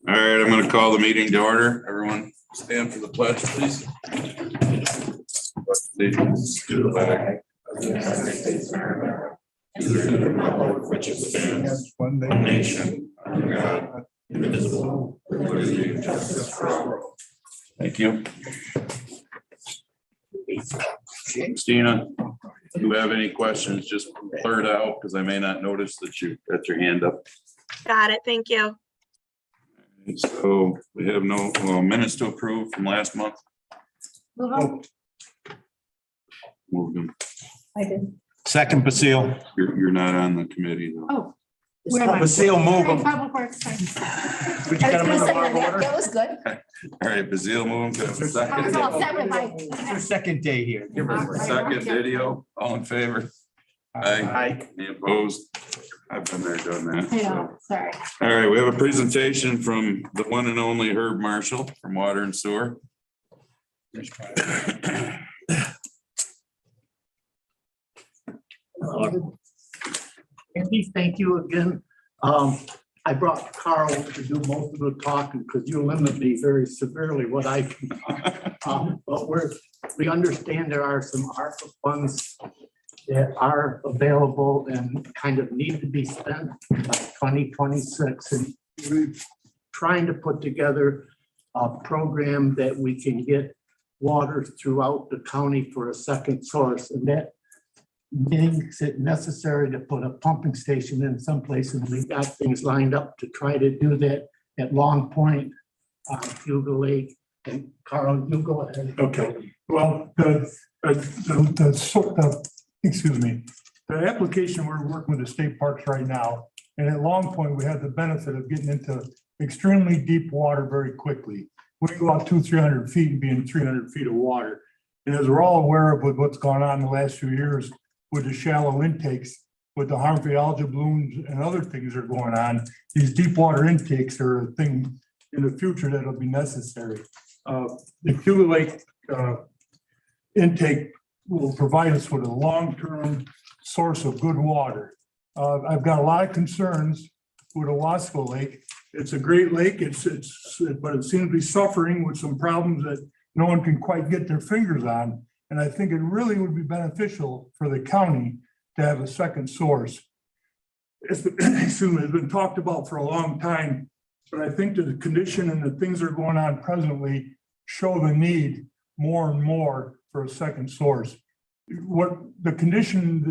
All right, I'm going to call the meeting to order. Everyone stand for the pledge, please. Allegiance to the flag of the United States of America, to the republic which stands one nation under God, indivisible, with liberty and justice for all. Thank you. Christina, if you have any questions, just blurt out because I may not notice that you got your hand up. Got it. Thank you. So we have no minutes to approve from last month. Moved them. I did. Second, Basile. You're not on the committee though. Oh. Where am I? Basile, move Sorry, them. Public Works, sorry. Would you I get was them in gonna the say wrong order? that was good. All right, Basile, move them to the I was second. all set with my. It's your second day here. Give her a break. Second video, all in favor? Aye. Any opposed? I've been there, done that. I so. know, sorry. All right, we have a presentation from the one and only Herb Marshall from Water and Sewer. Andy, thank you again. I brought Carl to do most of the talking because you limit me very severely what I can talk. But we understand there are some ARPA funds that are available and kind of need to be spent by 2026. And we're trying to put together a program that we can get water throughout the county for a second source. And that makes it necessary to put a pumping station in someplace, and we got things lined up to try to do that at Long Point, Cayuga Lake. And Carl, you go ahead. Okay, well, excuse me, the application, we're working with the state parks right now. And at Long Point, we have the benefit of getting into extremely deep water very quickly. We can go out 200-300 feet and be in 300 feet of water. And as we're all aware of with what's gone on in the last few years with the shallow intakes, with the harmful algae blooms and other things that are going on, these deep water intakes are a thing in the future that'll be necessary. The Cayuga Lake intake will provide us with a long-term source of good water. I've got a lot of concerns with Owasco Lake. It's a great lake, but it seems to be suffering with some problems that no one can quite get their fingers on. And I think it really would be beneficial for the county to have a second source. It's been talked about for a long time, but I think that the condition and the things that are going on presently show the need more and more for a second source. What the condition,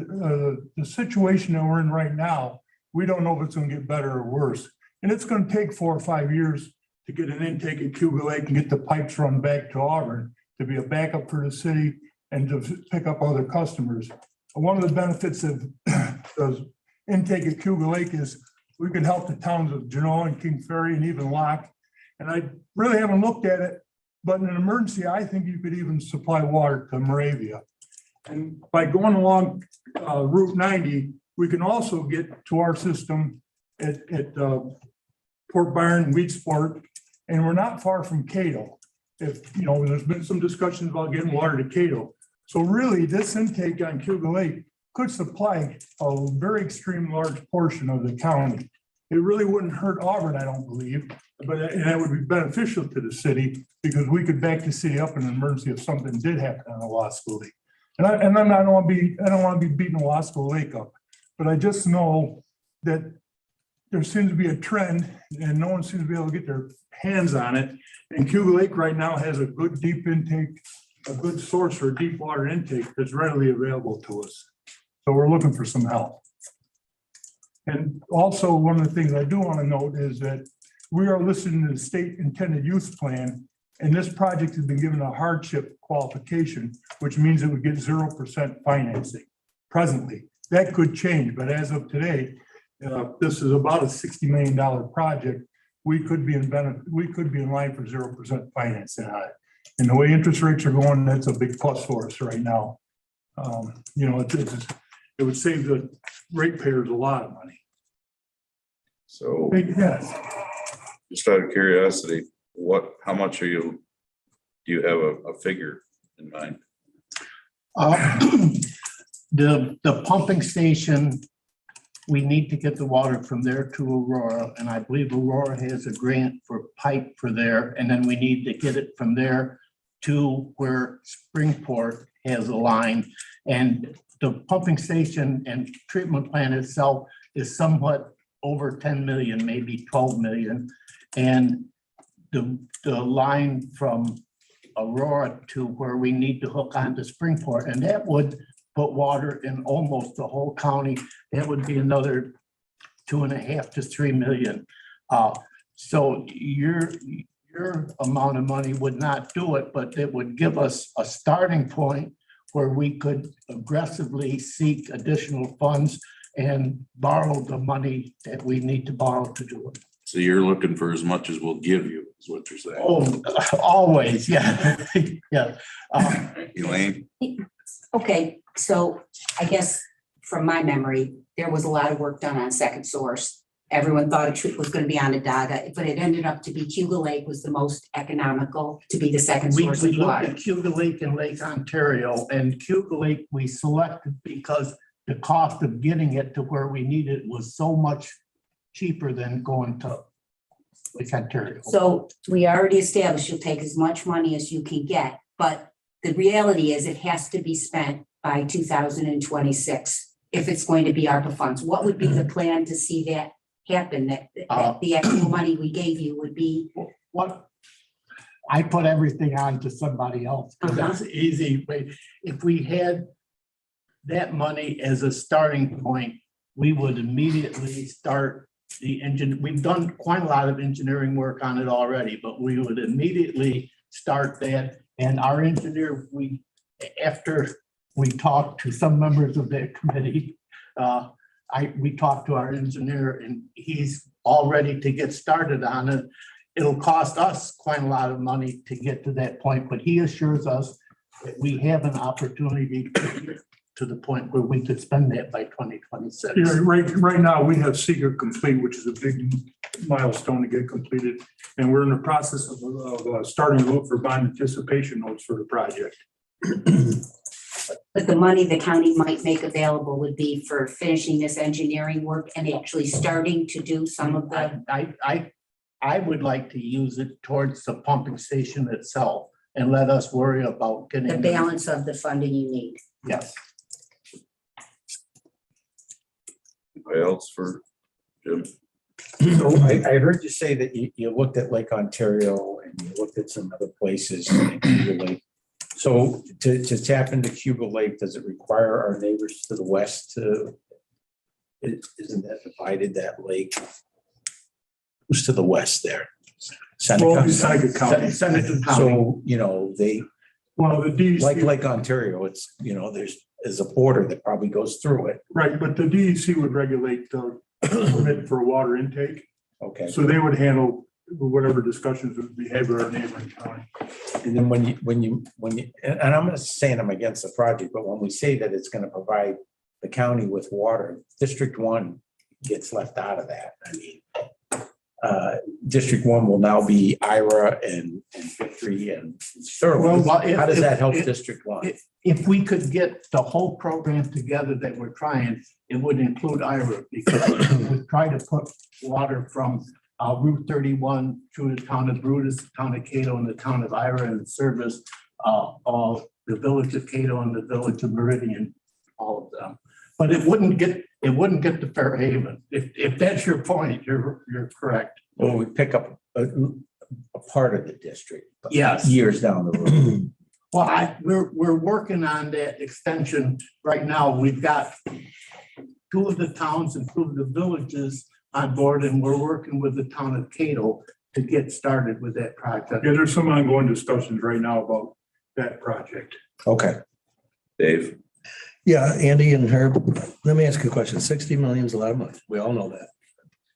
the situation that we're in right now, we don't know if it's going to get better or worse. And it's going to take 4 or 5 years to get an intake at Cayuga Lake and get the pipes run back to Auburn to be a backup for the city and to pick up other customers. One of the benefits of the intake at Cayuga Lake is we can help the towns of Genoa and King Ferry and even Locke. And I really haven't looked at it, but in an emergency, I think you could even supply water to Moravia. And by going along Route 90, we can also get to our system at Port Byron, Weedsport, and we're not far from Cato. If you know, there's been some discussions about getting water to Cato. So really, this intake on Cayuga Lake could supply a very extreme large portion of the county. It really wouldn't hurt Auburn, I don't believe, but and that would be beneficial to the city because we could back the city up in an emergency if something did happen on Owasco Lake. And I don't want to be beating Owasco Lake up, but I just know that there seems to be a trend and no one seems to be able to get their hands on it. And Cayuga Lake right now has a good deep intake, a good source for deep water intake that's readily available to us. So we're looking for some help. And also one of the things I do want to note is that we are listening to the state intended use plan, and this project has been given a hardship qualification, which means it would get 0% financing presently. That could change, but as of today, this is about a $60 million project. We could be in line for 0% financing on it. And the way interest rates are going, that's a big plus for us right now. You know, it would save the ratepayers a lot of money. So Yes. just out of curiosity, how much do you have a figure in mind? The pumping station we need to get the water from there to Aurora, and I believe Aurora has a grant for pipe for there, and then we need to get it from there to where Springport has a line. And the pumping station and treatment plant itself is somewhat over 10 million, maybe 12 million. And the line from Aurora to where we need to hook onto Springport, and that would put water in almost the whole county. That would be another 2.5 to 3 million. So your amount of money would not do it, but it would give us a starting point where we could aggressively seek additional funds and borrow the money that we need to borrow to do it. So you're looking for as much as we'll give you, is what you're saying. Oh, always, yeah, yeah. Elaine? Okay, so I guess from my memory, there was a lot of work done on Second Source. Everyone thought it was going to be Onondaga, but it ended up to be Cayuga Lake was the most economical to be the second We source we of looked water. at Cayuga Lake and Lake Ontario, and Cayuga Lake we selected because the cost of getting it to where we need it was so much cheaper than going to Lake Ontario. So we already established you'll take as much money as you can get, but the reality is it has to be spent by 2026 if it's going to be ARPA funds. What would be the plan to see that happen, that the actual money we gave you would be? What, I put everything on to somebody else, because that's easy. But if we had that money as a starting point, we would immediately start the engine. We've done quite a lot of engineering work on it already, but we would immediately start that. And our engineer, after we talked to some members of that committee, we talked to our engineer, and he's all ready to get started on it. It'll cost us quite a lot of money to get to that point, but he assures us that we have an opportunity to the point where we could spend that by 2026. Yeah, right now, we have secret complete, which is a big milestone to get completed. And we're in the process of starting to look for bond anticipation notes for the project. But the money the county might make available would be for finishing this engineering work and actually starting to do some of the. I would like to use it towards the pumping station itself and let us worry about getting. The balance of the funding you need. Yes. Anybody else for Jim? So I heard you say that you looked at Lake Ontario and you looked at some other places in Cayuga Lake. So to tap into Cayuga Lake, does it require our neighbors to the west to, isn't that divided, that lake? Who's to the west there? Well, Seneca? Seneca County. Senator County. So, you know, they, Well, the like DEC, Lake Ontario, it's, you know, there's a border that probably goes through it. right, but the DEC would regulate the permit for water intake. Okay. So they would handle whatever discussions would be had with our neighboring county. And then when you, and I'm not saying I'm against the project, but when we say that it's gonna provide the county with water, District 1 gets left out of that. I mean, District 1 will now be Ira and Victory and Sterling. Well, How does that help if- District 1? If we could get the whole program together that we're trying, it would include Ira, because we try to put water from Route 31 through the town of Brutus, the town of Cato, and the town of Ira, and service of the village of Cato and the village of Meridian, all of them. But it wouldn't get to Fairhaven. If that's your point, you're correct. Well, we pick up a part of the district. but Yes. Years down the road. Well, we're working on that extension right now. We've got 2 of the towns and 2 of the villages on board, and we're working with the town of Cato to get started with that project. Yeah, there's some ongoing discussions right now about that project. Okay. Dave? Yeah, Andy and Herb, let me ask you a question. 60 million is a lot of money. We all know that.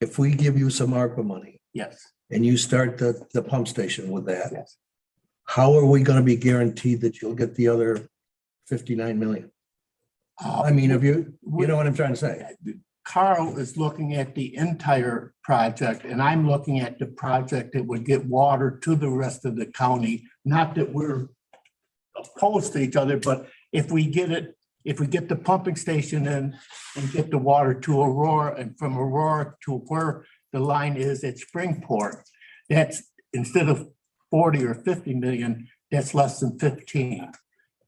If we give you some ARPA money Yes. and you start the pump station with that, Yes. how are we going to be guaranteed that you'll get the other 59 million? I mean, if you know what I'm trying to say? Carl is looking at the entire project, and I'm looking at the project that would get water to the rest of the county. Not that we're opposed to each other, but if we get it if we get the pumping station in and get the water to Aurora and from Aurora to where the line is at Springport, that's instead of 40 or 50 million, that's less than 15.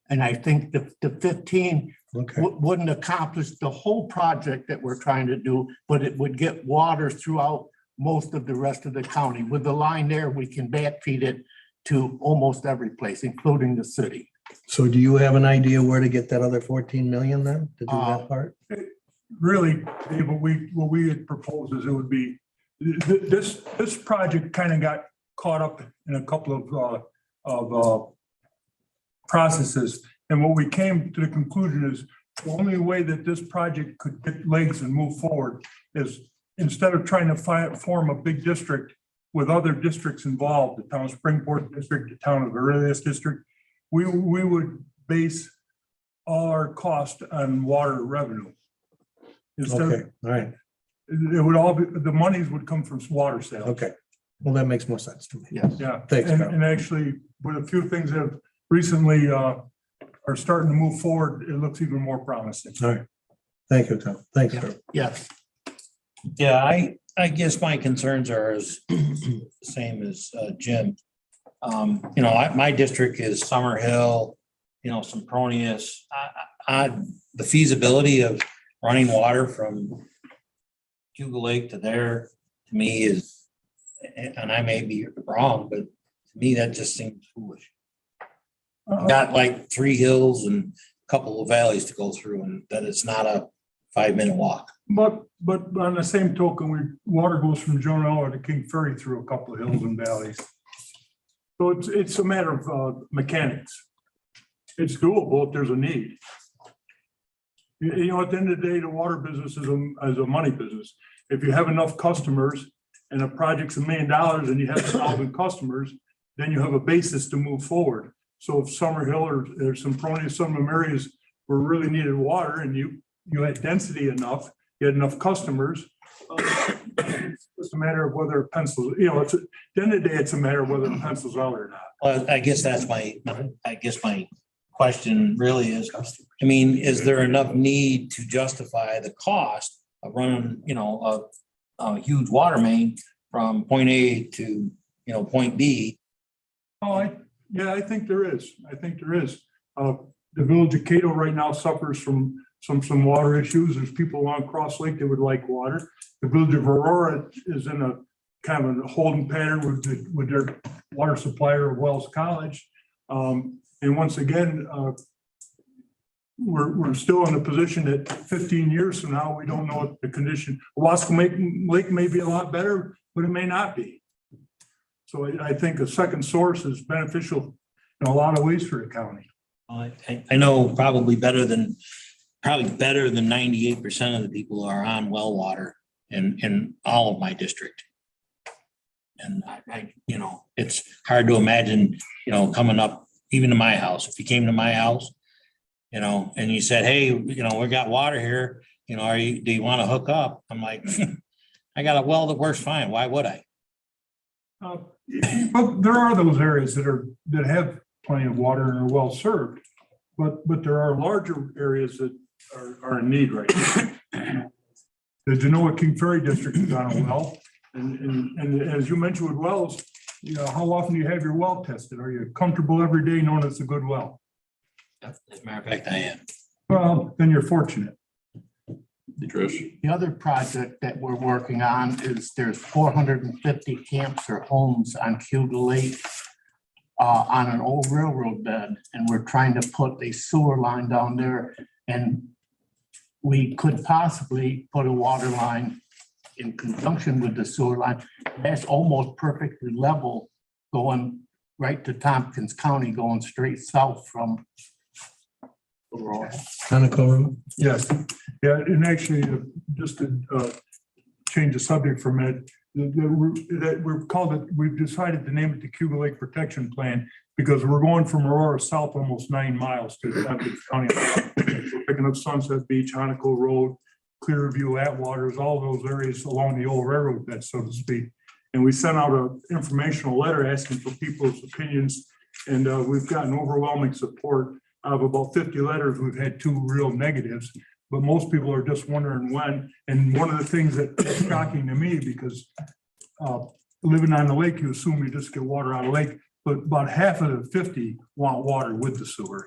And I think the 15 Okay, wouldn't accomplish the whole project that we're trying to do, but it would get water throughout most of the rest of the county. With the line there, we can backfeed it to almost every place, including the city. so do you have an idea where to get that other 14 million then to do that part? Really, Dave, what we had proposed is it would be, this project kind of got caught up in a couple of processes. And what we came to the conclusion is the only way that this project could get legs and move forward is instead of trying to form a big district with other districts involved, the town of Springport district, the town of Aurelius district, we would base all our cost on water revenue. Instead Okay, of, all right, it would all be, the monies would come from water sales. okay. Well, that makes more sense to me. Yes. Yeah. Thanks, Carl. And actually, with a few things that have recently are starting to move forward, it looks even more promising. All right. Thank you, Tom. Thanks, Yeah. Carl. Yes. Yeah, I guess my concerns are as same as Jim. You know, my district is Summer Hill, you know, Sempronius. The feasibility of running water from Cayuga Lake to there, to me is, and I may be wrong, but to me, that just seems foolish. Got like 3 hills and a couple of valleys to go through, and that it's not a 5-minute walk. But on the same token, water goes from Jonah to King Ferry through a couple of hills and valleys. So it's a matter of mechanics. It's doable if there's a need. You know, at the end of the day, the water business is a money business. If you have enough customers and a project's $1 million and you have 1,000 customers, then you have a basis to move forward. So if Summer Hill or Sempronius, some of them areas where really needed water and you had density enough, you had enough customers, it's just a matter of whether it pencils, you know, at the end of the day, it's a matter of whether it pencils out or not. Well, I guess that's my question really is, I mean, is there enough need to justify the cost of running, you know, a huge water main from point A to, you know, point B? Oh, yeah, I think there is. I think there is. The village of Cato right now suffers from some water issues. There's people along Cross Lake that would like water. The village of Aurora is in a kind of a holding pattern with their water supplier of Wells College. And once again, we're still in a position that 15 years from now, we don't know what the condition. Wasco Lake may be a lot better, but it may not be. So I think a second source is beneficial in a lot of ways for the county. I know probably better than 98% of the people are on well water in all of my district. And I, you know, it's hard to imagine, you know, coming up even to my house. If you came to my house, you know, and you said, hey, you know, we got water here, you know, do you want to hook up? I'm like, I got a well that works fine. Why would I? But there are those areas that have plenty of water and are well served, but there are larger areas that are in need right now. The Genoa King Ferry District is on a well, and as you mentioned with wells, you know, how often do you have your well tested? Are you comfortable every day knowing it's a good well? As a matter of fact, I am. Well, then you're fortunate. Trish. The other project that we're working on is there's 450 camps or homes on Cayuga Lake on an old railroad bed, and we're trying to put a sewer line down there, and we could possibly put a water line in conjunction with the sewer line. That's almost perfectly level going right to Tompkins County, going straight south from Aurora. Conoco, Yes, yeah, and actually, just to change the subject for a minute, we've decided to name it the Cayuga Lake Protection Plan because we're going from Aurora south almost 9 miles to Tompkins County. We're picking up Sunset Beach, Conoco Road, Clearview, Atwaters, all those areas along the old railroad bed, so to speak. And we sent out an informational letter asking for people's opinions, and we've gotten overwhelming support. Out of about 50 letters, we've had 2 real negatives, but most people are just wondering when. And one of the things that is shocking to me, because living on the lake, you assume you just get water out of the lake, but about half of the 50 want water with the sewer.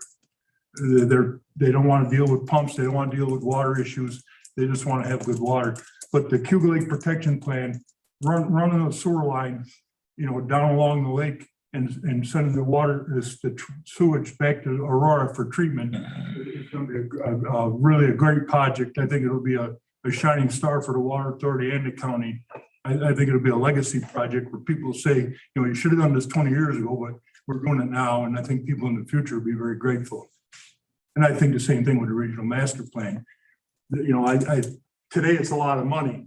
They don't want to deal with pumps. They don't want to deal with water issues. They just want to have good water. But the Cayuga Lake Protection Plan, running a sewer line, down along the lake and sending the water, the sewage back to Aurora for treatment. It's going to be really a great project. I think it'll be a shining star for the water authority and the county. I think it'll be a legacy project where people say, you should have done this 20 years ago, but we're doing it now. And I think people in the future will be very grateful. And I think the same thing with the regional master plan. Today it's a lot of money,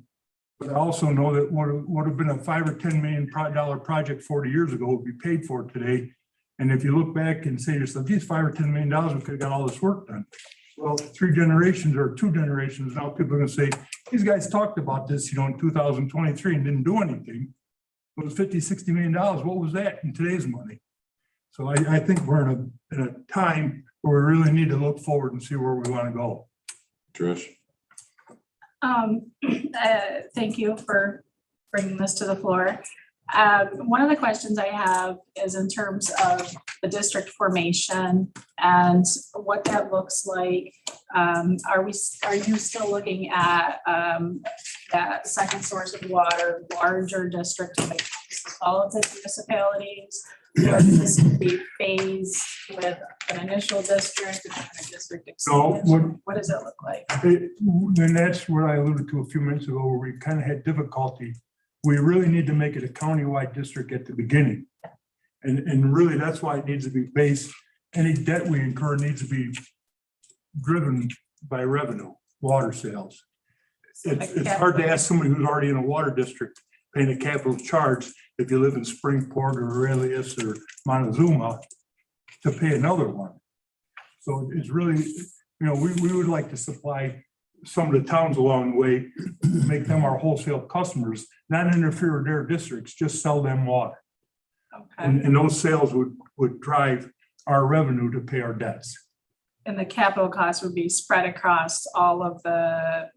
but I also know that what would have been a $5 or $10 million project 40 years ago would be paid for today. And if you look back and say to yourself, geez, $5 or $10 million, we could have got all this work done. Well, 3 generations or 2 generations now, people are going to say, these guys talked about this, in 2023 and didn't do anything. It was $50, $60 million. What was that in today's money? So I think we're in a time where we really need to look forward and see where we want to go. Trish? Thank you for bringing this to the floor. One of the questions I have is in terms of the district formation and what that looks like. Are you still looking at that second source of water, larger district, like all of the municipalities? Or does this be phased with an initial district and then a district expansion? What does it look like? Then that's what I alluded to a few minutes ago, where we kind of had difficulty. We really need to make it a countywide district at the beginning. And really, that's why it needs to be based. Any debt we incur needs to be driven by revenue, water sales. It's hard to ask somebody who's already in a water district paying a capital charge if you live in Springport or Aurelius or Montezuma to pay another one. So it's really, we would like to supply some of the towns along the way, make them our wholesale customers, not interfere with their districts, just sell them water. Okay. And those sales would drive our revenue to pay our debts. And the capital cost would be spread across all of the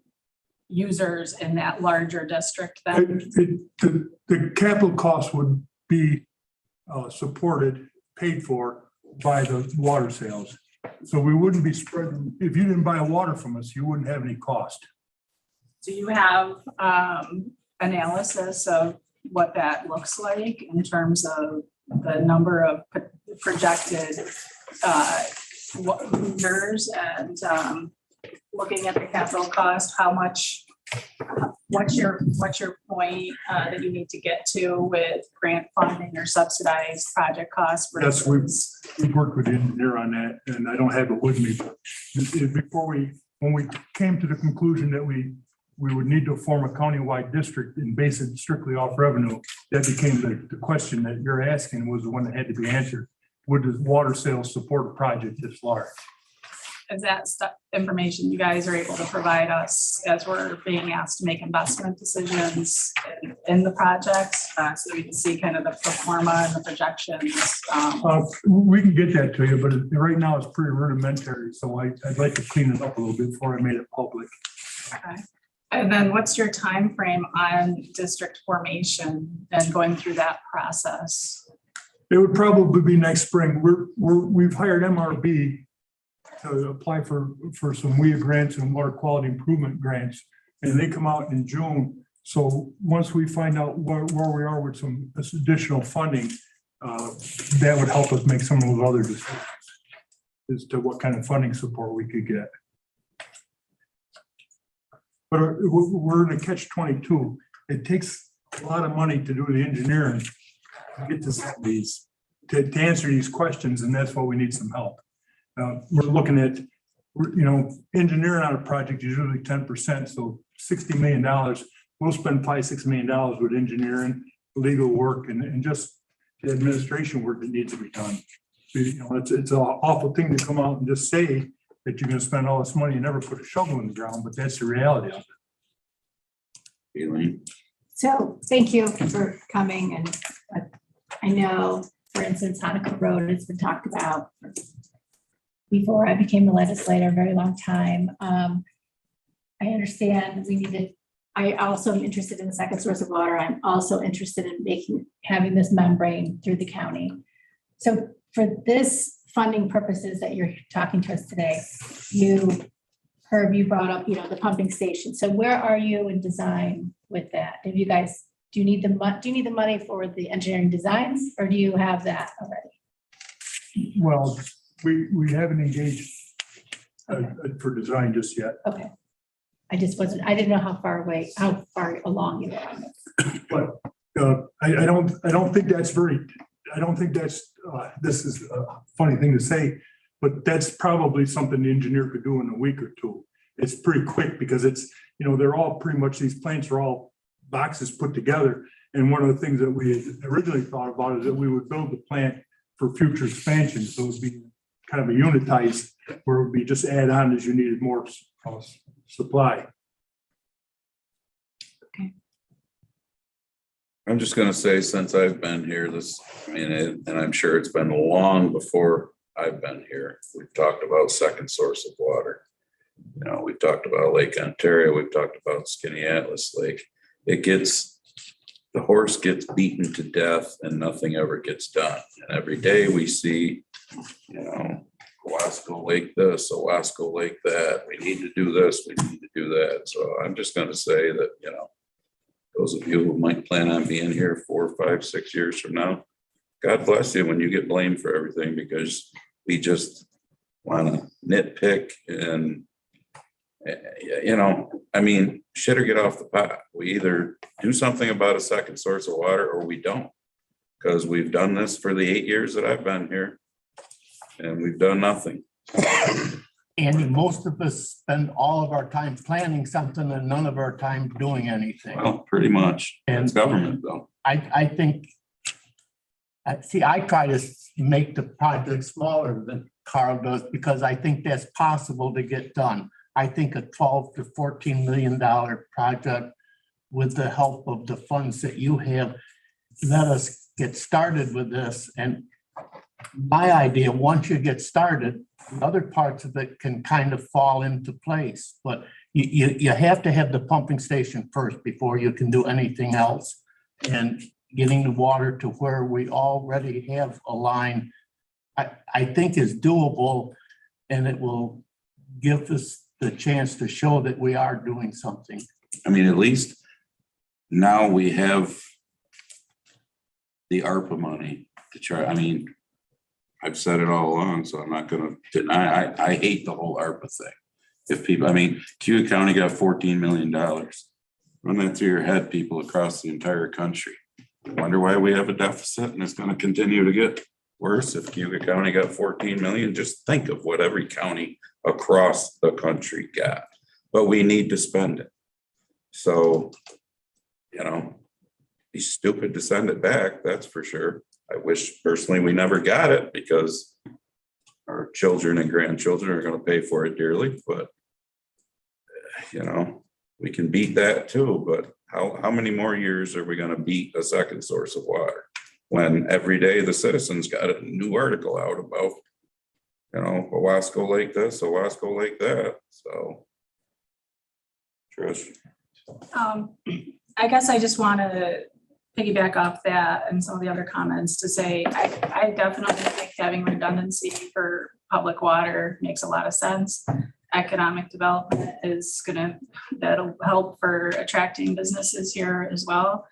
users in that larger district then? The capital cost would be supported, paid for by the water sales. So we wouldn't be spreading, if you didn't buy water from us, you wouldn't have any cost. Do you have analysis of what that looks like in terms of the number of projected users and looking at the capital cost, how much, what's your point that you need to get to with grant funding or subsidized project costs? Yes, we've worked with the engineer on that, and I don't have it with me. But when we came to the conclusion that we would need to form a countywide district and base it strictly off revenue, that became the question that you're asking was the one that had to be answered. Would the water sales support a project this large? Is that stuff information you guys are able to provide us as we're being asked to make investment decisions in the projects, so we can see kind of the pro forma and the projections? We can get that to you, but right now it's pretty rudimentary, so I'd like to clean it up a little bit before I made it public. Okay. And then what's your time frame on district formation and going through that process? It would probably be next spring. We've hired MRB to apply for some WIA grants and water quality improvement grants, and they come out in June. So once we find out where we are with some additional funding, that would help us make some of those other decisions as to what kind of funding support we could get. But we're in a catch-22. It takes a lot of money to do the engineering to get to answer these questions, and that's why we need some help. We're looking at, engineering on a project is usually 10%, so $60 million. We'll spend $5-6 million with engineering, legal work, and just the administration work that needs to be done. It's an awful thing to come out and just say that you're going to spend all this money and never put a shovel in the ground, but that's the reality of it. Elaine? So thank you for coming. And I know, for instance, Hanukkah Road has been talked about for before I became a legislator, a very long time. I understand we need to, I also am interested in the second source of water. I'm also interested in having this membrane through the county. So for this funding purposes that you're talking to us today, Herb, you brought up, the pumping station. So where are you in design with that? Have you guys, do you need the money for the engineering designs, or do you have that already? Well, we haven't engaged for design just yet, Okay. I didn't know how far along you were on this. but I don't think that's this is a funny thing to say, but that's probably something the engineer could do in a week or two. It's pretty quick because it's, they're all pretty much, these plants are all boxes put together. And one of the things that we had originally thought about is that we would build the plant for future expansion. So it would be kind of a unitized, where it would be just add on as you needed more supply. I'm just gonna say, since I've been here, and I'm sure it's been long before I've been here, we've talked about second source of water. We've talked about Lake Ontario, we've talked about Skinny Atlas Lake. The horse gets beaten to death and nothing ever gets done. And every day we see, Owasco Lake this, Owasco Lake that, we need to do this, we need to do that. So I'm just gonna say that, those of you who might plan on being here 4, 5, 6 years from now, God bless you when you get blamed for everything, because we just want to nitpick and, shit or get off the pot. We either do something about a second source of water or we don't, because we've done this for the 8 years that I've been here and we've done nothing. Andy, most of us spend all of our time planning something and none of our time doing anything. Well, pretty much. And It's government though. I think, I try to make the project smaller than Carl does, because I think that's possible to get done. I think a $12 to $14 million project, with the help of the funds that you have, let us get started with this. And my idea, once you get started, other parts of it can kind of fall into place. But you have to have the pumping station first before you can do anything else. And getting the water to where we already have a line, I think is doable, and it will give us the chance to show that we are doing something. At least now we have the ARPA money to try. I've said it all along, so I'm not going to deny. I hate the whole ARPA thing. If people, Cayuga County got $14 million. Run that through your head, people across the entire country. Wonder why we have a deficit, and it's going to continue to get worse. If Cayuga County got 14 million, just think of what every county across the country got. But we need to spend it. So, be stupid to send it back, that's for sure. I wish personally we never got it, because our children and grandchildren are going to pay for it dearly. But, we can beat that too. But how many more years are we going to beat a second source of water, when every day the citizens got a new article out about, Owasco Lake this, Owasco Lake that. So, Trish. I guess I just want to piggyback off that and some of the other comments to say, I definitely think having redundancy for public water makes a lot of sense. Economic development that'll help for attracting businesses here as well.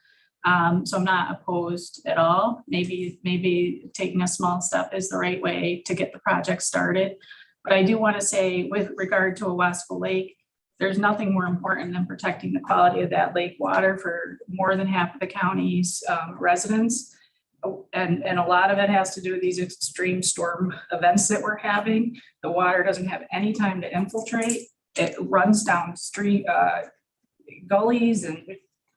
So I'm not opposed at all. Maybe taking a small step is the right way to get the project started. But I do want to say, with regard to Owasco Lake, there's nothing more important than protecting the quality of that lake water for more than half of the county's residents. And a lot of it has to do with these extreme storm events that we're having. The water doesn't have any time to infiltrate. It runs down street gullies and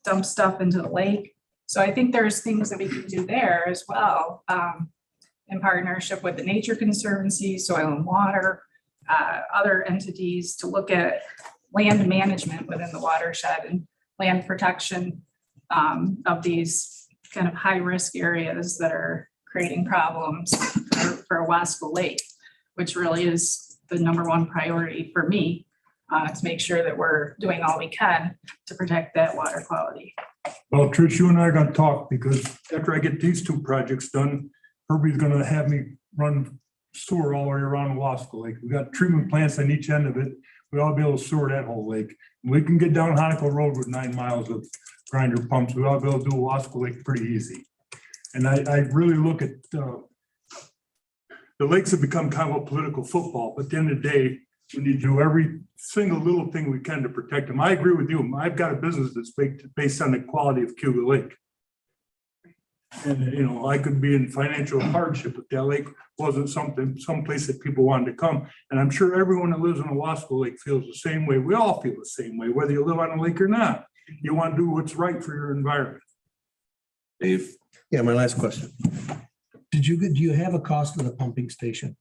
dumps stuff into the lake. So I think there's things that we can do there as well, in partnership with the Nature Conservancy, Soil and Water, other entities, to look at land management within the watershed and land protection of these kind of high risk areas that are creating problems for Owasco Lake, which really is the number one priority for me, to make sure that we're doing all we can to protect that water quality. Well, Trish, you and I are gonna talk because after I get these two projects done, Herbie's gonna have me run sewer all the way around Wasco Lake. We got treatment plants on each end of it. We ought to be able to sewer that whole lake. We can get down Honeywell Road with 9 miles of grinder pumps. We ought to be able to do Wasco Lake pretty easy. And I really look at, the lakes have become kind of a political football, but at the end of the day, we need to do every single little thing we can to protect them. I agree with you. I've got a business that's based on the quality of Cayuga Lake. And, you know, I could be in financial hardship if that lake wasn't someplace that people wanted to come. And I'm sure everyone that lives on the Wasco Lake feels the same way. We all feel the same way, whether you live on a lake or not. You want to do what's right for your environment. Dave, Yeah, my last question. Do you have a cost of the pumping station?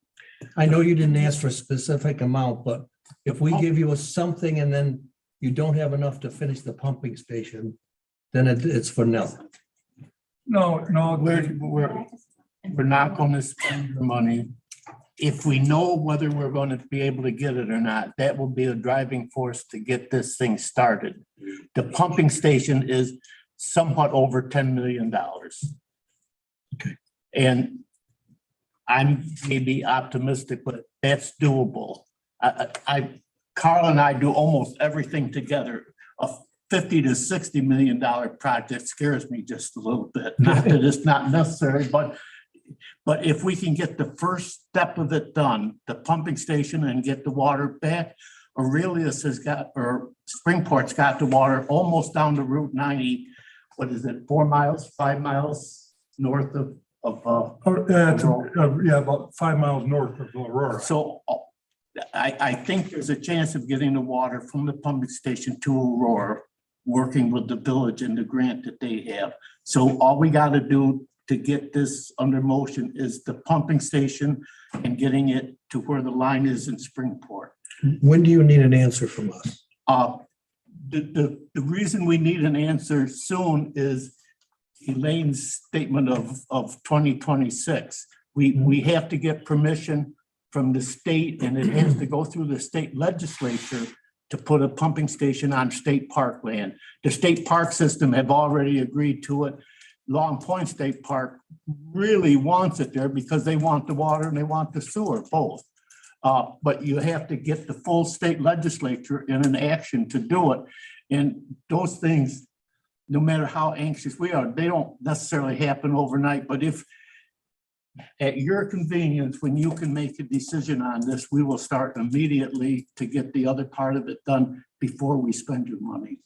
I know you didn't ask for a specific amount, but if we give you something and then you don't have enough to finish the pumping station, then it's for nothing. No, we're not gonna spend the money. If we know whether we're gonna be able to get it or not, that will be a driving force to get this thing started. The pumping station is somewhat over $10 million. Okay. And I'm maybe optimistic, but that's doable. Carl and I do almost everything together. A $50 to $60 million project scares me just a little bit. Not that it's not necessary, but if we can get the first step of it done, the pumping station, and get the water back, Aurelius has got, or Springport's got the water almost down to Route 90. What is it, 4 miles, 5 miles north of Yeah, about 5 miles north of Aurora. So I think there's a chance of getting the water from the pumping station to Aurora, working with the village and the grant that they have. So all we got to do to get this under motion is the pumping station and getting it to where the line is in Springport. When do you need an answer from us? The reason we need an answer soon is Elaine's statement of 2026. We have to get permission from the state, and it has to go through the state legislature to put a pumping station on state park land. The state park system have already agreed to it. Long Point State Park really wants it there because they want the water and they want the sewer, both. But you have to get the full state legislature in an action to do it. And those things, no matter how anxious we are, they don't necessarily happen overnight. But if at your convenience, when you can make a decision on this, we will start immediately to get the other part of it done before we spend your money.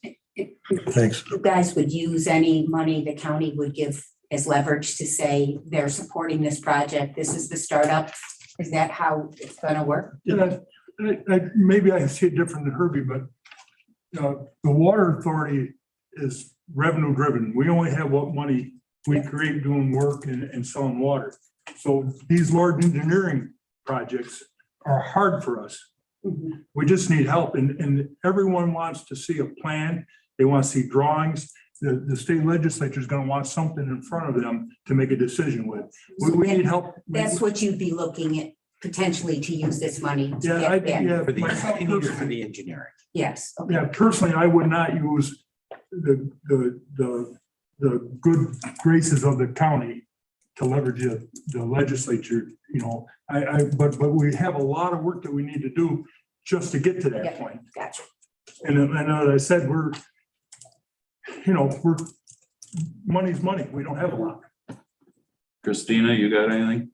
Thanks. You guys would use any money the county would give as leverage to say they're supporting this project, this is the startup? Is that how it's gonna work? Yeah, maybe I see it different than Herbie, but the water authority is revenue driven. We only have what money we create doing work and selling water. So these large engineering projects are hard for us. Mhm. We just need help, and everyone wants to see a plan. They want to see drawings. The state legislature is going to want something in front of them to make a decision with. We need help. That's what you'd be looking at potentially to use this money to Yeah, get that. yeah. For the, myself you need it for personally- the engineering. Yes, okay. Yeah, personally, I would not use the good graces of the county to leverage the legislature, you know. But we have a lot of work that we need to do just to get to that Yeah. point. Gotcha. And as I said, money's money. We don't have a lot. Christina, you got anything?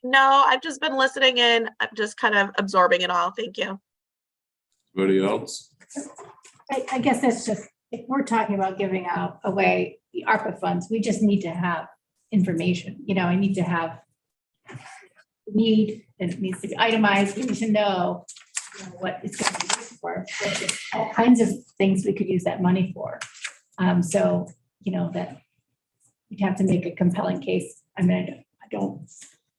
No, I've just been listening in. I'm just kind of absorbing it all. Thank you. Anybody else? I guess that's just, if we're talking about giving out away the ARPA funds, we just need to have information. You know, I need to have it needs to be itemized. We need to know what it's going to be used for. There's just all kinds of things we could use that money for. So, you know, that you'd have to make a compelling case. I mean, I don't,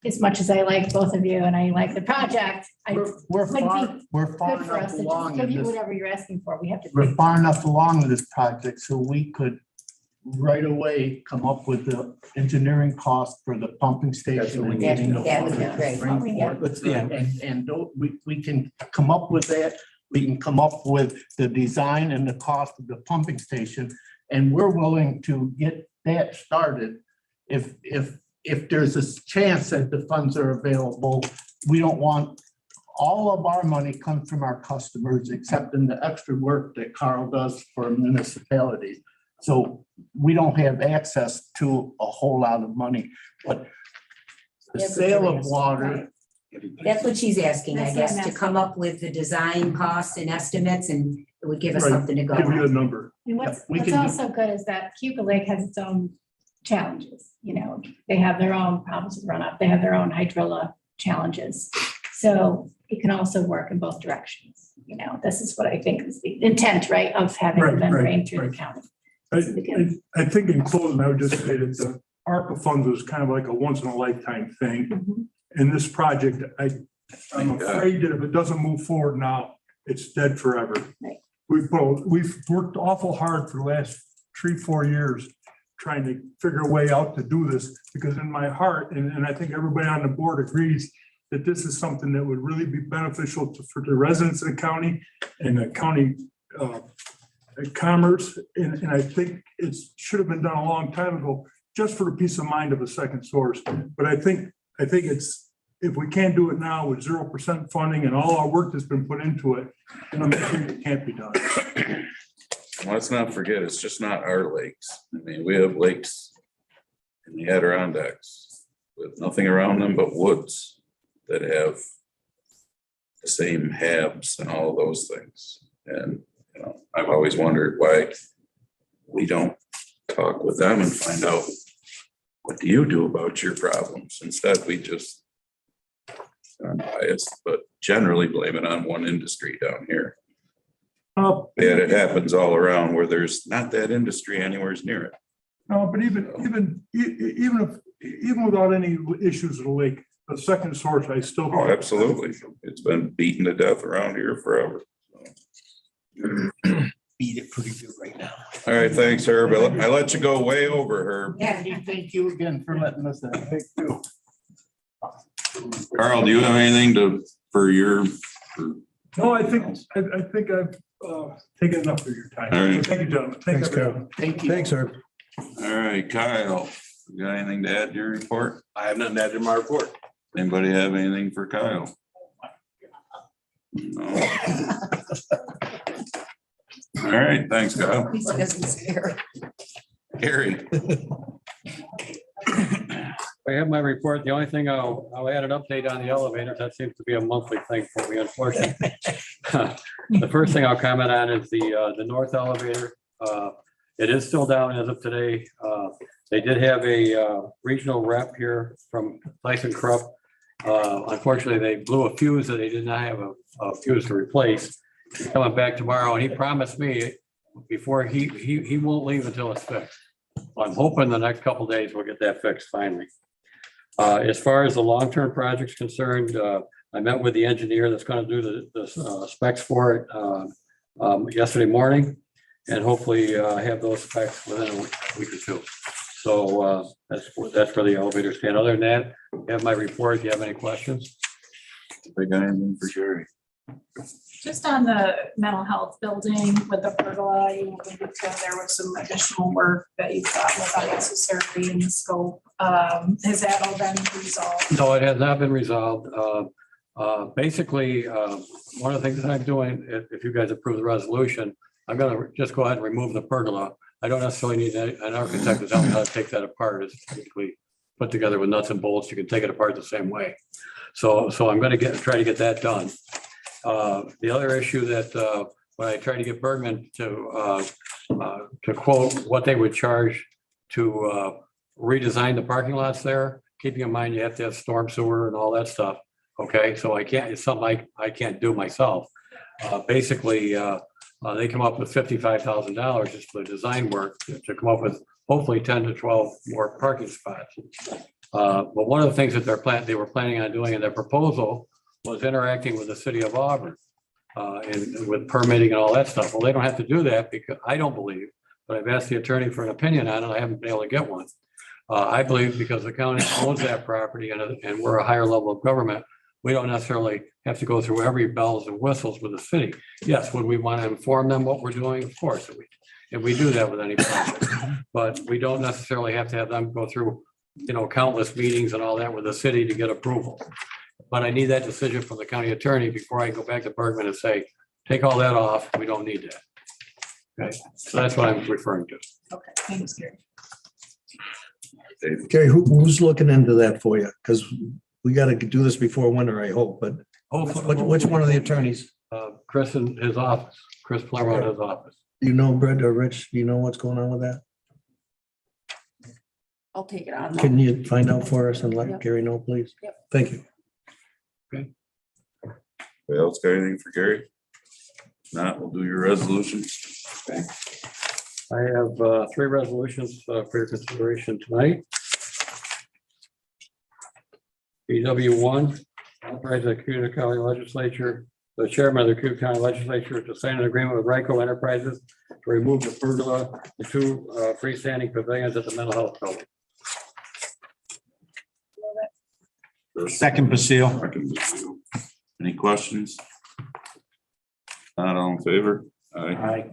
as much as I like both of you and I like the project, We're far good for enough us to just along give in you this. whatever you're asking for. We have to. We're far enough along in this project so we could right away come up with the engineering cost for the pumping station. what we and need to getting know. the That would be water great. spring Yeah. forward. And we can come up with that. We can come up with the design and the cost of the pumping station. And we're willing to get that started. If there's a chance that the funds are available, we don't want, all of our money comes from our customers, except in the extra work that Carl does for municipalities. So we don't have access to a whole lot of money, but the That's what sale you're of asking, water, That's what she's asking, I That's what guess, I'm to come up with the design costs and estimates, and it would give us Right. something to go Give you a on. number. And what's we what's can do- also good is that Cayuga Lake has its own challenges, you know, they have their own problems with runoff, they have their own hydrola challenges. So it can also work in both directions, you know, this is what I think is the intent, right, of having the Right, right, membrane through the right. county. I think in closing, I would just say that the ARPA funds was kind of like a once in a lifetime thing. Mhm. In this project, I'm afraid that if it doesn't move forward now, it's dead forever. Right. We've worked awful hard for the last 3-4 years trying to figure a way out to do this, because in my heart, and I think everybody on the board agrees, that this is something that would really be beneficial for the residents of the county and the county commerce. And I think it should have been done a long time ago, just for the peace of mind of a second source. But I think it's, if we can't do it now with 0% funding and all our work that's been put into it, then I'm afraid it can't be done. Let's not forget, it's just not our lakes. I mean, we have lakes in the Adirondacks with nothing around them but woods that have the same habs and all of those things. And, you know, I've always wondered why we don't talk with them and find out, what do you do about your problems? Instead, we just, I'm biased, but generally blame it on one industry down here. Uh, And it happens all around where there's not that industry anywhere near it. No, but even without any issues with the lake, the second source, I still. Oh, absolutely. It's been beaten to death around here forever. Beat it pretty good right now. All right, thanks, Herb. I let you go way over, Herb. Yeah, thank you again for letting us in. Thank you. Carl, do you have anything for your? No, I think I've taken enough of your time. All right. Thank you, gentlemen. Thanks, everyone. Thank you. Thanks, Herb. All right, Kyle, you got anything to add to your report? I have nothing to add to my report. Anybody have anything for Kyle? No. All right, thanks, Kyle. he doesn't scare. Gary. I have my report. The only thing I'll add an update on the elevators. That seems to be a monthly thing for me, unfortunately. The first thing I'll comment on is the north elevator. It is still down as of today. They did have a regional rep here from ThyssenKrupp. Unfortunately, they blew a fuse that they did not have a fuse to replace. He's coming back tomorrow, and he promised me before he won't leave until it's fixed. I'm hoping the next couple of days we'll get that fixed finally. As far as the long-term project's concerned, I met with the engineer that's going to do the specs for it yesterday morning, and hopefully have those specs within a week or two. So that's for the elevator stand. Other than that, I have my report. Do you have any questions? They got anything for Jerry? Just on the mental health building with the pergola, you alluded to there was some additional work that you thought was unnecessary in the scope. Has that all been resolved? No, it has not been resolved. Basically, one of the things that I'm doing, if you guys approve the resolution, I'm gonna just go ahead and remove the pergola. I don't necessarily need an architect to tell me how to take that apart. It's typically put together with nuts and bolts. You can take it apart the same way. So I'm gonna try to get that done. The other issue that when I tried to get Bergman to quote what they would charge to redesign the parking lots there, keeping in mind you have to have storm sewer and all that stuff. Okay, so it's something I can't do myself. Basically, they come up with $55,000 just for the design work to come up with hopefully 10 to 12 more parking spots. But one of the things that they were planning on doing in their proposal was interacting with the city of Auburn and with permitting and all that stuff. Well, they don't have to do that because I don't believe but I've asked the attorney for an opinion on it. I haven't been able to get one. I believe because the county owns that property and we're a higher level of government, we don't necessarily have to go through every bells and whistles with the city. Yes, would we want to inform them what we're doing? Of course, and we do that with any project, but we don't necessarily have to have them go through, countless meetings and all that with the city to get approval. But I need that decision from the county attorney before I go back to Bergman and say, take all that off. We don't need that. Okay, so that's what I'm referring to. Okay, thanks, Gary. Gary, who's looking into that for you? Because we got to do this before winter, I hope, but which one of the attorneys? Chris in his office, Chris Plummer in his office. Do you know, Brett or Rich, do you know what's going on with that? I'll take it on. Can you find out for us and let Yep. Gary know, please? Yep. Thank you. Anybody else got anything for Gary? If not, we'll do your resolution. Okay. I have 3 resolutions for your consideration tonight. BW1, authorize the Cayuga County Legislature, the chairman of the Cayuga County Legislature to sign an agreement with Ryco Enterprises to remove the pergola, the 2 freestanding pavilions at the mental health building. Second, Basile. Second, Basile. Any questions? Not all in favor? Aye.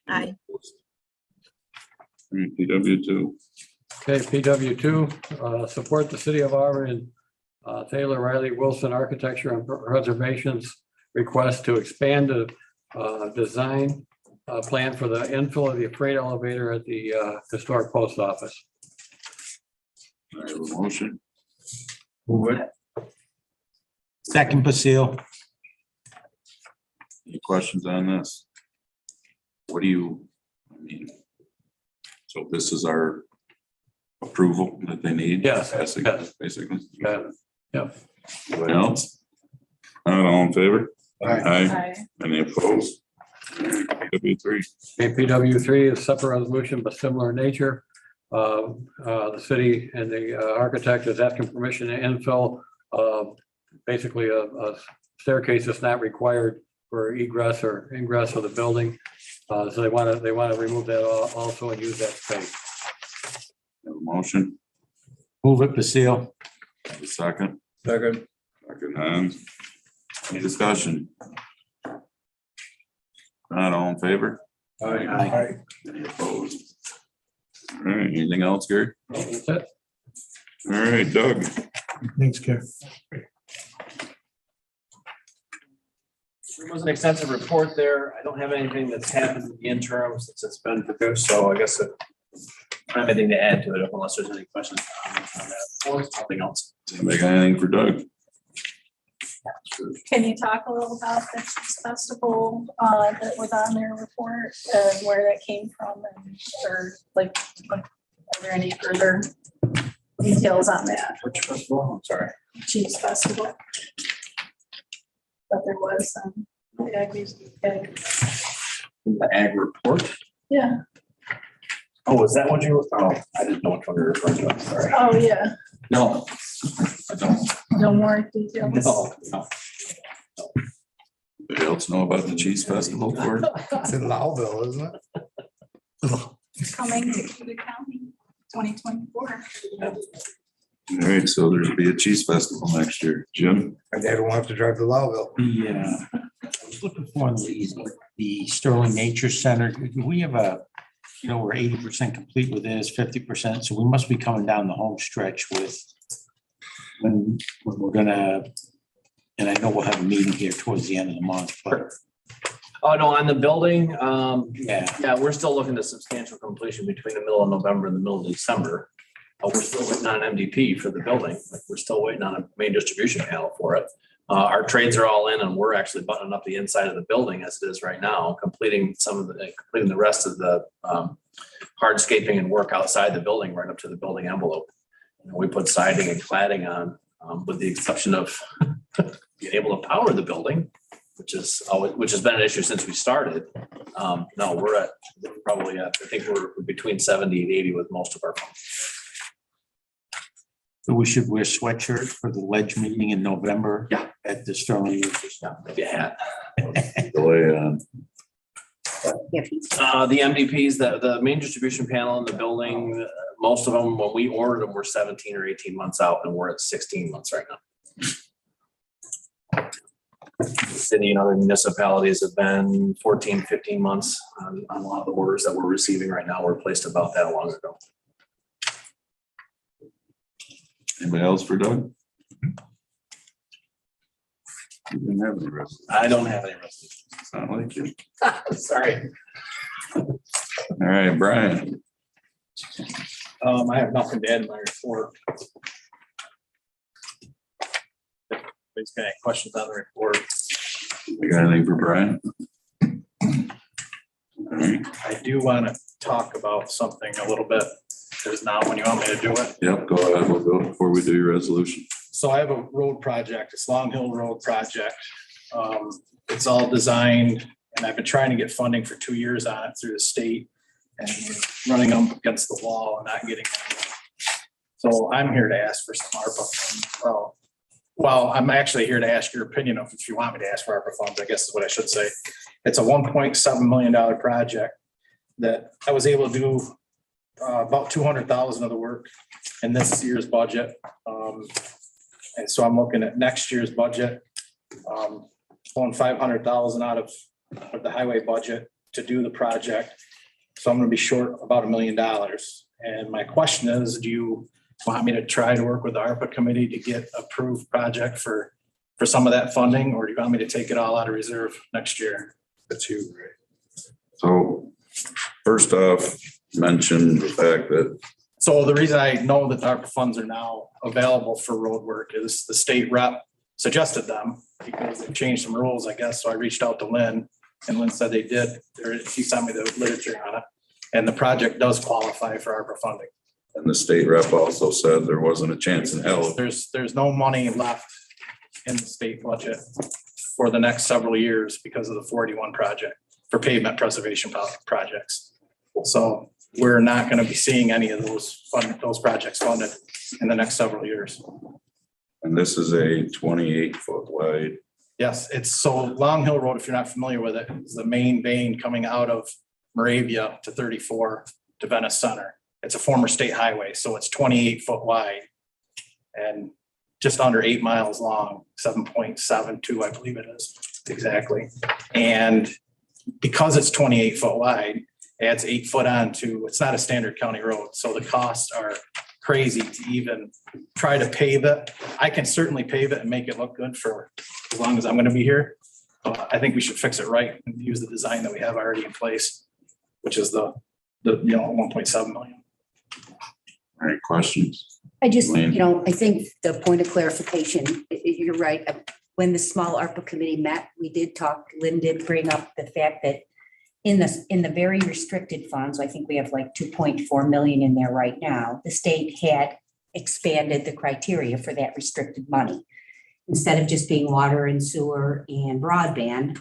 Aye. PW2. Okay, PW2, support the city of Auburn and Taylor Riley Wilson Architecture and Reservations request to expand the design plan for the infill of the freight elevator at the historic post office. I have a motion. Move it. Second, Basile. Any questions on this? What do you, so this is our approval that they need? Yes, Basically. yes. Basically. Yep. Anybody else? Not all in favor? Aye. Aye. Any opposed? PW3. Okay, PW3 is separate resolution, but similar in nature. The city and the architect is asking permission to infill basically a staircase that's not required for egress or ingress of the building. So they want to remove that also and use that space. Have a motion. Move it, Basile. Have a second. Second. Second, Hans. Any discussion? Not all in favor? Aye. Any opposed? All right, anything else, Gary? That's it. All right, Doug. Thanks, Gary. There was an extensive report there. I don't have anything that's happened in the interim since it's been produced, so I guess I don't have anything to add to it unless there's any questions on that or something else. Anybody got anything for Doug? Can you talk a little about the Cheese Festival that was on their report and where that came from and or like, are there any further details on that? Which festival? I'm sorry. Cheese Festival. But there was some. The ag report. Yeah. Oh, is that what you were? Oh, I didn't know which one you're referring to. I'm sorry. Oh, yeah. No, I don't. No more details. No. Anybody else know about the Cheese Festival for it? It's in Loudville, isn't it? Coming to the county, 2024. All right, so there'll be a cheese festival next year. Jim? My dad won't have to drive to Loudville. I was looking for the Sterling Nature Center. We have we're 80% complete with this, 50%. So we must be coming down the home stretch with when we're gonna, and I know we'll have a meeting here towards the end of the month, but Oh, no, on the building, yeah. we're still looking at substantial completion between the middle of November and the middle of December. We're still waiting on an MDP for the building. Like, we're still waiting on a main distribution panel for it. Our trades are all in and we're actually buttoning up the inside of the building as it is right now, completing the rest of the hardscaping and work outside the building, right up to the building envelope. We put siding and cladding on, with the exception of being able to power the building, which has been an issue since we started. No, we're probably I think we're between 70 and 80 with most of our phones. So we should wear sweatshirts for the ledge meeting in November. Yeah. At the Sterling Nature. Yeah, maybe a hat. Delay on. The MDPs, the main distribution panel in the building, most of them, when we ordered them, were 17 or 18 months out, and we're at 16 months right now. The city and other municipalities have been 14, 15 months on a lot of the orders that we're receiving right now were placed about that long ago. Anybody else for Doug? You didn't have any resolutions. I don't have any resolutions. Sound like you. Sorry. All right, Brian. I have nothing to add in my report. Anybody's got any questions on the report? You got anything for Brian? All right. I do want to talk about something a little bit. There's not when you want me to do it. Yep, go ahead. We'll go before we do your resolution. So I have a road project, it's Long Hill Road project. It's all designed, and I've been trying to get funding for 2 years on it through the state and running up against the wall and not getting it. So I'm here to ask for some ARPA funds. Well, I'm actually here to ask your opinion of if you want me to ask for ARPA funds, I guess is what I should say. It's a $1.7 million project that I was able to do about 200,000 of the work in this year's budget. And so I'm looking at next year's budget, pulling 500,000 out of the highway budget to do the project. So I'm gonna be short about $1 million. And my question is, do you want me to try to work with the ARPA committee to get approved project for some of that funding, or do you want me to take it all out of reserve next year? That's you, right? So first off, mention the fact that So the reason I know that the ARPA funds are now available for road work is the state rep suggested them because they've changed some rules, I guess. So I reached out to Lynn and Lynn said they did. She sent me the literature on it. And the project does qualify for ARPA funding. and the state rep also said there wasn't a chance in hell. There's no money left in the state budget for the next several years because of the 481 project for pavement preservation projects. So we're not going to be seeing any of those projects funded in the next several years. And this is a 28-foot wide. Yes, it's so Long Hill Road, if you're not familiar with it, is the main vein coming out of Moravia to 34 to Venice Center. It's a former state highway, so it's 28-foot wide and just under 8 miles long, 7.72, I believe it is exactly. And because it's 28-foot wide, adds 8 foot on to, it's not a standard county road. So the costs are crazy to even try to pave it. I can certainly pave it and make it look good for as long as I'm going to be here. I think we should fix it right and use the design that we have already in place, which is the 1.7 million. All right, questions? I just, Lane? I think the point of clarification, you're right. When the small ARPA committee met, we did talk, Lynn did bring up the fact that in the very restricted funds, I think we have like 2.4 million in there right now. The state had expanded the criteria for that restricted money. Instead of just being water and sewer and broadband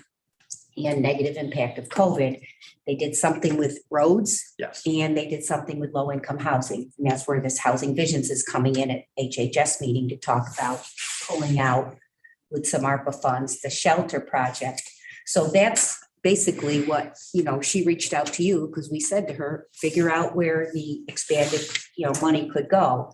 and negative impact of COVID, they did something with roads. Yes. And they did something with low income housing. And that's where this Housing Visions is coming in at HHS meeting to talk about pulling out with some ARPA funds, the shelter project. So that's basically what, she reached out to you because we said to her, figure out where the expanded, money could go.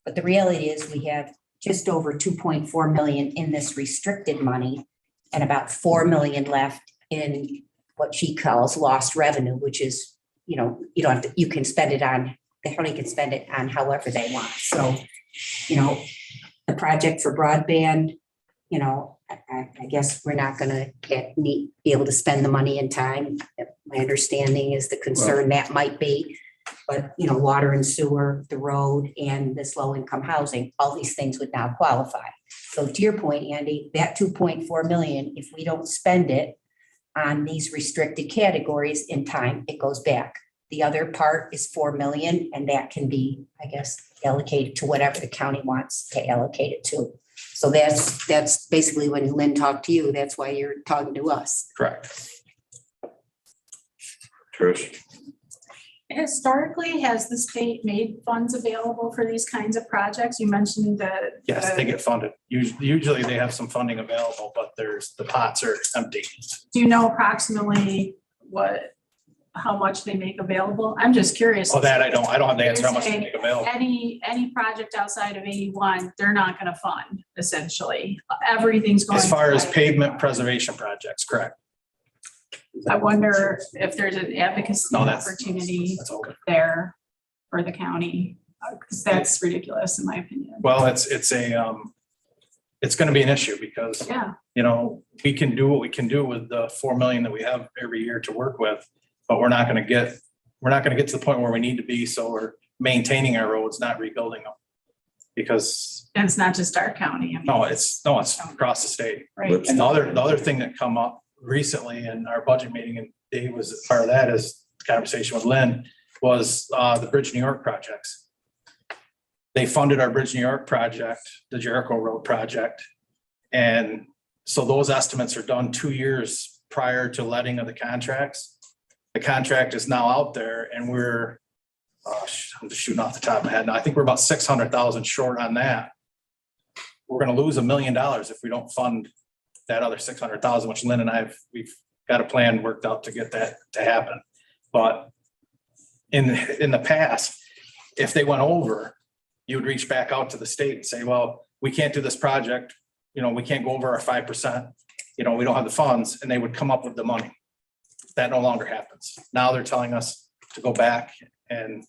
But the reality is we have just over 2.4 million in this restricted money and about 4 million left in what she calls lost revenue, which is, you don't have to, you can spend it on, the county can spend it on however they want. So, the project for broadband, I guess we're not gonna be able to spend the money in time. My understanding is the concern that might be, but water and sewer, the road and this low income housing, all these things would now qualify. So to your point, Andy, that 2.4 million, if we don't spend it on these restricted categories in time, it goes back. The other part is 4 million and that can be, I guess, allocated to whatever the county wants to allocate it to. So that's basically when Lynn talked to you, that's why you're talking to us. Correct. Trish? Historically, has the state made funds available for these kinds of projects? You mentioned that. Yes, they get funded. Usually they have some funding available, but the pots are empty. Do you know approximately what how much they make available? I'm just curious. Oh, that I don't have the answer how You're much they saying make available. Any project outside of 81, they're not gonna fund, essentially. Everything's going. As far as to- pavement preservation projects, correct. I wonder if there's an advocacy No, that's- opportunity That's okay. there for the county, because that's ridiculous in my opinion. Well, it's gonna be an issue because, Yeah, you know, we can do what we can do with the 4 million that we have every year to work with, but we're not gonna get to the point where we need to be, so we're maintaining our roads, not rebuilding them. Because, and it's not just our county. I mean, no, it's across the state. Right. And the other thing that come up recently in our budget meeting, and Dave was part of that, is conversation with Lynn, was the Bridge New York projects. They funded our Bridge New York project, the Jericho Road project. And so those estimates are done 2 years prior to letting of the contracts. The contract is now out there and we're, I'm just shooting off the top of my head. Now, I think we're about 600,000 short on that. We're gonna lose $1 million if we don't fund that other 600,000, which Lynn and we've got a plan worked out to get that to happen. But in the past, if they went over, you would reach back out to the state and say, well, we can't do this project. You know, we can't go over our 5%. You know, we don't have the funds, and they would come up with the money. That no longer happens. Now they're telling us to go back and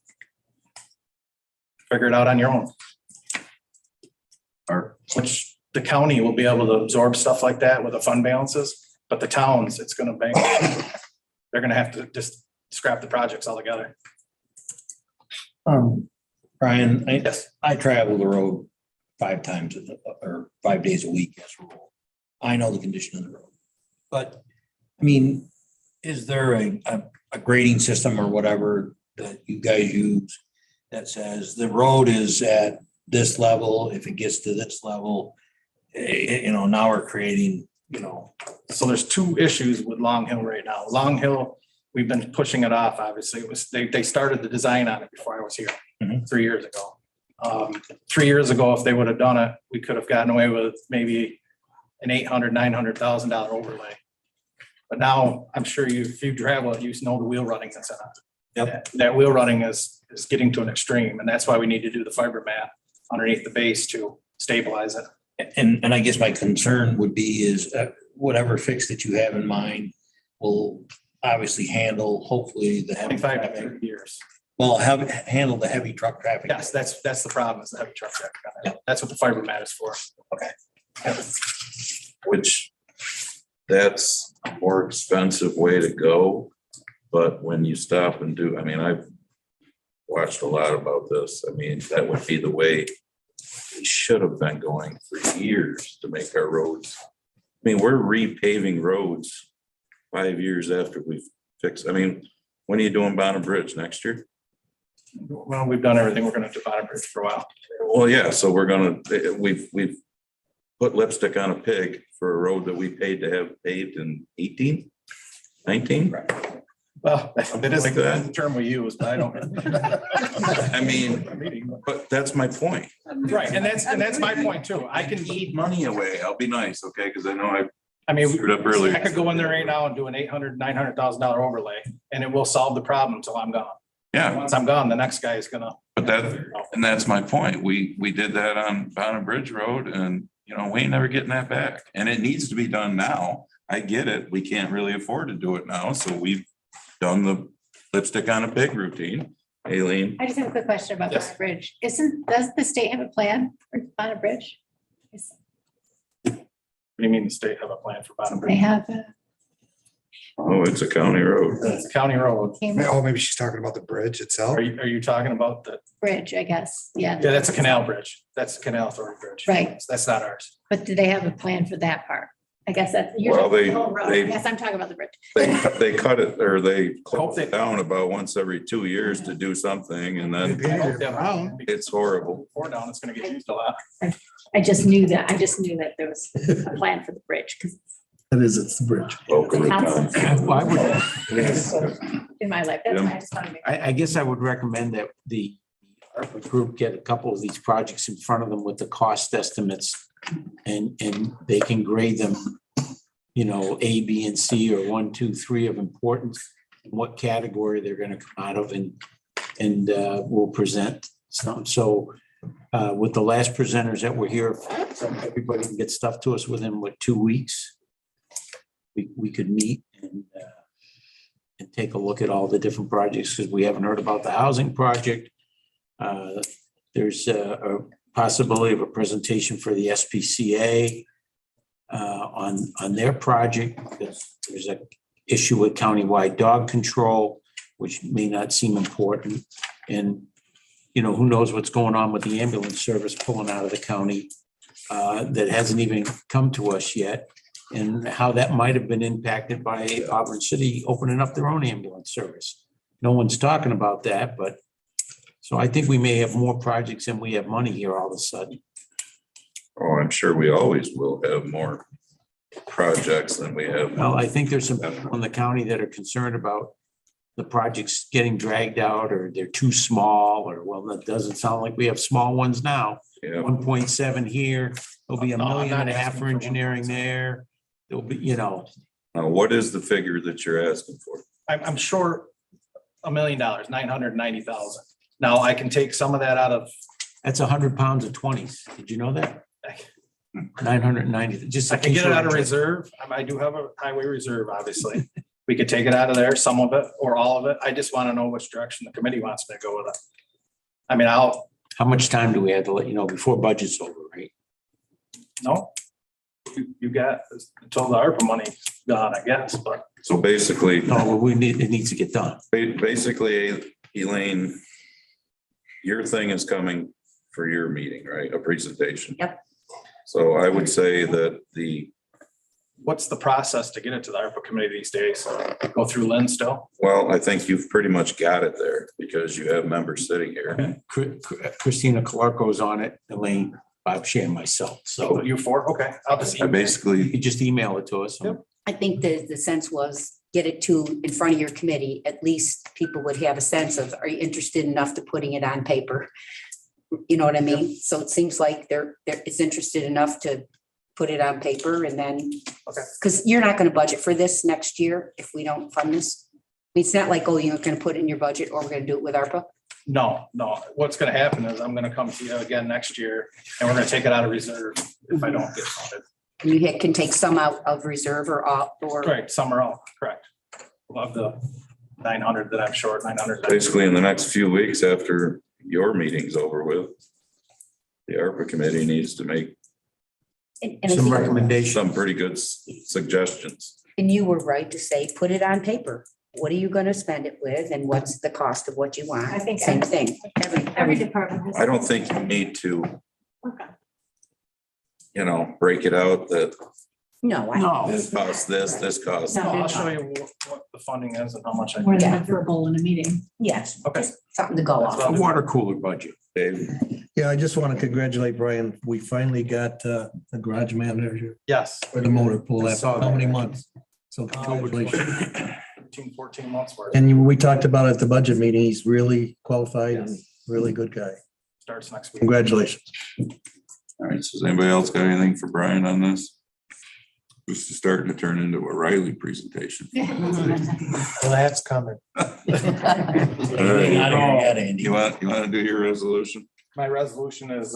figure it out on your own. Or which the county will be able to absorb stuff like that with the fund balances, but the towns, it's gonna bank. They're gonna have to just scrap the projects altogether. Brian, Yes. I travel the road 5 times or 5 days a week as a rule. I know the condition of the road. But, I mean, is there a grading system or whatever that you guys use that says the road is at this level, if it gets to this level, you know, now we're creating, you know. So there's 2 issues with Long Hill right now. Long Hill, we've been pushing it off, obviously. It was, they started the design on it before I was here, 3 years ago. 3 years ago, if they would have done it, we could have gotten away with maybe an $800,000-$900,000 overlay. But now, I'm sure if you travel it, you know the wheel running that's in it. Yep. That wheel running is getting to an extreme, and that's why we need to do the fiber mat underneath the base to stabilize it. And I guess my concern would be is whatever fix that you have in mind will obviously handle, hopefully, the heavy 25 to traffic. 30 years. Well, handle the heavy truck traffic. Yes, that's the problem, is the heavy truck traffic. That's what the fiber mat is for. Which that's a more expensive way to go. But when you stop and do, I mean, I've watched a lot about this. I mean, that would be the way we should have been going for years to make our roads. I mean, we're repaving roads 5 years after we've fixed. I mean, when are you doing Bonham Bridge next year? Well, we've done everything we're gonna do Bonham Bridge for a while. Well, yeah, so we've put lipstick on a pig for a road that we paid to have paved in 18, 19. Well, that is Like that. the term we use, but I don't. I mean, but that's my point. Right, and that's my point too. I can, Eat money away. I'll be nice, okay? Because I know I mean, screwed up earlier. I could go in there right now and do an $800,000-$900,000 overlay, and it will solve the problem until I'm gone. Yeah, Once I'm gone, the next guy is gonna. but that's my point. We did that on Bonham Bridge Road and, you know, we ain't never getting that back. And it needs to be done now. I get it. We can't really afford to do it now. So we've done the lipstick on a pig routine. Aileen, I just have a quick question about Yes. Bonner Bridge. Does the state have a plan for Bonner Bridge? What do you mean the state have a plan for Bonham They Bridge? have oh, it's a county road. It's a county road. Oh, maybe she's talking about the bridge itself. Are you talking about the, bridge, I guess, yeah. yeah, that's a canal bridge. That's a canal authority bridge. Right. That's not ours. But do they have a plan for that part? I guess that's. you're Well, talking they- the whole road. they- Yes, I'm talking about the bridge. They cut it or they close they- it down about once every 2 years to do something and They then painted it brown. it's horrible. Or down, it's gonna get used a lot. I just knew that there was a plan for the bridge because It is, it's the bridge. Locally done. Well, I would, in my life, that's why I just wanted to make. I guess I would recommend that the ARPA group get a couple of these projects in front of them with the cost estimates. And they can grade them, you know, A, B, and C, or 1, 2, 3 of importance. what category they're gonna come out of, and we'll present some. So with the last presenters that were here, so everybody can get stuff to us within, 2 weeks? We could meet and take a look at all the different projects, because we haven't heard about the housing project. There's a possibility of a presentation for the SPCA on their project, because there's a issue with countywide dog control, which may not seem important. And, who knows what's going on with the ambulance service pulling out of the county that hasn't even come to us yet, and how that might have been impacted by Auburn City opening up their own ambulance service. No one's talking about that, but so I think we may have more projects than we have money here all of a sudden. Oh, I'm sure we always will have more projects than we have. Well, I think there's some people in the county that are concerned about the projects getting dragged out, or they're too small, or, well, that doesn't sound like we have small ones now. Yeah. 1.7 here, there'll be a No, I'm million not and a half asking for for engineering 1.7. there. There'll be, Now, what is the figure that you're asking for? I'm short $1 million, 990,000. Now I can take some of that out of, that's 100 pounds of 20s. Did you know that? 990, just. I can get it out of reserve. I do have a highway reserve, obviously. We could take it out of there, some of it or all of it. I just want to know which direction the committee wants me to go with it. I mean, How much time do we have to let you know before budget's over, right? no. You got until the ARPA money gone, I guess, but So basically, No, well, it needs to get done. basically, Elaine, your thing is coming for your meeting, right? A presentation. Yep. So I would say that what's the process to get it to the ARPA committee these days? Go through Lynn still? well, I think you've pretty much got it there because you have members sitting here. Christina Calarco's on it, Elaine, Bob Shea, and myself. So You four? Okay, I'll just. I you basically, could just email it to us. I think the sense was get it in front of your committee. At least people would have a sense of, are you interested enough to putting it on paper? You know what I mean? So it seems like it's interested enough to put it on paper, and then, Okay. because you're not going to budget for this next year if we don't fund this. I mean, it's not like, oh, you're going to put it in your budget or we're going to do it with ARPA. No. What's gonna happen is I'm gonna come to you again next year and we're gonna take it out of reserve if I don't get funded. And you can take some out of reserve or Right, some are all, correct. Of the 900 that I'm short, 900. basically in the next few weeks after your meeting's over with, the ARPA committee needs to make and I Some think- recommendations. some pretty good suggestions. And you were right to say, put it on paper. What are you going to spend it with and what's the cost of what you want? I think Same thing. Every department has. I don't think you need to, Okay. break it out that No, this costs this costs. No. I'll show you what the funding is and how much I. More than Yeah. a verbal in a meeting. yes, Okay. something to go That's off. what A water cooler budget. Dave, Yeah, I just want to congratulate Brian. We finally got a garage manager Yes, for the motor pool I after saw how many that. months? So congratulations. 14 months worth. And we talked about at the budget meeting, he's really qualified and really good guy. Starts next week. Congratulations. all right, so does anybody else got anything for Brian on this? This is starting to turn into a Riley presentation. Well, that's coming. Anything out of your head, Andy? You want to do your resolution? My resolution is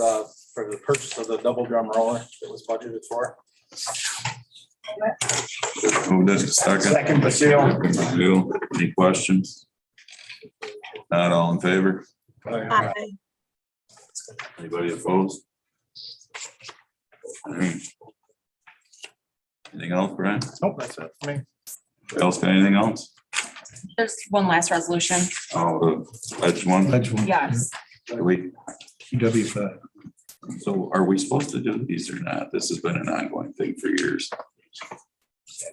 for the purchase of the double drum roller that was budgeted for. Move this to second. Basile. Any questions? Not all in favor? Aye. Anybody opposed? All right. Anything else, Brian? Nope, that's it for me. Anybody else got anything else? There's one last resolution. Oh, the ledge one? Ledge one. Yes. PW5. So are we supposed to do these or not? This has been an ongoing thing for years.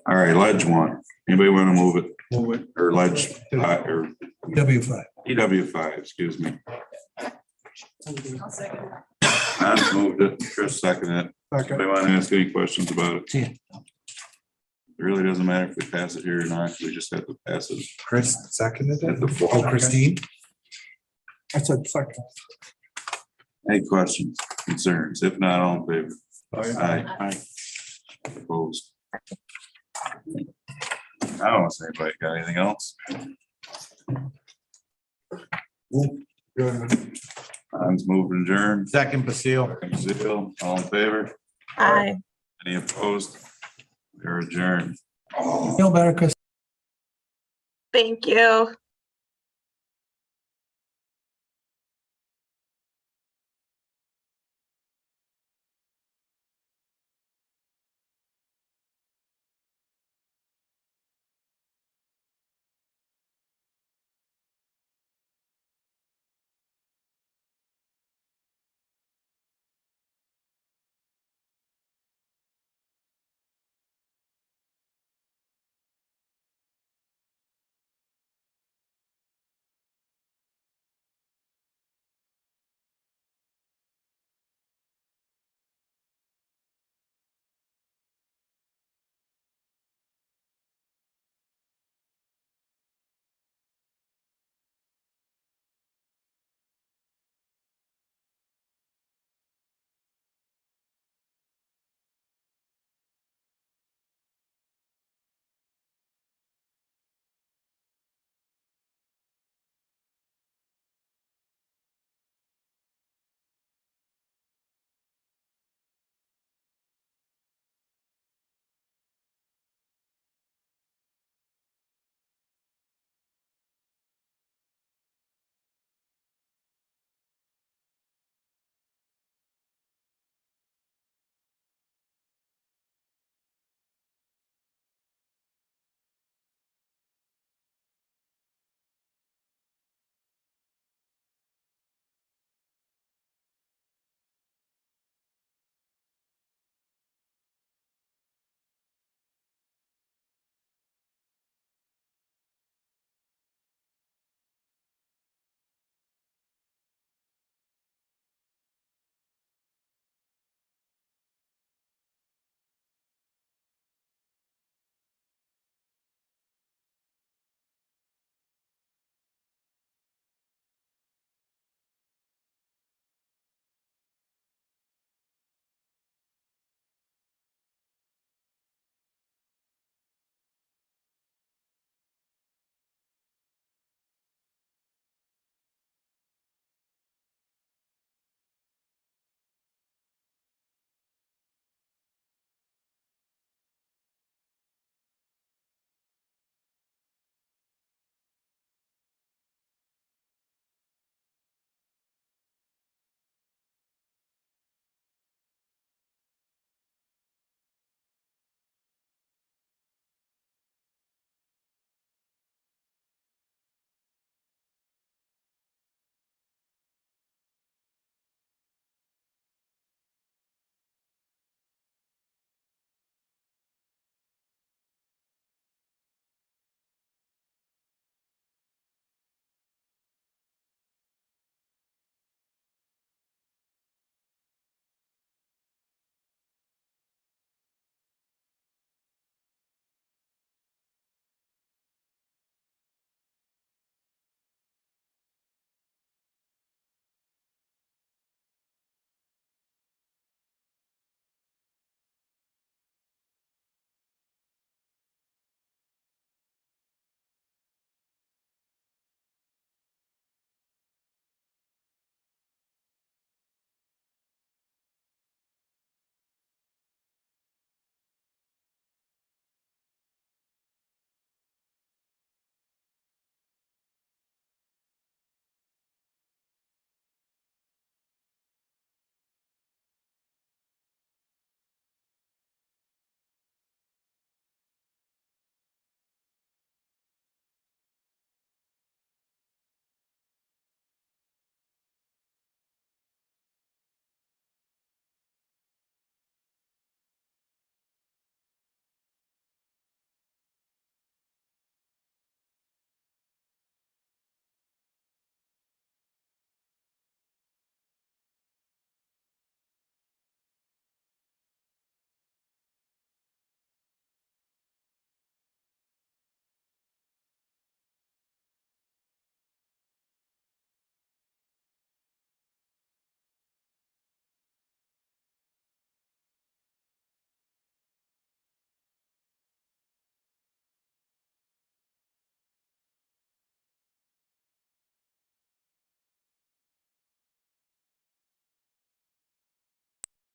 All right, ledge one. Anybody want to move it? Move it. Or ledge, or PW5. EW5, excuse me. I'll second that. Hans moved it, Chris seconded it. Anybody want to ask any questions about it? It really doesn't matter if we pass it here or not. We just have to pass it Chris seconded at it. the floor. Oh, Christine? I said second. Any questions, concerns? If not, all in favor? Aye. Opposed? I don't see anybody got anything else. Hans moved and adjourned. Second, Basile. Second, Zeal. All in favor? Aye. Any opposed? We're adjourned. Feel better, Chris. Thank you.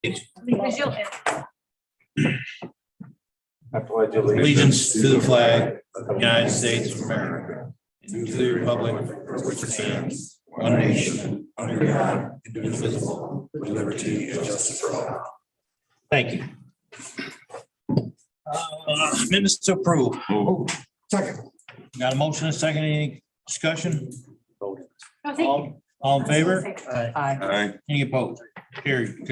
Because you'll- I pledge Allegiance to the flag of the United States of America, and to the republic for which it stands, one nation, under God, indivisible, with liberty and justice for all. Thank you. Minutes to approve. Second. Got a motion, a second, any discussion? Oh, thank you. All in favor? Aye. Any opposed? Carried.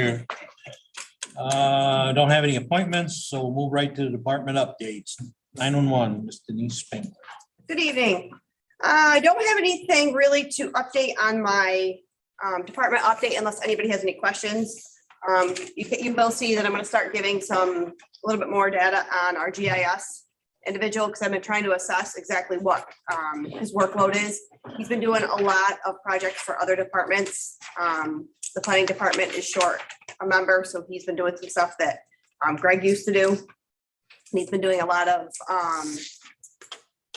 Don't have any appointments, so we'll move right to the department updates. 911, Ms. Denise Spengler. Good evening. I don't have anything really to update on my department update unless anybody has any questions. You will see that I'm going to start giving a little bit more data on our GIS individual because I've been trying to assess exactly what his workload is. He's been doing a lot of projects for other departments. The planning department is short a member, so he's been doing some stuff that Greg used to do. And he's been doing a lot of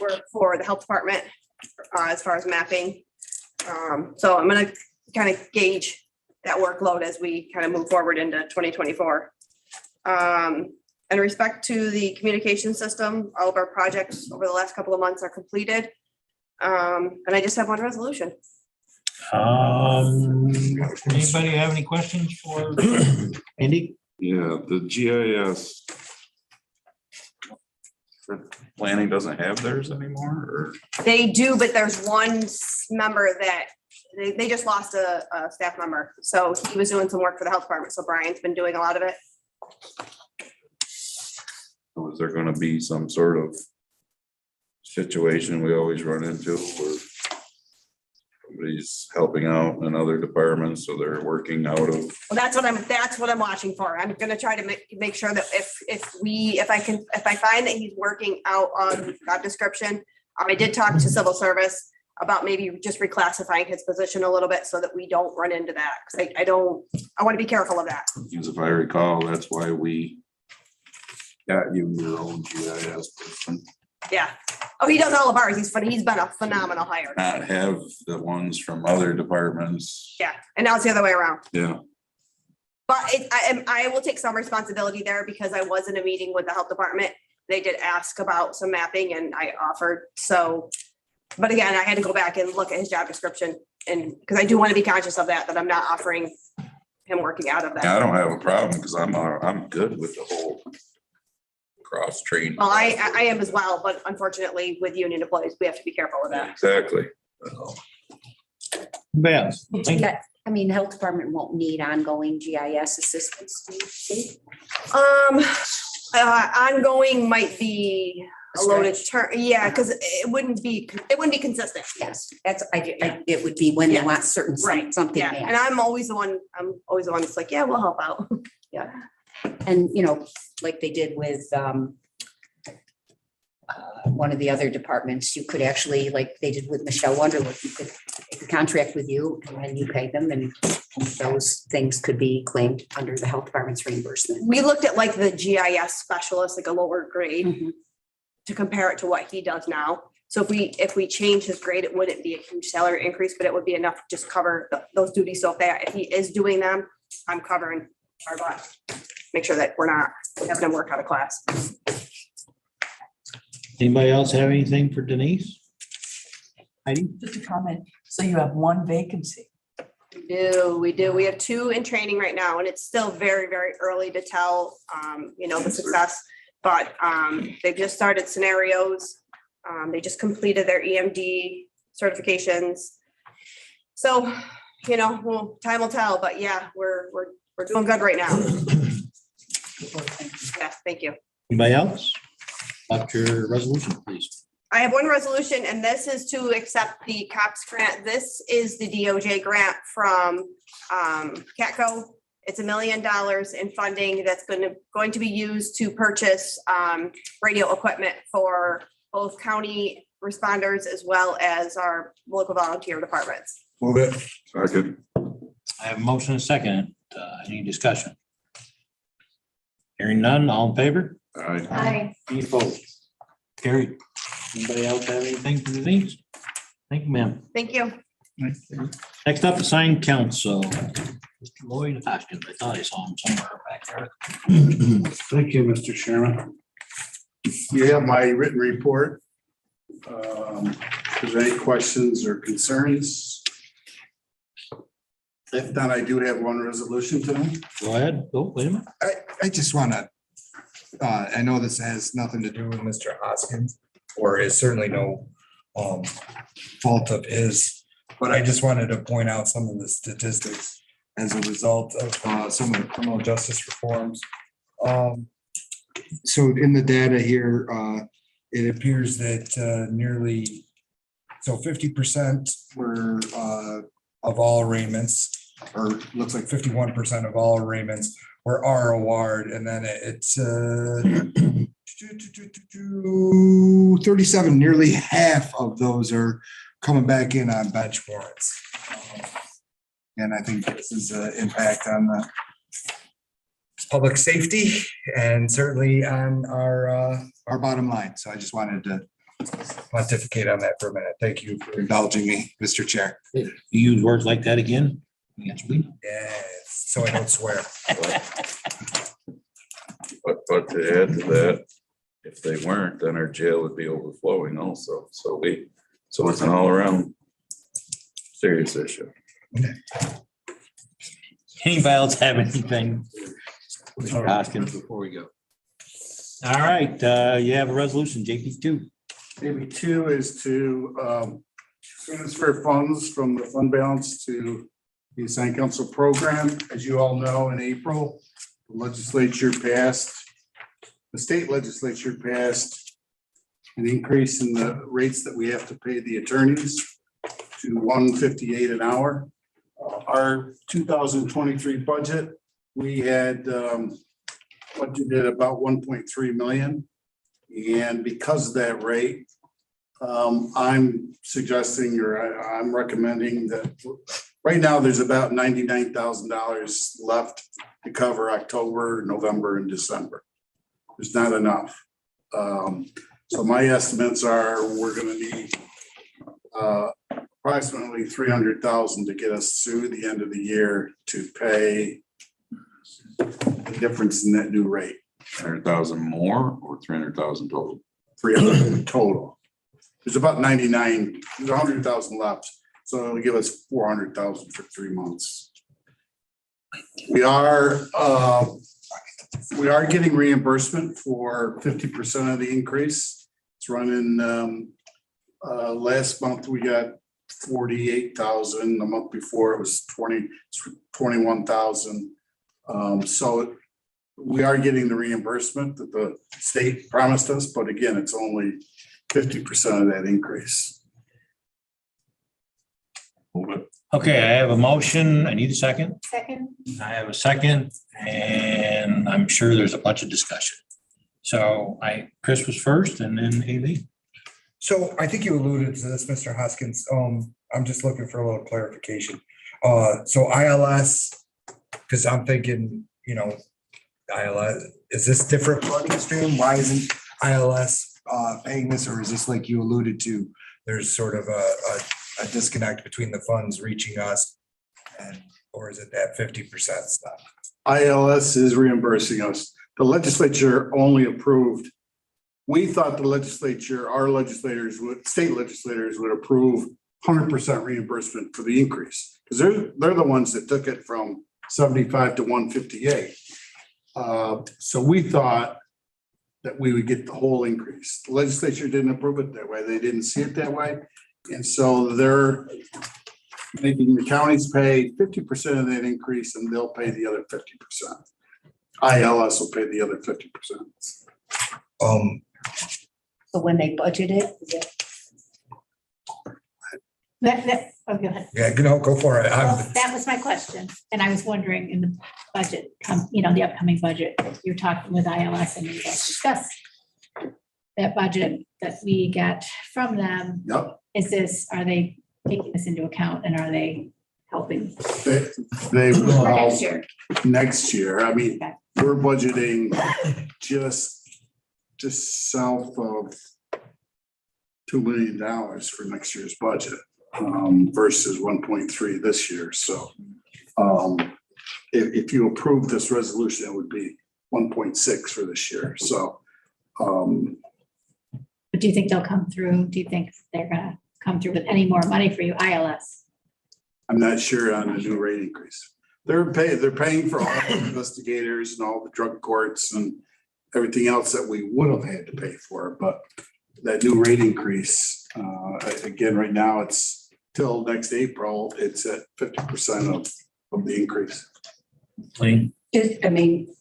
work for the health department as far as mapping. So I'm going to kind of gauge that workload as we kind of move forward into 2024. In respect to the communication system, all of our projects over the last couple of months are completed. And I just have one resolution. Anybody have any questions for Andy? Yeah, the GIS. Planning doesn't have theirs anymore, or? They do, but there's one member that they just lost a staff member. So he was doing some work for the health department. So Brian's been doing a lot of it. Was there gonna be some sort of situation we always run into where somebody's helping out in other departments, so they're working out of? Well, that's what I'm watching for. I'm gonna try to make sure that if I find that he's working out on job description, I did talk to civil service about maybe just reclassifying his position a little bit so that we don't run into that. Cause I want to be careful of that. Because if I recall, that's why we got you your own GIS person. Yeah. Oh, he does all of ours. He's been a phenomenal hire. Not have the ones from other departments. Yeah. And now it's the other way around. Yeah. But I will take some responsibility there because I was in a meeting with the health department. They did ask about some mapping and I offered. So, but again, I had to go back and look at his job description and because I do want to be conscious of that I'm not offering him working out of that. I don't have a problem because I'm good with the whole cross train. Well, I am as well, but unfortunately with union employees, we have to be careful with that. Exactly. Yes. I mean, health department won't need ongoing GIS assistance. Do you think? Ongoing might be a loaded term. Yeah, because it wouldn't be consistent. Yes, it would be when they want certain, something. Yeah, and I'm always the one that's like, yeah, we'll help out. Yeah. And, like they did with one of the other departments, you could actually, like they did with Michelle Wonderwood, you could make a contract with you and then you pay them and those things could be claimed under the health department's reimbursement. We looked at like the GIS specialist, like a lower grade to compare it to what he does now. So if we change his grade, it wouldn't be a huge salary increase, but it would be enough to just cover those duties. So if he is doing them, I'm covering our butt. Make sure that we're not having him work out of class. Anybody else have anything for Denise? Heidi? Just a comment. So you have one vacancy. We do. We have 2 in training right now, and it's still very, very early to tell, the success. But they've just started scenarios. They just completed their EMD certifications. So, time will tell. But yeah, we're doing good right now. Yes, thank you. Anybody else? Up your resolution, please. I have one resolution, and this is to accept the COPS grant. This is the DOJ grant from CATCO. It's $1 million in funding that's going to be used to purchase radio equipment for both county responders as well as our local volunteer departments. Move it. Second. I have a motion and a second. Any discussion? Hearing none, all in favor? Aye. Aye. Any opposed? Carried. Anybody else have anything for Denise? Thank you, ma'am. Thank you. Next up, assigned council. Mr. Lloyd Hoskins. I thought I saw him somewhere back there. Thank you, Mr. Chairman. You have my written report. If there's any questions or concerns? If not, I do have one resolution tonight. Go ahead. Oh, wait a minute. I just want to, I know this has nothing to do with Mr. Hoskins, or is certainly no fault of his, but I just wanted to point out some of the statistics as a result of some of the criminal justice reforms. So in the data here, it appears that nearly, so 50% were of all arraignments, or looks like 51% of all arraignments were ROR'd, and then it's 37, nearly half of those are coming back in on bench warrants. And I think this is an impact on the public safety and certainly on our bottom line. So I just wanted to pontificate on that for a minute. Thank you for indulging me, Mr. Chair. You use words like that again? Yes, we. Yes, so I don't swear. But to add to that, if they weren't, then our jail would be overflowing also. So it's an all around serious issue. Anybody else have anything? Mr. Hoskins, before we go. All right, you have a resolution, JP two. Maybe two is to transfer funds from the fund balance to the assigned council program. As you all know, in April, the state legislature passed an increase in the rates that we have to pay the attorneys to $158 an hour. Our 2023 budget, we had budgeted about 1.3 million. And because of that rate, I'm suggesting, or I'm recommending that right now there's about $99,000 left to cover October, November, and December. There's not enough. So my estimates are we're going to need approximately 300,000 to get us through the end of the year to pay the difference in that new rate. 100,000 more or 300,000 total? 300 total. There's about 99, there's 100,000 left. So it'll give us 400,000 for 3 months. We are getting reimbursement for 50% of the increase. It's running, last month we got 48,000. The month before it was 21,000. So we are getting the reimbursement that the state promised us, but again, it's only 50% of that increase. Okay, I have a motion. I need a second. Second. I have a second, and I'm sure there's a bunch of discussion. So Chris was first and then Haley. So I think you alluded to this, Mr. Hoskins. I'm just looking for a little clarification. So ILS, because I'm thinking, ILS, is this different funding stream? Why isn't ILS paying this, or is this like you alluded to? There's sort of a disconnect between the funds reaching us, or is it that 50% stuff? ILS is reimbursing us. The legislature only approved. We thought the legislature, state legislators would approve 100% reimbursement for the increase, because they're the ones that took it from 75 to 158. So we thought that we would get the whole increase. The legislature didn't approve it that way. They didn't see it that way. And so they're making the counties pay 50% of that increase, and they'll pay the other 50%. ILS will pay the other 50%. So when they budget it, Go ahead. Yeah, go for it. Well, that was my question. And I was wondering in the budget, the upcoming budget, you're talking with ILS and you guys discuss that budget that we get from them. Yep. Are they taking this into account and are they helping? They will Next year. Next year. I mean, Okay. we're budgeting just south of $2 million for next year's budget versus 1.3 this year. So if you approve this resolution, it would be 1.6 for this year. So But do you think they'll come through? Do you think they're gonna come through with any more money for you, ILS? I'm not sure on the new rate increase. They're paying for all the investigators and all the drug courts and everything else that we would have had to pay for, but that new rate increase, again, right now, it's till next April, it's at 50% of the increase. Clean. I mean,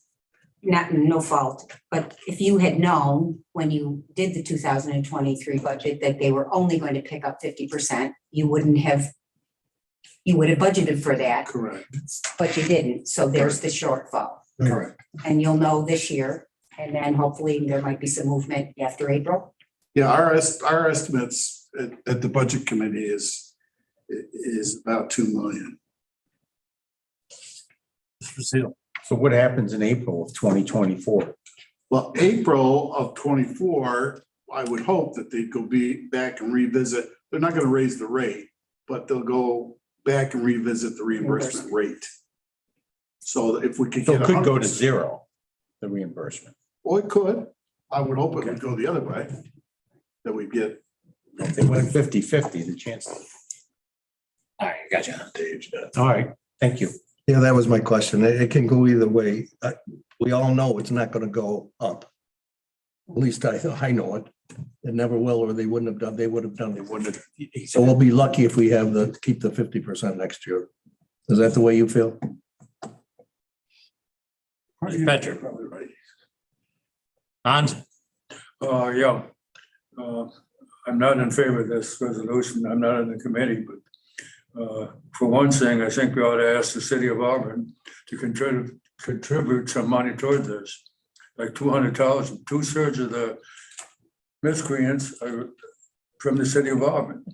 no fault, but if you had known when you did the 2023 budget that they were only going to pick up 50%, you would have budgeted for that, Correct. but you didn't. So there's the shortfall. Correct. And you'll know this year, and then hopefully there might be some movement after April. Yeah, our estimates at the budget committee is about 2 million. So what happens in April of 2024? Well, April of 24, I would hope that they'd go back and revisit. They're not going to raise the rate, but they'll go back and revisit the reimbursement rate. So if we could So get it could go to 100%. zero, the reimbursement. Well, it could. I would hope it would go the other way. That we get. If they went 50-50, the chance. All right, gotcha. All right, thank you. Yeah, that was my question. It can go either way. We all know it's not gonna go up. At least I know it. It never will, or they wouldn't have done, they would have done it. So we'll be lucky if we have keep the 50% next year. Is that the way you feel? Patrick. Probably right. Hans? Yeah. I'm not in favor of this resolution. I'm not in the committee, but for one thing, I think we ought to ask the city of Auburn to contribute some money toward this. Like $200,000, 2/3 of the miscreants are from the city of Auburn.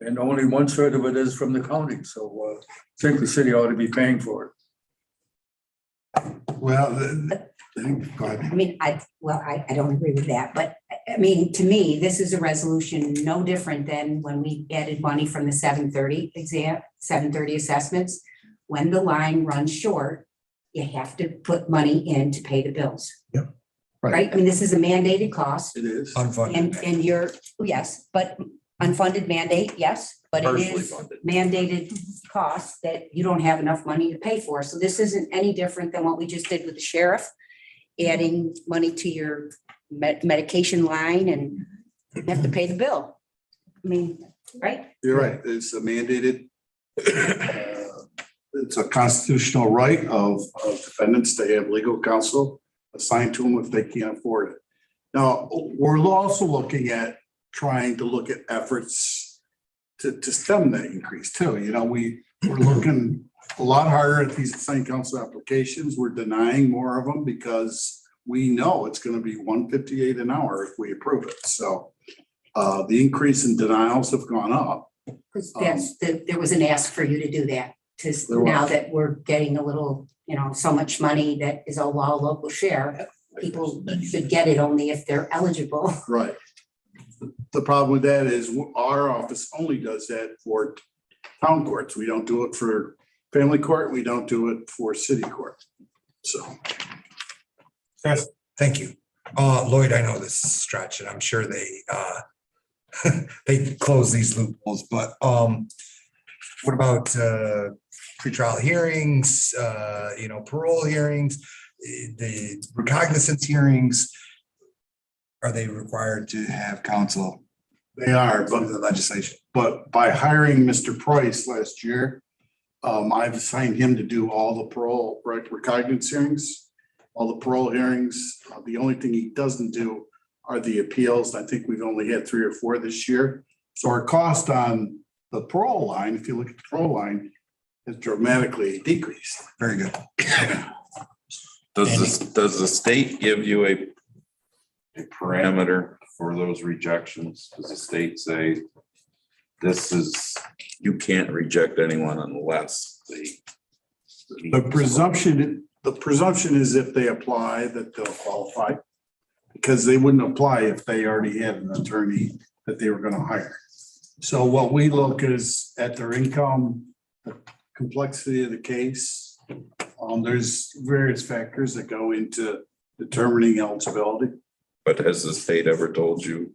And only 1/3 of it is from the county. So I think the city ought to be paying for it. Well, go ahead. I mean, I don't agree with that, but I mean, to me, this is a resolution no different than when we added money from the 730 assessments. When the line runs short, you have to put money in to pay the bills. Yep. Right? I mean, this is a mandated cost. It is. Unfunded. And you're, yes, but unfunded mandate, yes, but it is mandated costs that you don't have enough money to pay for. So this isn't any different than what we just did with the sheriff, adding money to your medication line and you have to pay the bill. I mean, right? You're right. It's a mandated. It's a constitutional right of defendants to have legal counsel assigned to them if they can't afford it. Now, we're also looking at trying to look at efforts to stem that increase too. You know, we're looking a lot harder at these assigned counsel applications. We're denying more of them because we know it's going to be $158 an hour if we approve it. So the increase in denials have gone up. Because there was an ask for you to do that. Now that we're getting a little, so much money that is a local share, people should get it only if they're eligible. Right. The problem with that is our office only does that for town courts. We don't do it for family court. We don't do it for city court. So. Yes, thank you. Lloyd, I know this is a stretch and I'm sure they close these loopholes, but what about pretrial hearings, parole hearings, the recognizance hearings? Are they required to have counsel? They are, But the legislation. but by hiring Mr. Price last year, I've assigned him to do all the parole recognizance hearings, all the parole hearings. The only thing he doesn't do are the appeals. I think we've only had 3 or 4 this year. So our cost on the parole line, if you look at the parole line, has dramatically decreased. Very good. Does the state give you a parameter for those rejections? Does the state say you can't reject anyone unless The presumption is if they apply that they'll qualify, because they wouldn't apply if they already had an attorney that they were going to hire. So what we look is at their income, the complexity of the case, There's various factors that go into determining eligibility. But has the state ever told you,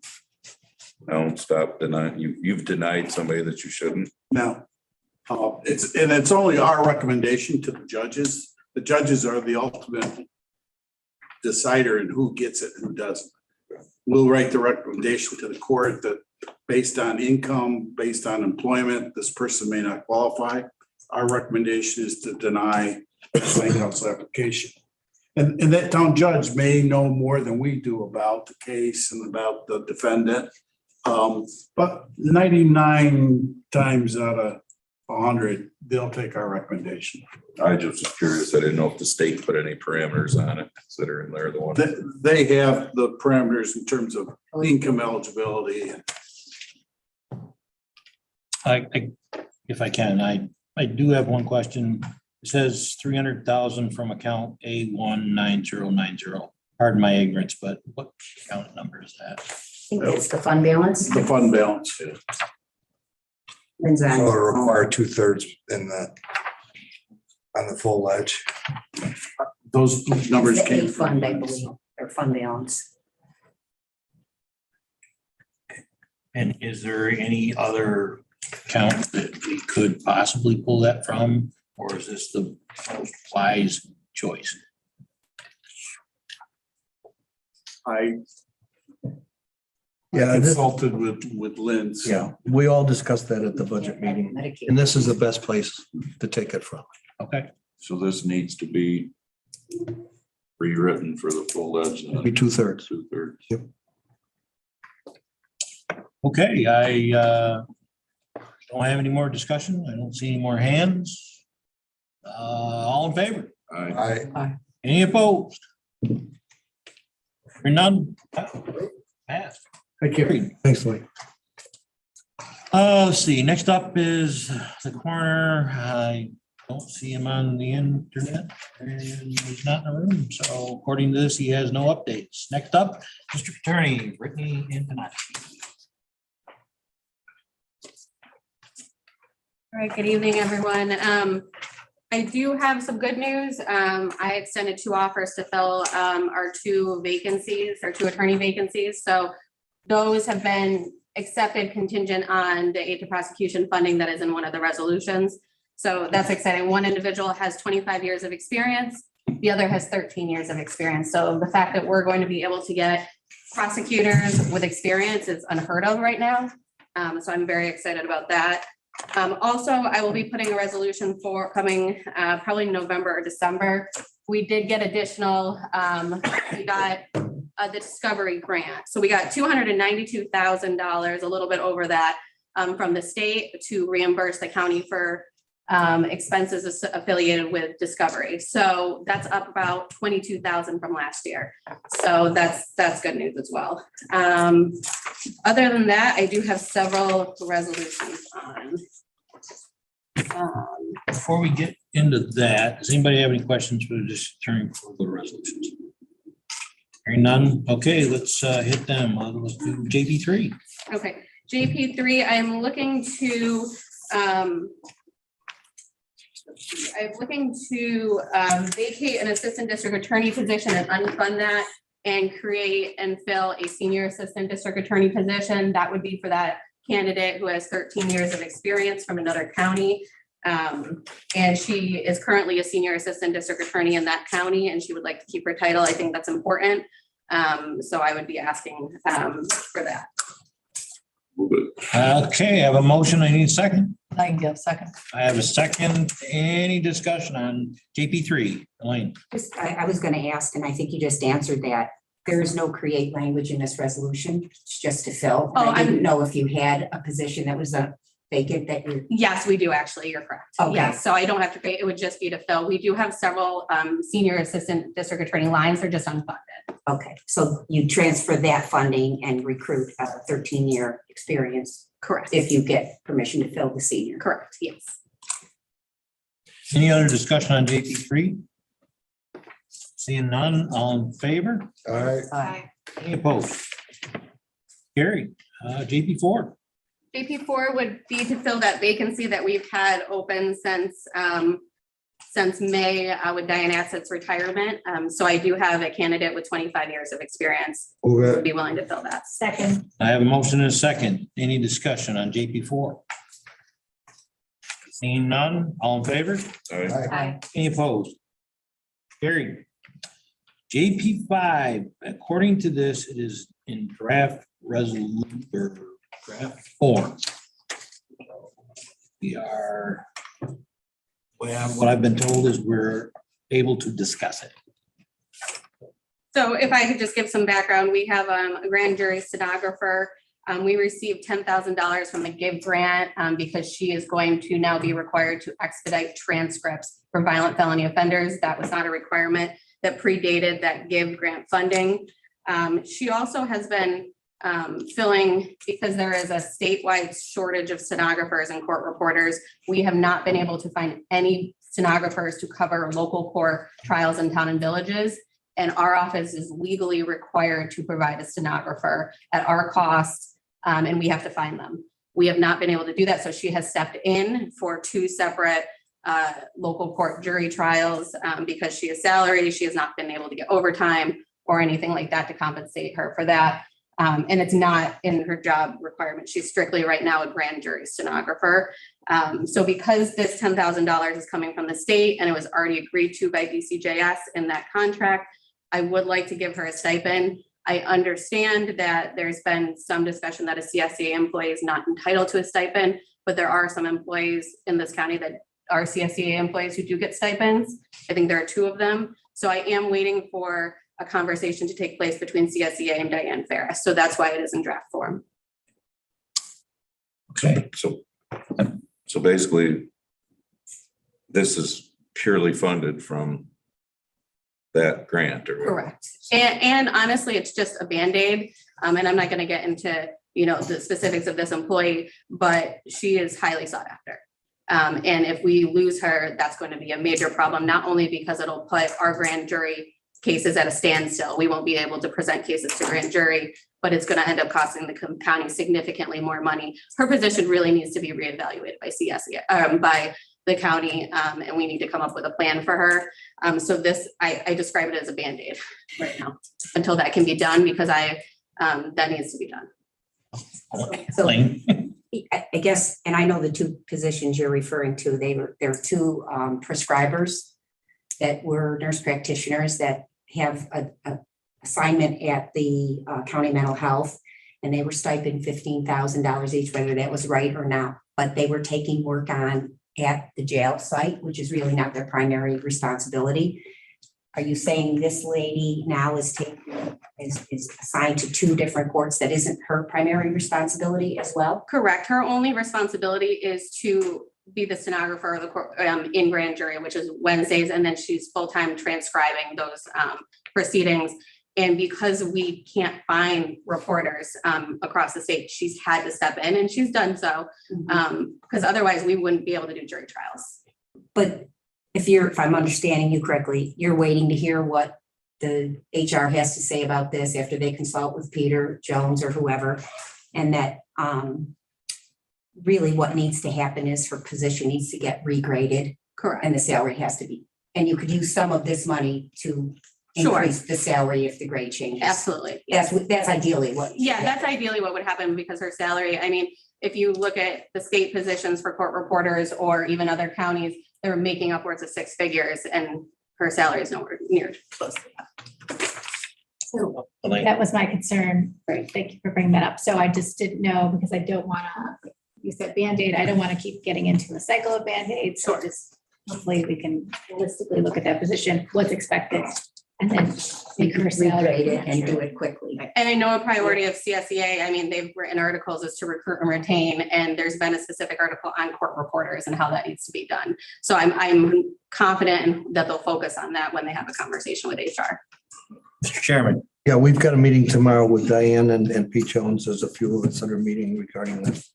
don't stop denying, you've denied somebody that you shouldn't? No. It's only our recommendation to the judges. The judges are the ultimate decider in who gets it and who doesn't. We'll write the recommendation to the court that based on income, based on employment, this person may not qualify. Our recommendation is to deny the same council application. And that town judge may know more than we do about the case and about the defendant. But 99 times out of 100, they'll take our recommendation. I just was curious. I didn't know if the state put any parameters on it, considering they're the one. They have the parameters in terms of income eligibility. If I can, I do have one question. It says 300,000 from account A19090. Pardon my ignorance, but what account number is that? I think it's the fund balance. The fund balance. So it'll require 2/3 in the, on the full ledge. Those numbers The came A fund, I believe, or fund balance. And is there any other account that we could possibly pull that from? Or is this the most wise choice? I Yeah, this- consulted with Lynn. so- Yeah, we all discussed that at the budget meeting, and this is the best place to take it from. Okay. So this needs to be rewritten for the full ledge. Be 2/3. 2/3. Yep. Okay, I don't have any more discussion. I don't see any more hands. All in favor? Any opposed? Hearing none? Passed. Thank you. Thanks, Lee. Let's see, next up is the coroner. I don't see him on the internet and he's not in the room. So according to this, he has no updates. Next up, District Attorney Brittany Antonacci. All right, good evening, everyone. I do have some good news. I extended 2 offers to fill our 2 vacancies, our 2 attorney vacancies. So those have been accepted contingent on the aid to prosecution funding that is in one of the resolutions. So that's exciting. One individual has 25 years of experience. The other has 13 years of experience. So the fact that we're going to be able to get prosecutors with experience is unheard of right now. So I'm very excited about that. Also, I will be putting a resolution for coming probably November or December. We did get additional, we got the Discovery Grant. So we got $292,000, a little bit over that from the state to reimburse the county for expenses affiliated with Discovery. So that's up about 22,000 from last year. So that's good news as well. Other than that, I do have several resolutions on. Before we get into that, does anybody have any questions for the district attorney for the resolutions? Hearing none. Okay, let's hit them. Let's do JP3. Okay, JP3, I'm looking to vacate an assistant district attorney position and unfund that and create and fill a senior assistant district attorney position. That would be for that candidate who has 13 years of experience from another county. And she is currently a senior assistant district attorney in that county, and she would like to keep her title. I think that's important. So I would be asking for that. Okay, I have a motion. I need a second. I can give a second. I have a second. Any discussion on JP3? Elaine? I was gonna ask, and I think you just answered that. There is no create language in this resolution. It's just to fill. Oh, I didn't know if you had a position that was a vacant that you. Yes, we do actually. You're correct. Okay. Yes, so I don't have to create, it would just be to fill. We do have several senior assistant district attorney lines. They're just unfunded. Okay, so you transfer that funding and recruit a 13-year experience. Correct. If you get permission to fill the senior. Correct, yes. Any other discussion on JP3? Seeing none, all in favor? Aye. Any opposed? Carried. JP4. JP4 would be to fill that vacancy that we've had open since since May with Diane Assett's retirement. So I do have a candidate with 25 years of experience who would be willing to fill that. Second. I have a motion and a second. Any discussion on JP4? Seeing none, all in favor? Aye. Any opposed? Carried. JP5, according to this, it is in draft resolution or draft form. We are, well, what I've been told is we're able to discuss it. So if I could just give some background, we have a grand jury stenographer. We received $10,000 from the GIVE grant because she is going to now be required to expedite transcripts for violent felony offenders. That was not a requirement that predated that GIVE grant funding. She also has been filling, because there is a statewide shortage of stenographers and court reporters. We have not been able to find any stenographers to cover local court trials in town and villages. And our office is legally required to provide a stenographer at our cost, and we have to find them. We have not been able to do that, so she has stepped in for 2 separate local court jury trials because she is salary. She has not been able to get overtime or anything like that to compensate her for that. And it's not in her job requirement. She's strictly right now a grand jury stenographer. So because this $10,000 is coming from the state and it was already agreed to by DCJS in that contract, I would like to give her a stipend. I understand that there's been some discussion that a CSEA employee is not entitled to a stipend, but there are some employees in this county that are CSEA employees who do get stipends. I think there are 2 of them. So I am waiting for a conversation to take place between CSEA and Diane Ferris. So that's why it is in draft form. Okay. So basically, this is purely funded from that grant or. Correct. And honestly, it's just a Band-Aid. And I'm not going to get into, the specifics of this employee, but she is highly sought after. And if we lose her, that's going to be a major problem, not only because it'll put our grand jury cases at a standstill. We won't be able to present cases to grand jury, but it's going to end up costing the county significantly more money. Her position really needs to be reevaluated by CSEA, by the county, and we need to come up with a plan for her. So this, I describe it as a Band-Aid right now until that can be done, because that needs to be done. So I guess, and I know the 2 positions you're referring to, there are 2 prescribers that were nurse practitioners that have a assignment at the county mental health, and they were stipend $15,000 each, whether that was right or not, but they were taking work on at the jail site, which is really not their primary responsibility. Are you saying this lady now is assigned to 2 different courts that isn't her primary responsibility as well? Correct. Her only responsibility is to be the stenographer of the court in grand jury, which is Wednesdays, and then she's full-time transcribing those proceedings. And because we can't find reporters across the state, she's had to step in, and she's done so, because otherwise we wouldn't be able to do jury trials. But if I'm understanding you correctly, you're waiting to hear what the HR has to say about this after they consult with Peter Jones or whoever, and that really what needs to happen is her position needs to get regraded. Correct. And the salary has to be, and you could use some of this money to increase the salary if the grade changes. Absolutely. That's ideally what. Yeah, that's ideally what would happen, because her salary, I mean, if you look at the state positions for court reporters or even other counties, they're making upwards of 6 figures, and her salary is nowhere near close to that. That was my concern. Right. Thank you for bringing that up. So I just didn't know, because I don't want to, you said Band-Aid, I don't want to keep getting into a cycle of Band-Aids. So just hopefully we can holistically look at that position, what's expected, and then make her salary Regrade it and do it quickly. And I know a priority of CSEA, I mean, they've written articles as to recruit and retain, and there's been a specific article on court reporters and how that needs to be done. So I'm confident that they'll focus on that when they have a conversation with HR. Mr. Chairman. Yeah, we've got a meeting tomorrow with Diane and Pete Jones. There's a few of us that are meeting regarding this.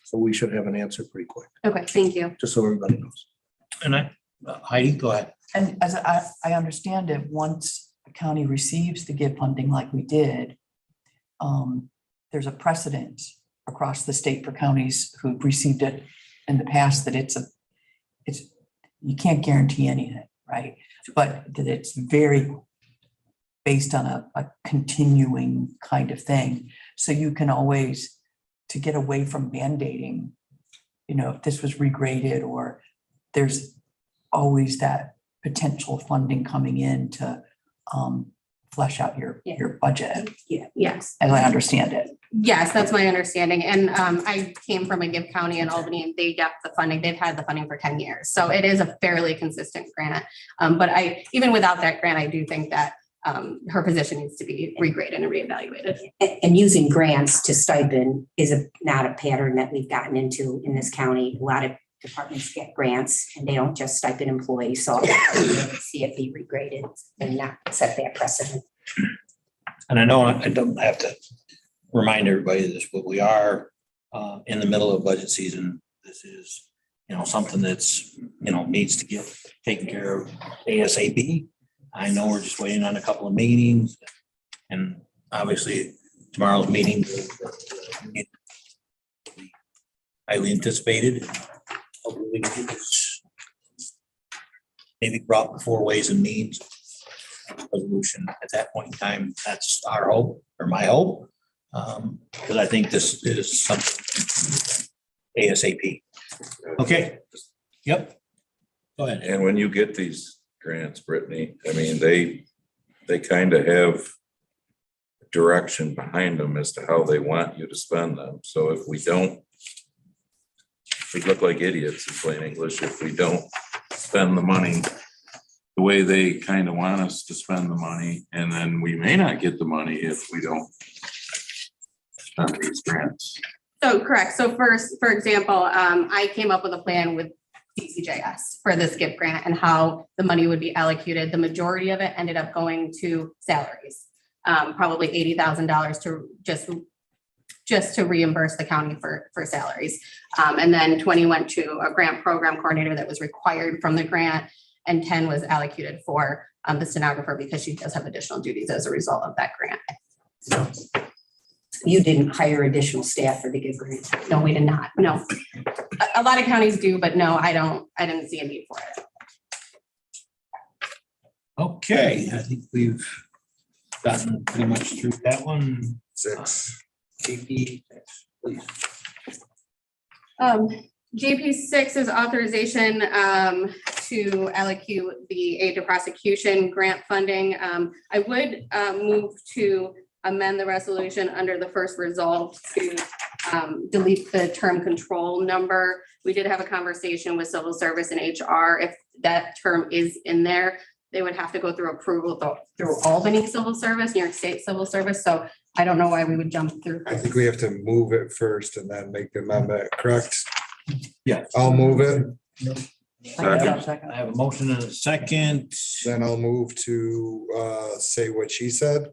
So we should have an answer pretty quick, Okay, thank you. just so everybody knows. And Heidi, go ahead. And as I understand it, once the county receives the GIVE funding like we did, there's a precedent across the state for counties who've received it in the past that you can't guarantee anything, right? But that it's very based on a continuing kind of thing. So you can always, to get away from mandating, you know, if this was regraded, or there's always that potential funding coming in to flesh out your budget, Yeah, yes. as I understand it. Yes, that's my understanding. And I came from a Gibb County in Albany, and they got the funding. They've had the funding for 10 years. So it is a fairly consistent grant. But even without that grant, I do think that her position needs to be regraded and reevaluated. And using grants to stipend is not a pattern that we've gotten into in this county. A lot of departments get grants and they don't just stipend employees. So I'd see it be regraded and not set that precedent. And I know I don't have to remind everybody of this, but we are in the middle of budget season. This is, something that's, needs to get taken care of ASAP. I know we're just waiting on a couple of meetings, and obviously tomorrow's meeting highly anticipated. Hopefully we can get this maybe brought before Ways and Means resolution at that point in time. That's our hope, or my hope, because I think this is something ASAP. Okay. Yep. Go ahead. And when you get these grants, Brittany, I mean, they kind of have direction behind them as to how they want you to spend them. So if we don't, we look like idiots in plain English if we don't spend the money the way they kind of want us to spend the money, and then we may not get the money if we don't spend these grants. So correct. So first, for example, I came up with a plan with DCJS for this gift grant and how the money would be allocated. The majority of it ended up going to salaries, probably $80,000 to just to reimburse the county for salaries. And then 20 went to a grant program coordinator that was required from the grant, and 10 was allocated for the stenographer because she does have additional duties as a result of that grant. So you didn't hire additional staff for the gift grant? No, we did not. No. A lot of counties do, but no, I didn't see a need for it. Okay, I think we've gotten pretty much through that one. 6. JP, please. JP6 is authorization to allocate the aid to prosecution grant funding. I would move to amend the resolution under the first resolve to delete the term control number. We did have a conversation with civil service and HR. If that term is in there, they would have to go through approval through Albany Civil Service, New York State Civil Service. So I don't know why we would jump through. I think we have to move it first and then make the amendment, correct? Yeah. I'll move it. I have a motion and a second. Then I'll move to say what she said.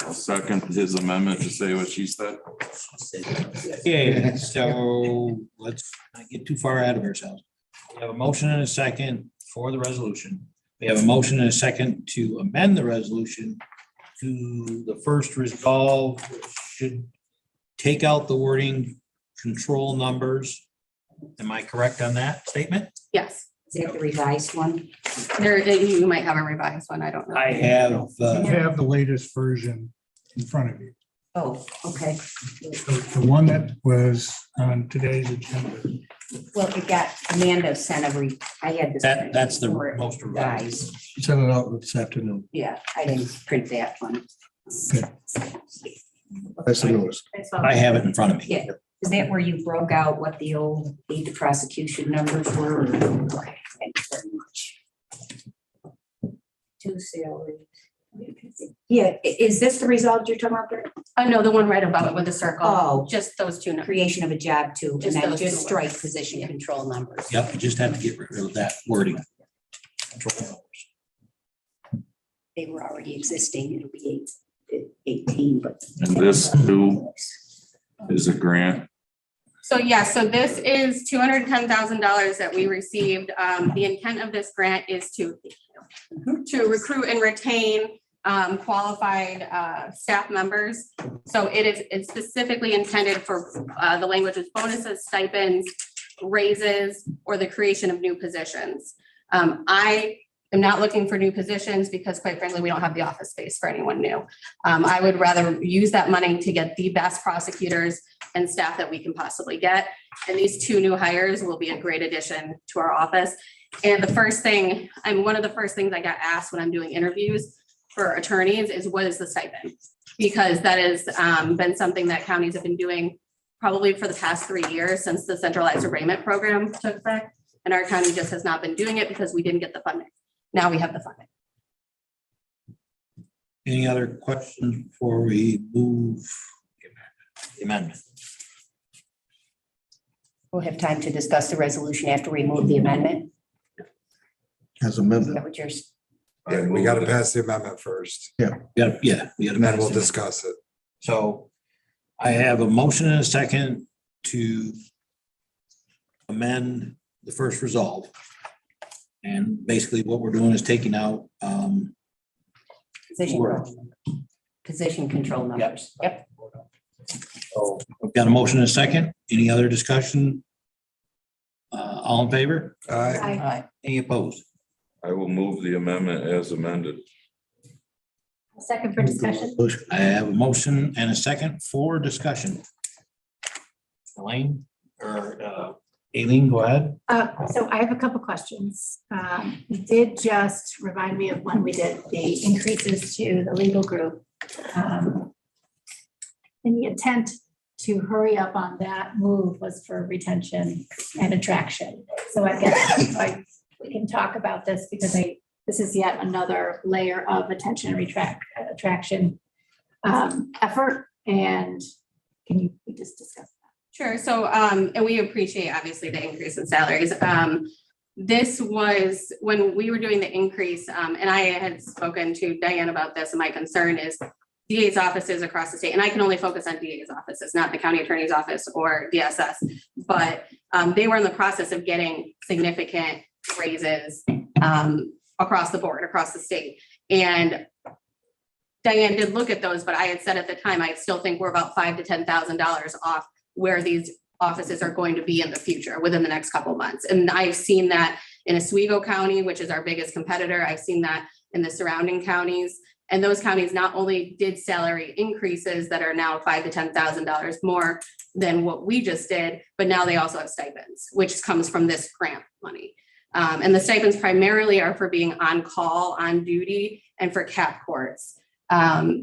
I'll second his amendment to say what she said. Okay, so let's not get too far ahead of ourselves. We have a motion and a second for the resolution. We have a motion and a second to amend the resolution to the first resolve, which should take out the wording control numbers. Am I correct on that statement? Yes. Is that the revised one? You might have a revised one. I don't know. I have. You have the latest version in front of you. Oh, okay. The one that was on today's agenda. Well, it got, Amanda sent I had this. That's the for most revised. You sent it out this afternoon. Yeah, I didn't print that one. That's the newest. I have it in front of me. Yeah, is that where you broke out what the old aid to prosecution numbers were? Okay, thank you very much. 2 salaries. Yeah, is this the result you're talking about? No, the one right above it with the circle. Oh. Just those two numbers. Creation of a job too, and Just then those just two strike words. position control numbers. Yep, you just have to get rid of that wording. Control numbers. They were already existing, it'll be 18, but. And this too is a grant. So so this is $210,000 that we received. The intent of this grant is to recruit and retain qualified staff members. So it's specifically intended for the language is bonuses, stipends, raises or the creation of new positions. I am not looking for new positions because quite frankly, we don't have the office space for anyone new. I would rather use that money to get the best prosecutors and staff that we can possibly get. And these 2 new hires will be a great addition to our office. And the first thing, one of the first things I got asked when I'm doing interviews for attorneys is what is the stipend? Because that has been something that counties have been doing probably for the past 3 years since the centralized arraignment program took effect. And our county just has not been doing it because we didn't get the funding. Now we have the funding. Any other questions before we move the amendment? We'll have time to discuss the resolution after we move the amendment. As Is amended. that what you're? Yeah, we gotta pass the amendment first, Yeah, we gotta and then we'll pass it. discuss it. So I have a motion and a second to amend the first resolve. And basically what we're doing is taking out, Position control numbers. Yep. so we've got a motion and a second. Any other discussion? All in favor? Aye. Any opposed? I will move the amendment as amended. Second for discussion. I have a motion and a second for discussion. Elaine or Aileen, go ahead. So I have a couple questions. You did just remind me of when we did the increases to the legal group. And the intent to hurry up on that move was for retention and attraction. So I guess we can talk about this because this is yet another layer of attention and attraction effort. And can we just discuss? Sure. So, and we appreciate obviously the increase in salaries. This was when we were doing the increase, and I had spoken to Diane about this, and my concern is DA's offices across the state, and I can only focus on DA's offices, not the county attorney's office or DSS, but they were in the process of getting significant raises across the board, across the state. And Diane did look at those, but I had said at the time, I still think we're about $5,000 to $10,000 off where these offices are going to be in the future within the next couple of months. And I've seen that in Oswego County, which is our biggest competitor. I've seen that in the surrounding counties. And those counties not only did salary increases that are now $5,000 to $10,000 more than what we just did, but now they also have stipends, which comes from this grant money. And the stipends primarily are for being on call, on duty, and for cap courts.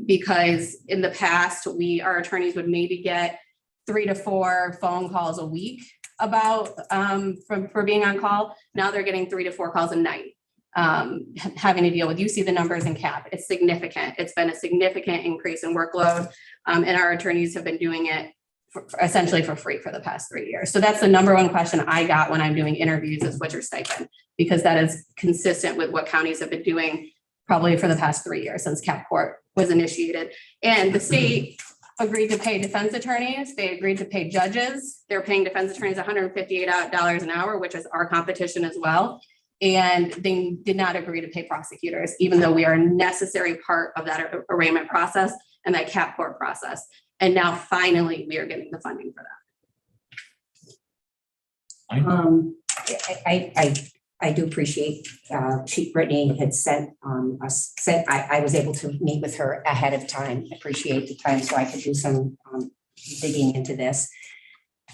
Because in the past, our attorneys would maybe get 3 to 4 phone calls a week about for being on call. Now they're getting 3 to 4 calls a night, having to deal with. You see the numbers in cap. It's significant. It's been a significant increase in workload, and our attorneys have been doing it essentially for free for the past 3 years. So that's the number one question I got when I'm doing interviews is what's your stipend? Because that is consistent with what counties have been doing probably for the past 3 years since cap court was initiated. And the state agreed to pay defense attorneys. They agreed to pay judges. They're paying defense attorneys $158 an hour, which is our competition as well. And they did not agree to pay prosecutors, even though we are a necessary part of that arraignment process and that cap court process. And now finally we are getting the funding for that. I do appreciate, Brittany had sent I was able to meet with her ahead of time. Appreciate the time so I could do some digging into this.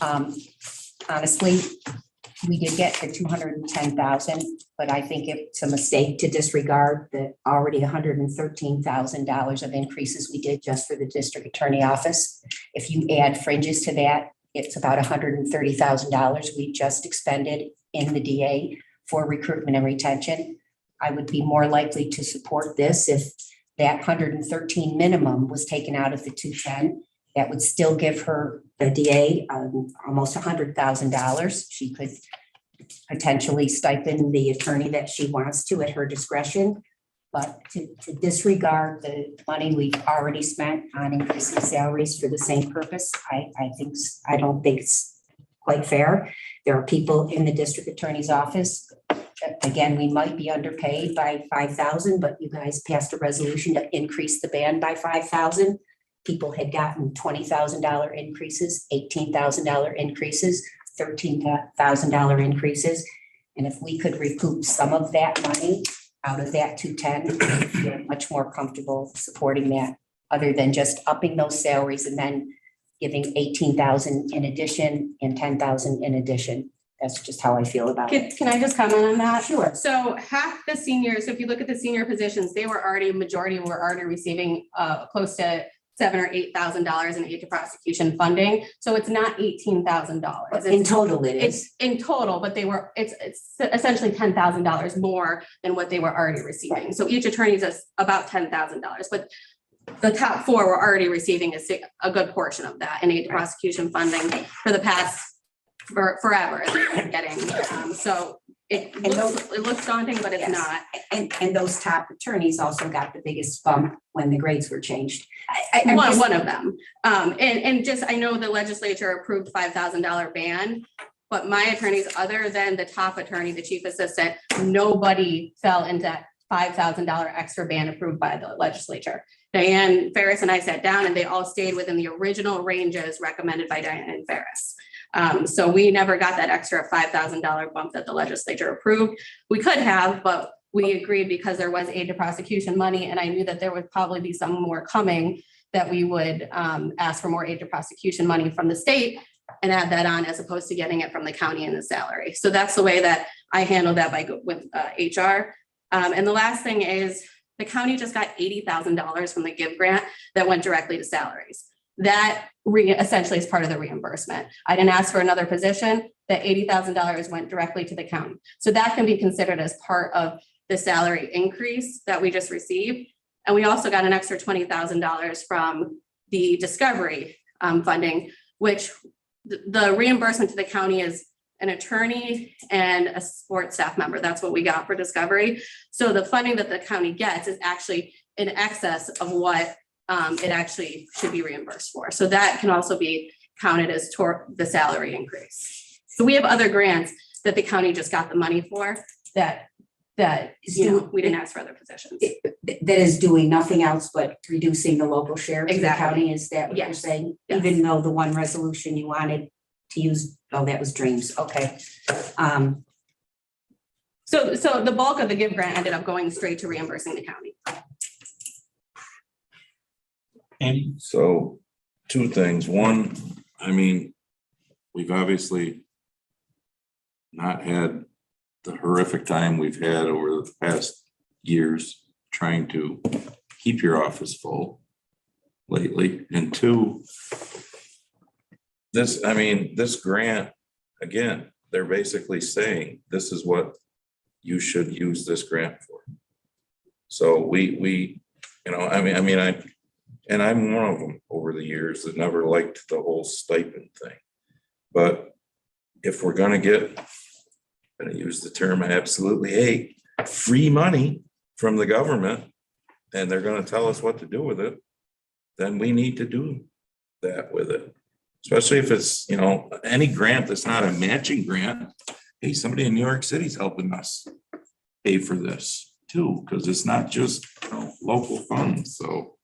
Honestly, we did get the 210,000, but I think it's a mistake to disregard the already $113,000 of increases we did just for the district attorney office. If you add fringes to that, it's about $130,000 we just expended in the DA for recruitment and retention. I would be more likely to support this if that 113 minimum was taken out of the 210. That would still give her, the DA, almost $100,000. She could potentially stipend the attorney that she wants to at her discretion. But to disregard the money we've already spent on increasing salaries for the same purpose, I don't think it's quite fair. There are people in the district attorney's office. Again, we might be underpaid by $5,000, but you guys passed a resolution to increase the band by $5,000. People had gotten $20,000 increases, $18,000 increases $13,000 increases. And if we could recoup some of that money out of that 210, I'd feel much more comfortable supporting that, other than just upping those salaries and then giving 18,000 in addition and 10,000 in addition. That's just how I feel about it. Can I just comment on that? Sure. So half the seniors, so if you look at the senior positions, they were already, majority were already receiving close to $7,000 or $8,000 in aid to prosecution funding. So it's not $18,000. In total it is. It's in total, but it's essentially $10,000 more than what they were already receiving. So each attorney is about $10,000, but the top four were already receiving a good portion of that in aid to prosecution funding for the past forever. Getting so it looks daunting, but it's not. And those top attorneys also got the biggest bump when the grades were changed. One of them. And just, I know the legislature approved $5,000 ban, but my attorneys, other than the top attorney, the chief assistant, nobody fell into that $5,000 extra ban approved by the legislature. Diane Ferris and I sat down and they all stayed within the original ranges recommended by Diane Ferris. So we never got that extra $5,000 bump that the legislature approved. We could have, but we agreed because there was aid to prosecution money, and I knew that there would probably be some more coming, that we would ask for more aid to prosecution money from the state and add that on, as opposed to getting it from the county in the salary. So that's the way that I handled that with HR. And the last thing is the county just got $80,000 from the GIVE grant that went directly to salaries. That essentially is part of the reimbursement. I didn't ask for another position. That $80,000 went directly to the county. So that can be considered as part of the salary increase that we just received. And we also got an extra $20,000 from the discovery funding, which the reimbursement to the county is an attorney and a support staff member. That's what we got for discovery. So the funding that the county gets is actually in excess of what it actually should be reimbursed for. So that can also be counted as toward the salary increase. So we have other grants that the county just got the money for that we didn't ask for other positions. That is doing nothing else but reducing the local share to the Exactly. county. Is that what you're saying? Yes. Even though the one resolution you wanted to use, oh, that was dreams. Okay. So the bulk of the GIVE grant ended up going straight to reimbursing the county. So two things. One, I mean, we've obviously not had the horrific time we've had over the past years trying to keep your office full lately. And two, this grant, again, they're basically saying this is what you should use this grant for. So we and I'm one of them over the years that never liked the whole stipend thing. But if we're gonna use the term I absolutely hate, free money from the government, and they're gonna tell us what to do with it, then we need to do that with it. Especially if it's, any grant that's not a matching grant. Hey, somebody in New York City's helping us pay for this too, because it's not just local funds. So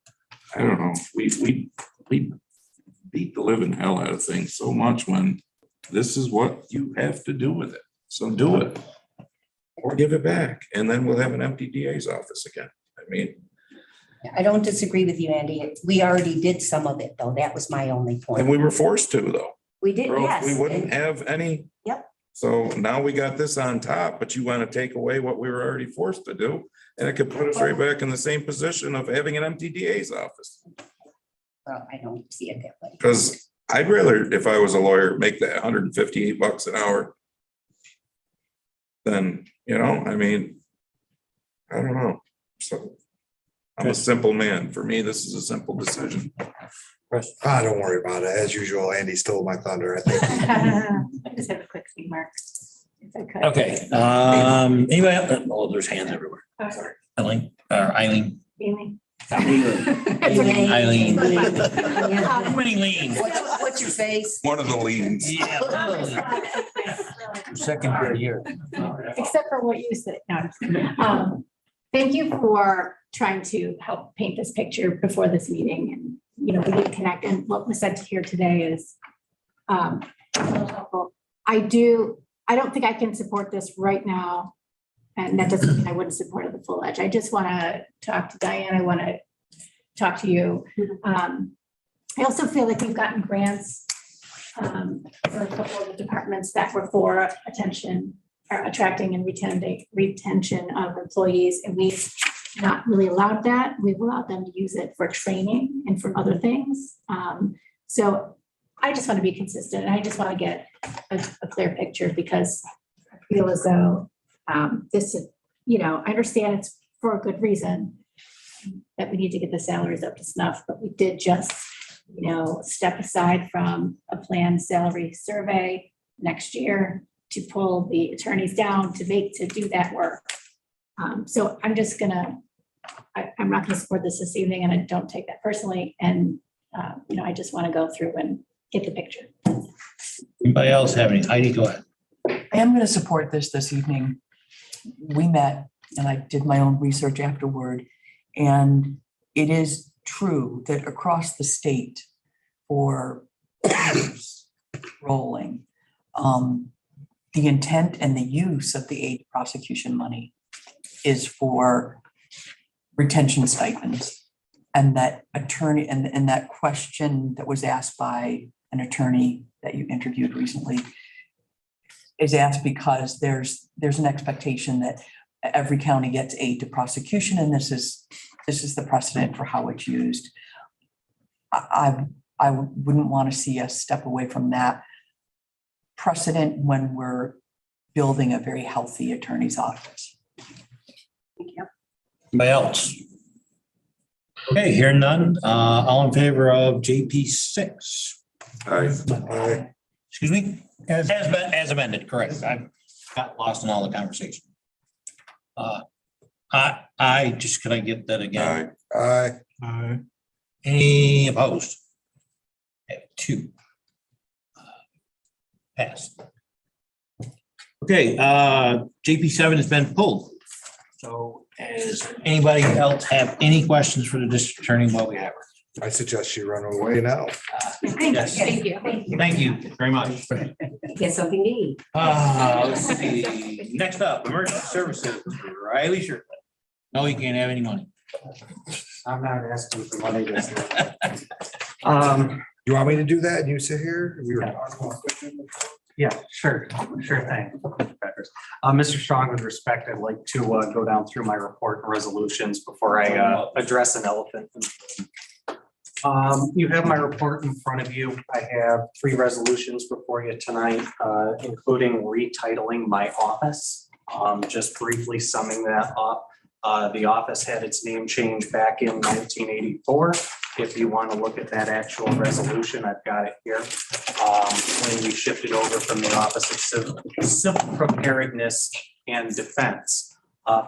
I don't know, we beat the living hell out of things so much when this is what you have to do with it. So do it or give it back, and then we'll have an empty DA's office again. I mean, I don't disagree with you, Andy. We already did some of it, though. That was my only point. and we were forced to, though. We did, Or else yes. we wouldn't have any. Yep. So now we got this on top, but you want to take away what we were already forced to do, and it could put us right back in the same position of having an empty DA's office. Well, I don't see it that way. Because I'd rather, if I was a lawyer, make that $158 an hour than, I don't know. So I'm a simple man. For me, this is a simple decision. Don't worry about it. As usual, Andy stole my thunder. I think. I just have a quick remark, if I could. Okay, anybody else? Oh, there's hands everywhere. Sorry. Eileen. Really? Eileen. Yeah. Too many leans. What's your face? One of the leans. Yeah. Second year. Except for what you said. No. Thank you for trying to help paint this picture before this meeting, and we did connect, and what was said here today is helpful. I don't think I can support this right now. And that doesn't mean I wouldn't support it the full edge. I just want to talk to Diane. I want to talk to you. I also feel like we've gotten grants for a couple of the departments that were for attracting and retention of employees. And we've not really allowed that. We've allowed them to use it for training and for other things. So I just want to be consistent. And I just want to get a clear picture because I feel as though this is, I understand it's for a good reason that we need to get the salaries up to snuff, but we did just, step aside from a planned salary survey next year to pull the attorneys down to do that work. So I'm just I'm not gonna support this evening, and I don't take that personally. And, I just want to go through and get the picture. Anybody else have any? Heidi, go ahead. I am going to support this evening. We met and I did my own research afterward. And it is true that across the state for years rolling, the intent and the use of the aid prosecution money is for retention stipends. And that attorney and that question that was asked by an attorney that you interviewed recently is asked because there's an expectation that every county gets aid to prosecution, and this is the precedent for how it's used. I wouldn't want to see us step away from that precedent when we're building a very healthy attorney's office. Thank you. Anybody else? Okay, hearing none. All in favor of JP 6? Excuse me? As amended, correct. I got lost in all the conversation. Can I get that again? Aye. Any opposed? I have 2. Passed. Okay, JP 7 has been pulled. So does anybody else have any questions for the district attorney while we have her? I suggest you run away now. Yes. Thank you. Thank you very much. Get something to eat. Let's see. Next up, emergency services, Riley Shirley. No, you can't have any money. I'm not asking for money this year. You want me to do that and you sit here? We were talking about. Yeah, sure thing. Mr. Strong, with respect, I'd like to go down through my report and resolutions before I address an elephant. You have my report in front of you. I have 3 resolutions before you tonight, including retitling my office. Just briefly summing that up. The office had its name change back in 1984. If you want to look at that actual resolution, I've got it here. When we shifted over from the Office of Civil Preparedness and Defense.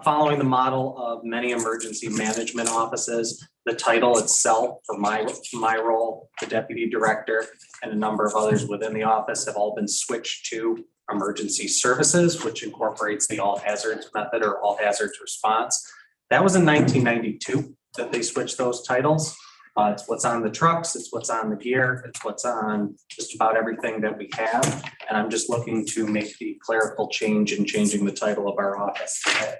Following the model of many emergency management offices, the title itself for my role, the deputy director, and a number of others within the office have all been switched to emergency services, which incorporates the all hazards method or all hazards response. That was in 1992 that they switched those titles. It's what's on the trucks, it's what's on the gear, it's what's on just about everything that we have. And I'm just looking to make the clerical change in changing the title of our office today.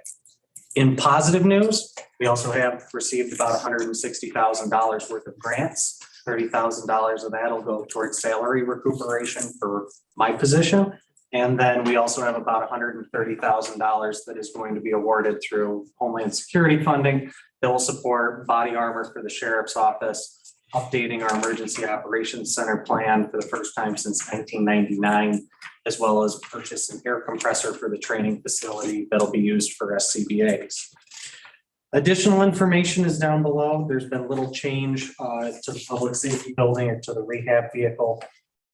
In positive news, we also have received about $160,000 worth of grants. $30,000 of that will go towards salary recuperation for my position. And then we also have about $130,000 that is going to be awarded through Homeland Security funding that will support body armor for the sheriff's office, updating our emergency operations center plan for the first time since 1999, as well as purchase an air compressor for the training facility that'll be used for SCBAs. Additional information is down below. There's been little change to the public safety building or to the rehab vehicle.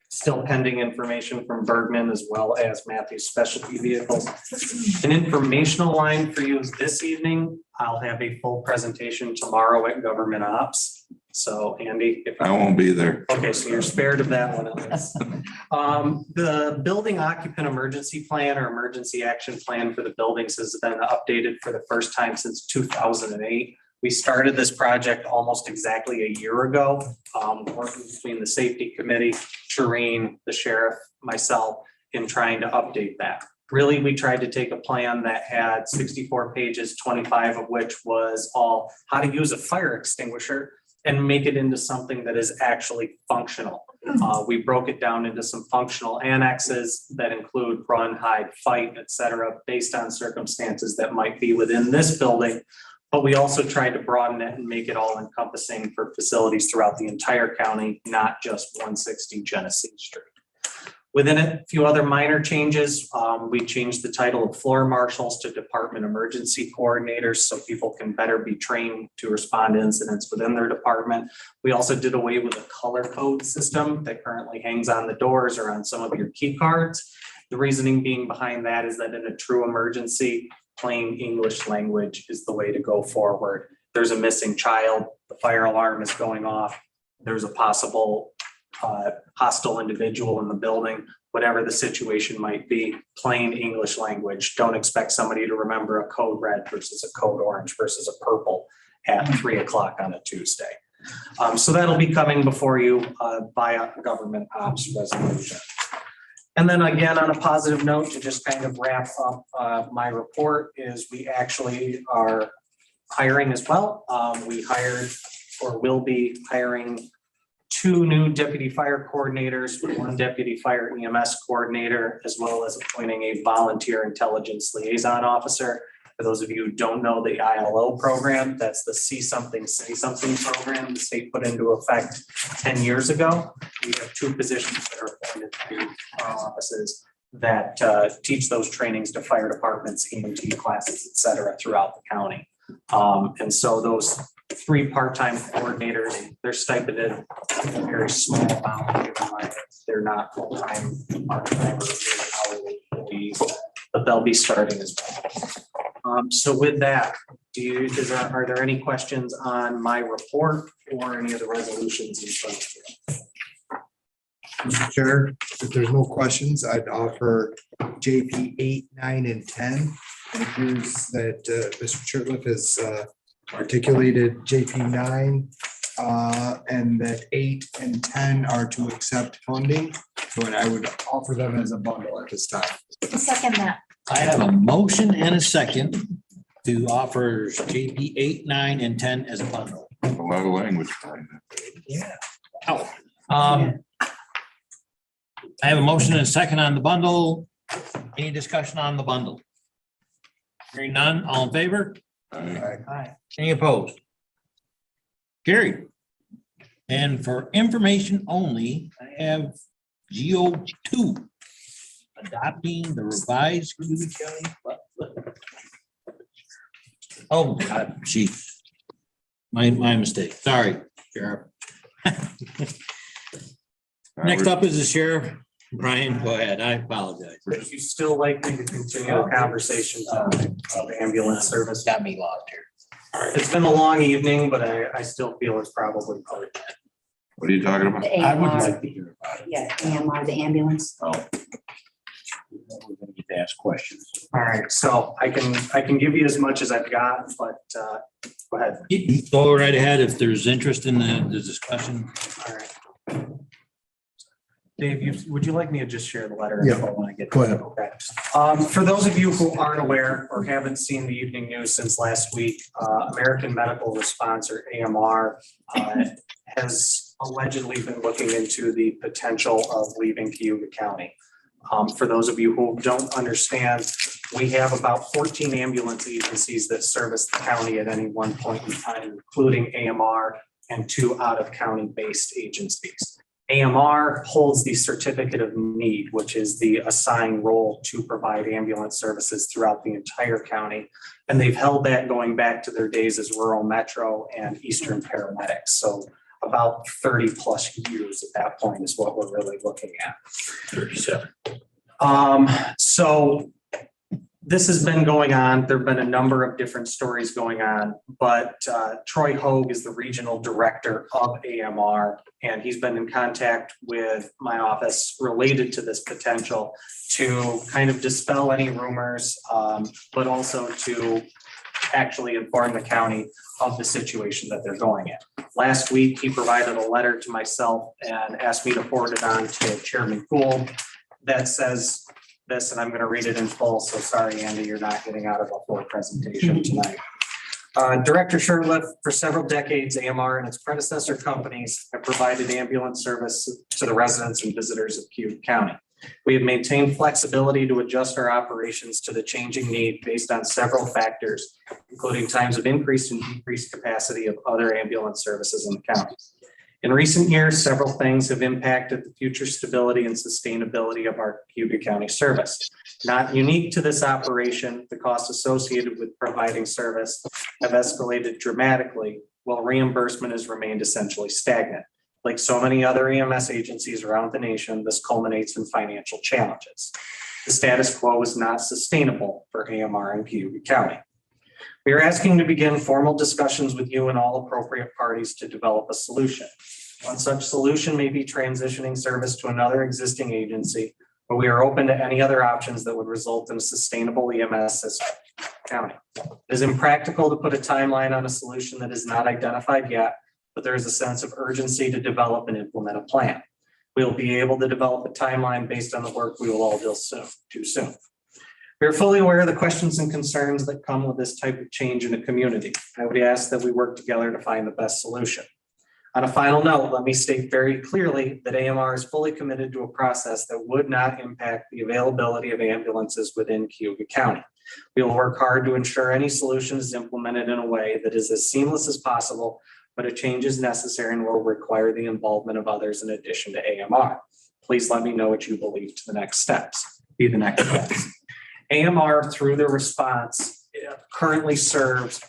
Still pending information from Bergman as well as Matthew's specialty vehicles. An informational line for you is this evening. I'll have a full presentation tomorrow at Government Ops. So Andy, if I won't be there. Okay, so you're spared of that one at least. The building occupant emergency plan or emergency action plan for the buildings has been updated for the first time since 2008. We started this project almost exactly a year ago, working between the safety committee, Shireen, the sheriff, myself, in trying to update that. Really, we tried to take a plan that had 64 pages, 25 of which was all how to use a fire extinguisher and make it into something that is actually functional. We broke it down into some functional annexes that include run, hide, fight, et cetera, based on circumstances that might be within this building. But we also tried to broaden it and make it all encompassing for facilities throughout the entire county, not just 160 Genesee Street. Within it, a few other minor changes. We changed the title of floor marshals to department emergency coordinators so people can better be trained to respond to incidents within their department. We also did away with a color code system that currently hangs on the doors or on some of your key cards. The reasoning being behind that is that in a true emergency, plain English language is the way to go forward. There's a missing child, the fire alarm is going off, there's a possible hostile individual in the building, whatever the situation might be, plain English language. Don't expect somebody to remember a code red versus a code orange versus a purple at 3 o'clock on a Tuesday. So that'll be coming before you via government ops resolution. And then again, on a positive note, to just kind of wrap up my report is we actually are hiring as well. We hired or will be hiring 2 new deputy fire coordinators, 1 deputy fire EMS coordinator, as well as appointing a volunteer intelligence liaison officer. For those of you who don't know the ILO program, that's the See Something, Say Something program the state put into effect 10 years ago. We have 2 positions that are appointed to our offices that teach those trainings to fire departments, EMT classes, et cetera, throughout the county. And so those 3 part-time coordinators, they're stipended a very small amount. They're not full-time, part-time, or hourly employees, but they'll be starting as well. So with that, are there any questions on my report or any of the resolutions in front of you? Mr. Chair, if there's no questions, I'd offer JP 8, 9, and 10. It appears that Mr. Churliff has articulated JP 9 and that 8 and 10 are to accept funding. So I would offer them as a bundle at this time. Second that. I have a motion and a second to offer JP 8, 9, and 10 as a bundle. A lot of language behind Yeah. I have a motion and a second on the bundle. Any discussion on the bundle? Hearing none, all in favor? that. Aye. Any opposed? Carried. And for information only, I have GO2, adopting the revised Cayuga County. Oh, God, gee. My mistake. Sorry, Sheriff. Next up is the sheriff. Brian, go ahead. I apologize. Would you still like me to continue the conversation of ambulance service? Got me lost here. It's been a long evening, but I still feel it's probably part of it. What are you talking about? The I would AMR, like to hear about it. yeah, AMR, the ambulance. Oh. We're gonna get to ask questions. All right, so I can give you as much as I've got, but go ahead. Go right ahead if there's interest in the discussion. All right. Dave, would you like me to just share the letter? Yeah, when I get go ahead. Okay. For those of you who aren't aware or haven't seen the evening news since last week, American Medical Response, or AMR, has allegedly been looking into the potential of leaving Cayuga County. For those of you who don't understand, we have about 14 ambulance agencies that service the county at any one point in time, including AMR and 2 out-of-county based agencies. AMR holds the certificate of need, which is the assigned role to provide ambulance services throughout the entire county. And they've held that going back to their days as rural metro and eastern paramedics. So about 30 plus years at that point is what we're really looking at. 37. So this has been going on. There've been a number of different stories going on, but Troy Hogue is the regional director of AMR, and he's been in contact with my office related to this potential to kind of dispel any rumors, but also to actually inform the county of the situation that they're going in. Last week, he provided a letter to myself and asked me to forward it on to Chairman Gould. that says this, and I'm going to read it in full. So sorry, Andy, you're not getting out of a full presentation tonight. Director Shurtleff, for several decades, AMR and its predecessor companies have provided ambulance service to the residents and visitors of Cayuga County. We have maintained flexibility to adjust our operations to the changing need based on several factors, including times of increased and decreased capacity of other ambulance services in the county. In recent years, several things have impacted the future stability and sustainability of our Cayuga County service. Not unique to this operation, the costs associated with providing service have escalated dramatically, while reimbursement has remained essentially stagnant. Like so many other EMS agencies around the nation, this culminates in financial challenges. The status quo is not sustainable for AMR in Cayuga County. We are asking to begin formal discussions with you and all appropriate parties to develop a solution. One such solution may be transitioning service to another existing agency, but we are open to any other options that would result in a sustainable EMS system in the county. It is impractical to put a timeline on a solution that is not identified yet, but there is a sense of urgency to develop and implement a plan. We will be able to develop a timeline based on the work we will all do soon. We are fully aware of the questions and concerns that come with this type of change in a community. I would ask that we work together to find the best solution. On a final note, let me state very clearly that AMR is fully committed to a process that would not impact the availability of ambulances within Cayuga County. We will work hard to ensure any solution is implemented in a way that is as seamless as possible, but a change is necessary and will require the involvement of others in addition to AMR. Please let me know what you believe to the next steps. AMR, through their response, currently serves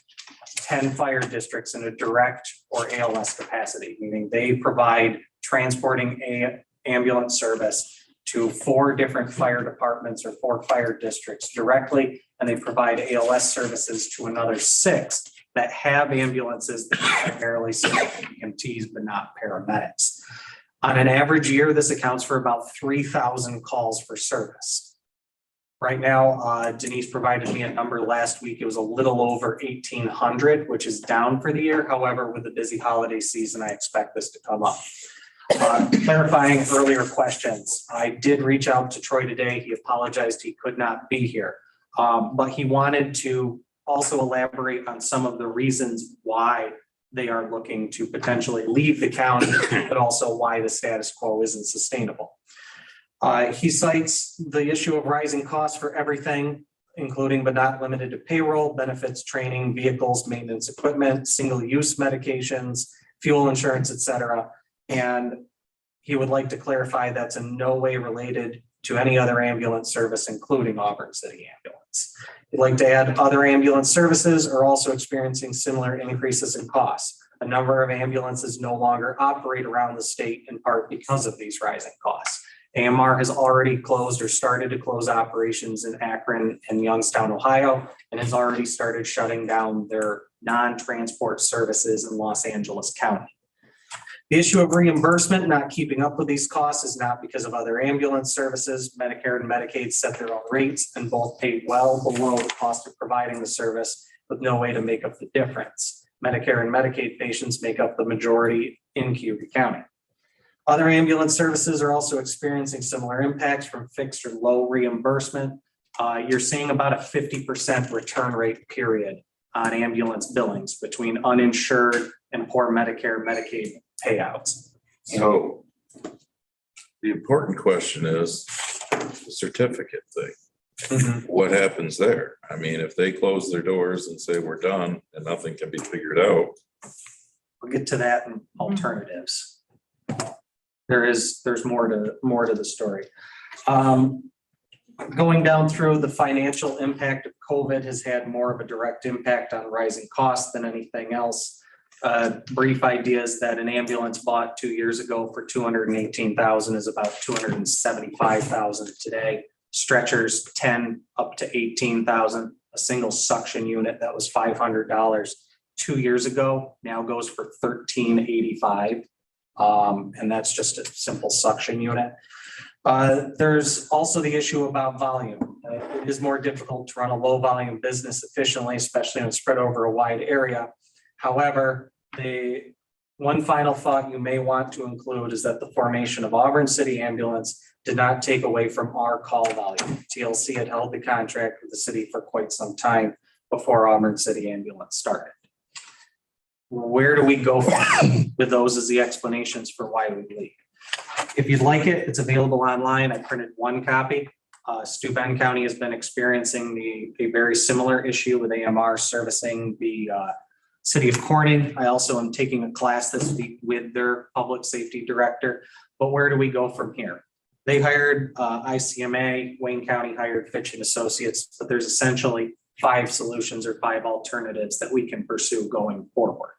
10 fire districts in a direct or ALS capacity, meaning they provide transporting ambulance service to 4 different fire departments or 4 fire districts directly, and they provide ALS services to another 6 that have ambulances that primarily serve EMTs but not paramedics. On an average year, this accounts for about 3,000 calls for service. Right now, Denise provided me a number last week. It was a little over 1,800, which is down for the year. However, with the busy holiday season, I expect this to come up. Clarifying earlier questions, I did reach out to Troy today. He apologized he could not be here, but he wanted to also elaborate on some of the reasons why they are looking to potentially leave the county, but also why the status quo isn't sustainable. He cites the issue of rising costs for everything, including but not limited to payroll, benefits, training, vehicles, maintenance equipment, single-use medications, fuel insurance, et cetera. And he would like to clarify that's in no way related to any other ambulance service, including Auburn City Ambulance. He'd like to add other ambulance services are also experiencing similar increases in costs. A number of ambulances no longer operate around the state in part because of these rising costs. AMR has already closed or started to close operations in Akron and Youngstown, Ohio, and has already started shutting down their non-transport services in Los Angeles County. The issue of reimbursement not keeping up with these costs is not because of other ambulance services. Medicare and Medicaid set their own rates and both pay well below the cost of providing the service with no way to make up the difference. Medicare and Medicaid patients make up the majority in Cayuga County. Other ambulance services are also experiencing similar impacts from fixed or low reimbursement. You're seeing about a 50% return rate period on ambulance billings between uninsured and poor Medicare and Medicaid payouts. So the important question is the certificate thing. What happens there? I mean, if they close their doors and say we're done and nothing can be figured out. We'll get to that in alternatives. There's more to the story. Going down through the financial impact of COVID has had more of a direct impact on rising costs than anything else. Brief idea is that an ambulance bought 2 years ago for $218,000 is about $275,000 today. Stretchers 10 up to $18,000. A single suction unit that was $500 2 years ago now goes for $1,385. And that's just a simple suction unit. There's also the issue about volume. It is more difficult to run a low volume business efficiently, especially when it's spread over a wide area. However, One final thought you may want to include is that the formation of Auburn City Ambulance did not take away from our call volume. TLC had held the contract with the city for quite some time before Auburn City Ambulance started. Where do we go with those as the explanations for why we leave? If you'd like it, it's available online. I printed one copy. Steuben County has been experiencing a very similar issue with AMR servicing the city of Corning. I also am taking a class this week with their public safety director. But where do we go from here? They hired ICMA, Wayne County hired Fitch and Associates, but there's essentially 5 solutions or 5 alternatives that we can pursue going forward.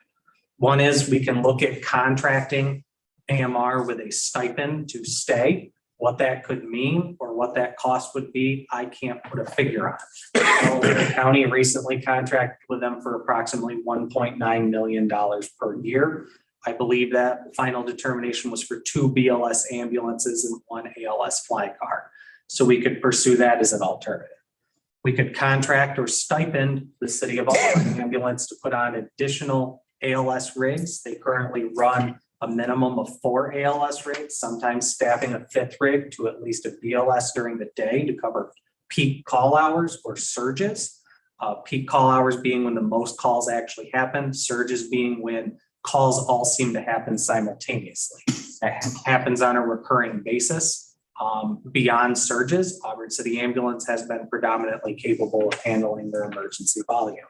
One is we can look at contracting AMR with a stipend to stay. What that could mean or what that cost would be, I can't put a figure on. The county recently contracted with them for approximately $1.9 million per year. I believe that the final determination was for 2 BLS ambulances and 1 ALS fly car. So we could pursue that as an alternative. We could contract or stipend the city of Auburn ambulance to put on additional ALS rigs. They currently run a minimum of 4 ALS rigs, sometimes staffing a 5th rig to at least a BLS during the day to cover peak call hours or surges. Peak call hours being when the most calls actually happen, surges being when calls all seem to happen simultaneously. That happens on a recurring basis. Beyond surges, Auburn City Ambulance has been predominantly capable of handling their emergency volume.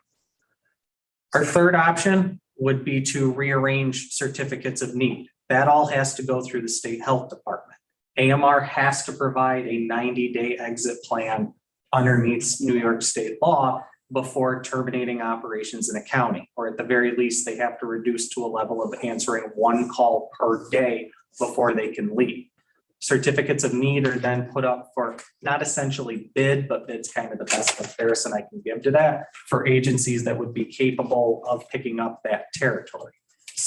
Our third option would be to rearrange certificates of need. That all has to go through the state health department. AMR has to provide a 90-day exit plan underneath New York state law before terminating operations in a county, or at the very least, they have to reduce to a level of answering 1 call per day before they can leave. Certificates of need are then put up for not essentially bid, but bid's kind of the best comparison I can give to that, for agencies that would be capable of picking up that territory.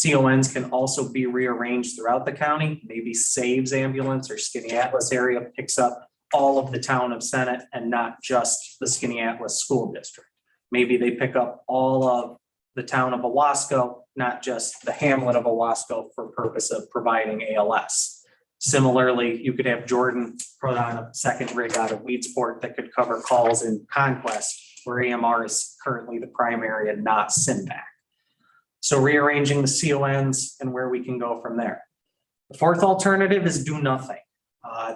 CONs can also be rearranged throughout the county. Maybe Saves Ambulance or Skinny Atlas area picks up all of the town of Senate and not just the Skinny Atlas School District. Maybe they pick up all of the town of Owasco, not just the hamlet of Owasco for purpose of providing ALS. Similarly, you could have Jordan put on a 2nd rig out of Weedsport that could cover calls in Conquest, where AMR is currently the primary and not SINVAC. So rearranging the CONs and where we can go from there. The 4th alternative is do nothing.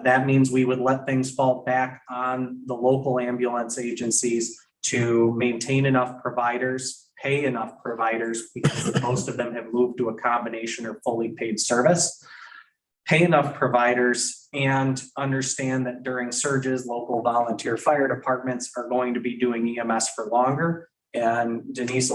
That means we would let things fall back on the local ambulance agencies to maintain enough providers, pay enough providers, because most of them have moved to a combination or fully paid service. Pay enough providers and understand that during surges, local volunteer fire departments are going to be doing EMS for longer. And Denise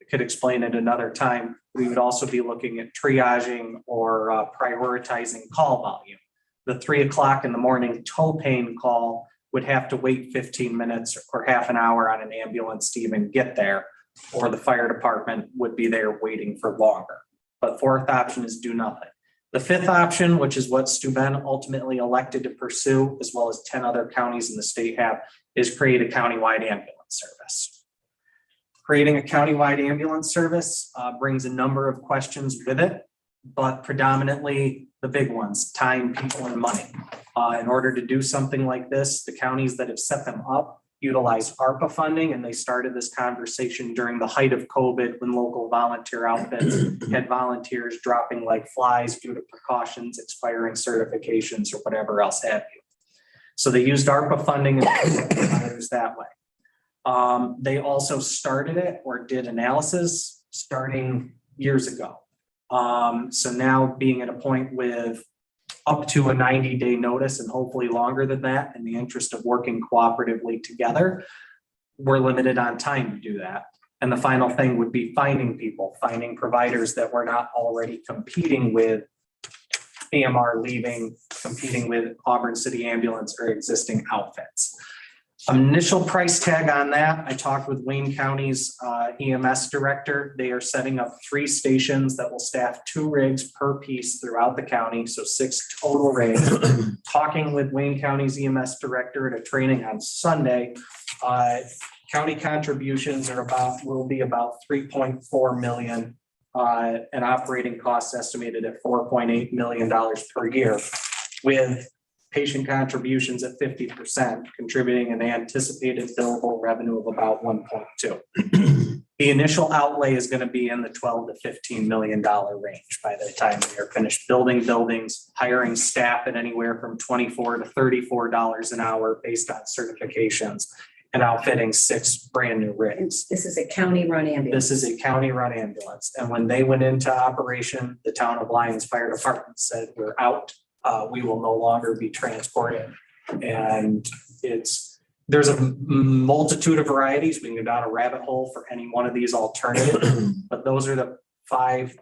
could explain it another time. We would also be looking at triaging or prioritizing call volume. The 3 o'clock in the morning toe pain call would have to wait 15 minutes or half an hour on an ambulance to even get there, or the fire department would be there waiting for longer. But 4th option is do nothing. The 5th option, which is what Steuben ultimately elected to pursue, as well as 10 other counties in the state have, is create a countywide ambulance service. Creating a countywide ambulance service brings a number of questions with it, but predominantly the big ones: time, people, and money. In order to do something like this, the counties that have set them up utilize ARPA funding, and they started this conversation during the height of COVID when local volunteer outfits had volunteers dropping like flies due to precautions, expiring certifications, or whatever else have you. So they used ARPA funding and others that way. They also started it or did analysis starting years ago. So now being at a point with up to a 90-day notice and hopefully longer than that, in the interest of working cooperatively together, we're limited on time to do that. And the final thing would be finding people, finding providers that we're not already competing with AMR leaving, competing with Auburn City Ambulance or existing outfits. Initial price tag on that, I talked with Wayne County's EMS director. They are setting up 3 stations that will staff 2 rigs per piece throughout the county, so 6 total rigs. Talking with Wayne County's EMS director at a training on Sunday, county contributions will be about 3.4 million an operating cost estimated at $4.8 million per year, with patient contributions at 50%, contributing an anticipated billable revenue of about 1.2. The initial outlay is going to be in the $12 to $15 million range by the time we are finished building buildings, hiring staff at anywhere from $24 to $34 an hour based on certifications, and outfitting 6 brand new rigs. This is a county-run ambulance. This is a county-run ambulance. And when they went into operation, the town of Lyons Fire Department said, we're out. We will no longer be transported. And there's a multitude of varieties. We can go down a rabbit hole for any one of these alternatives, but those are the 5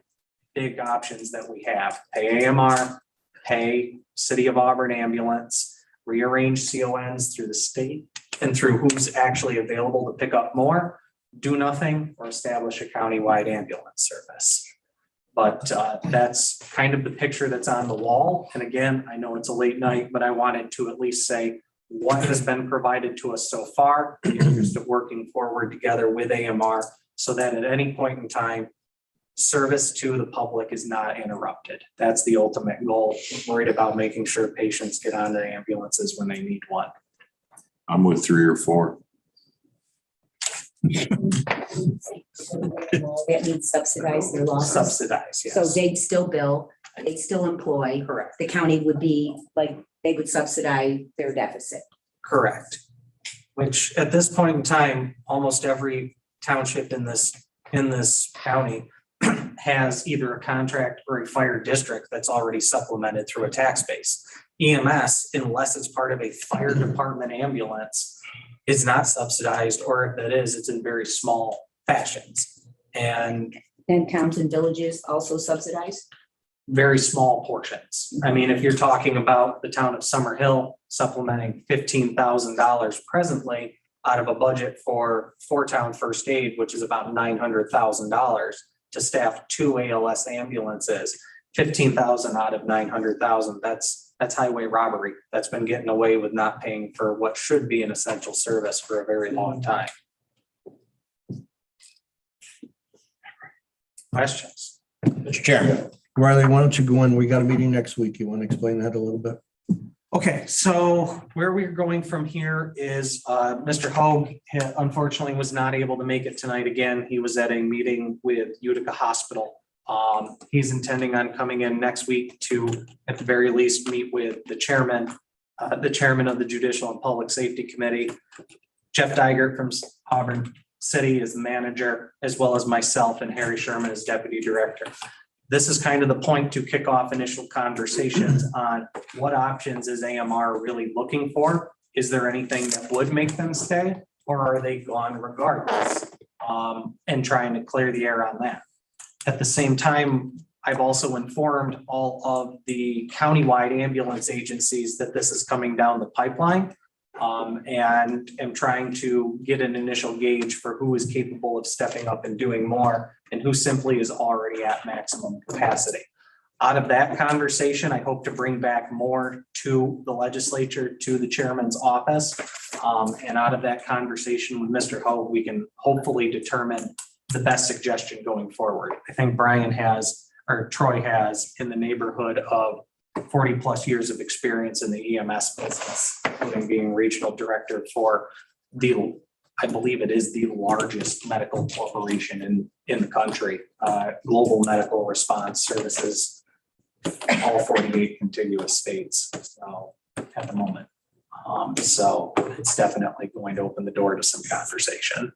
big options that we have. Pay AMR, pay City of Auburn ambulance, rearrange CONs through the state and through who's actually available to pick up more, do nothing, or establish a countywide ambulance service. But that's kind of the picture that's on the wall. And again, I know it's a late night, but I wanted to at least say what has been provided to us so far, in the interest of working forward together with AMR, so that at any point in time, service to the public is not interrupted. That's the ultimate goal. We're worried about making sure patients get onto ambulances when they need one. I'm with 3 or 4. That means subsidize their losses. Subsidize, yes. So they'd still bill, they'd still employ. Correct. The county would be like, they would subsidize their deficit. Correct. Which at this point in time, almost every township in this county has either a contract or a fire district that's already supplemented through a tax base. EMS, unless it's part of a fire department ambulance, is not subsidized, or if it is, it's in very small fashions. And Towns and villages also subsidized? very small portions. I mean, if you're talking about the town of Summer Hill supplementing $15,000 presently out of a budget for town first aid, which is about $900,000 to staff 2 ALS ambulances, 15,000 out of 900,000, that's highway robbery. That's been getting away with not paying for what should be an essential service for a very long time. Questions? Mr. Chairman. Riley, why don't you go in? We got a meeting next week. You want to explain that a little bit? Okay, so where we're going from here is Mr. Hogue unfortunately was not able to make it tonight again. He was at a meeting with Utica Hospital. He's intending on coming in next week to, at the very least, meet with the chairman of the Judicial and Public Safety Committee. Jeff Dygert from Auburn City is the manager, as well as myself and Harry Sherman as deputy director. This is kind of the point to kick off initial conversations on what options is AMR really looking for? Is there anything that would make them stay, or are they gone regardless? And trying to clear the air on that. At the same time, I've also informed all of the countywide ambulance agencies that this is coming down the pipeline. And am trying to get an initial gauge for who is capable of stepping up and doing more and who simply is already at maximum capacity. Out of that conversation, I hope to bring back more to the legislature, to the chairman's office. And out of that conversation with Mr. Hogue, we can hopefully determine the best suggestion going forward. I think Brian has, or Troy has, in the neighborhood of 40 plus years of experience in the EMS business, including being regional director for I believe it is the largest medical corporation in the country, Global Medical Response Services, all 48 contiguous states at the moment. So it's definitely going to open the door to some conversation.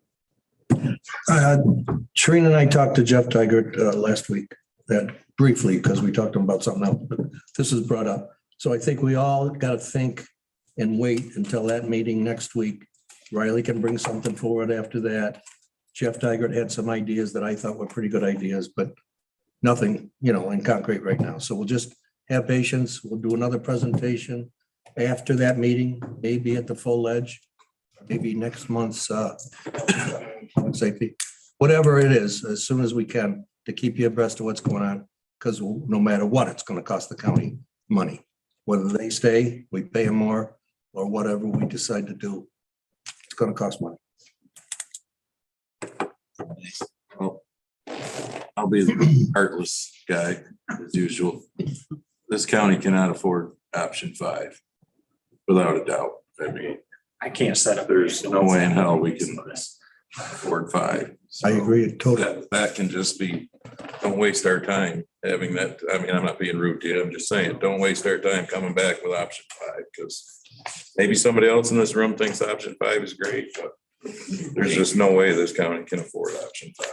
Shereen and I talked to Jeff Dygert last week, that briefly, because we talked about something else, but this is brought up. So I think we all got to think and wait until that meeting next week. Riley can bring something forward after that. Jeff Dygert had some ideas that I thought were pretty good ideas, but nothing, in concrete right now. So we'll just have patience. We'll do another presentation after that meeting, maybe at the full ledge, maybe next month's public safety, whatever it is, as soon as we can, to keep you abreast of what's going on, because no matter what, it's going to cost the county money. Whether they stay, we pay them more, or whatever we decide to do, it's going to cost money. I'll I'll be the heartless guy as usual. This county cannot afford option 5 without a doubt. I mean, I can't set up. there's no way in hell we can afford 5. I agree totally. That can just be, don't waste our time having that. I mean, I'm not being rude to you. I'm just saying, don't waste our time coming back with option 5 because maybe somebody else in this room thinks option 5 is great, but there's just no way this county can afford option 5.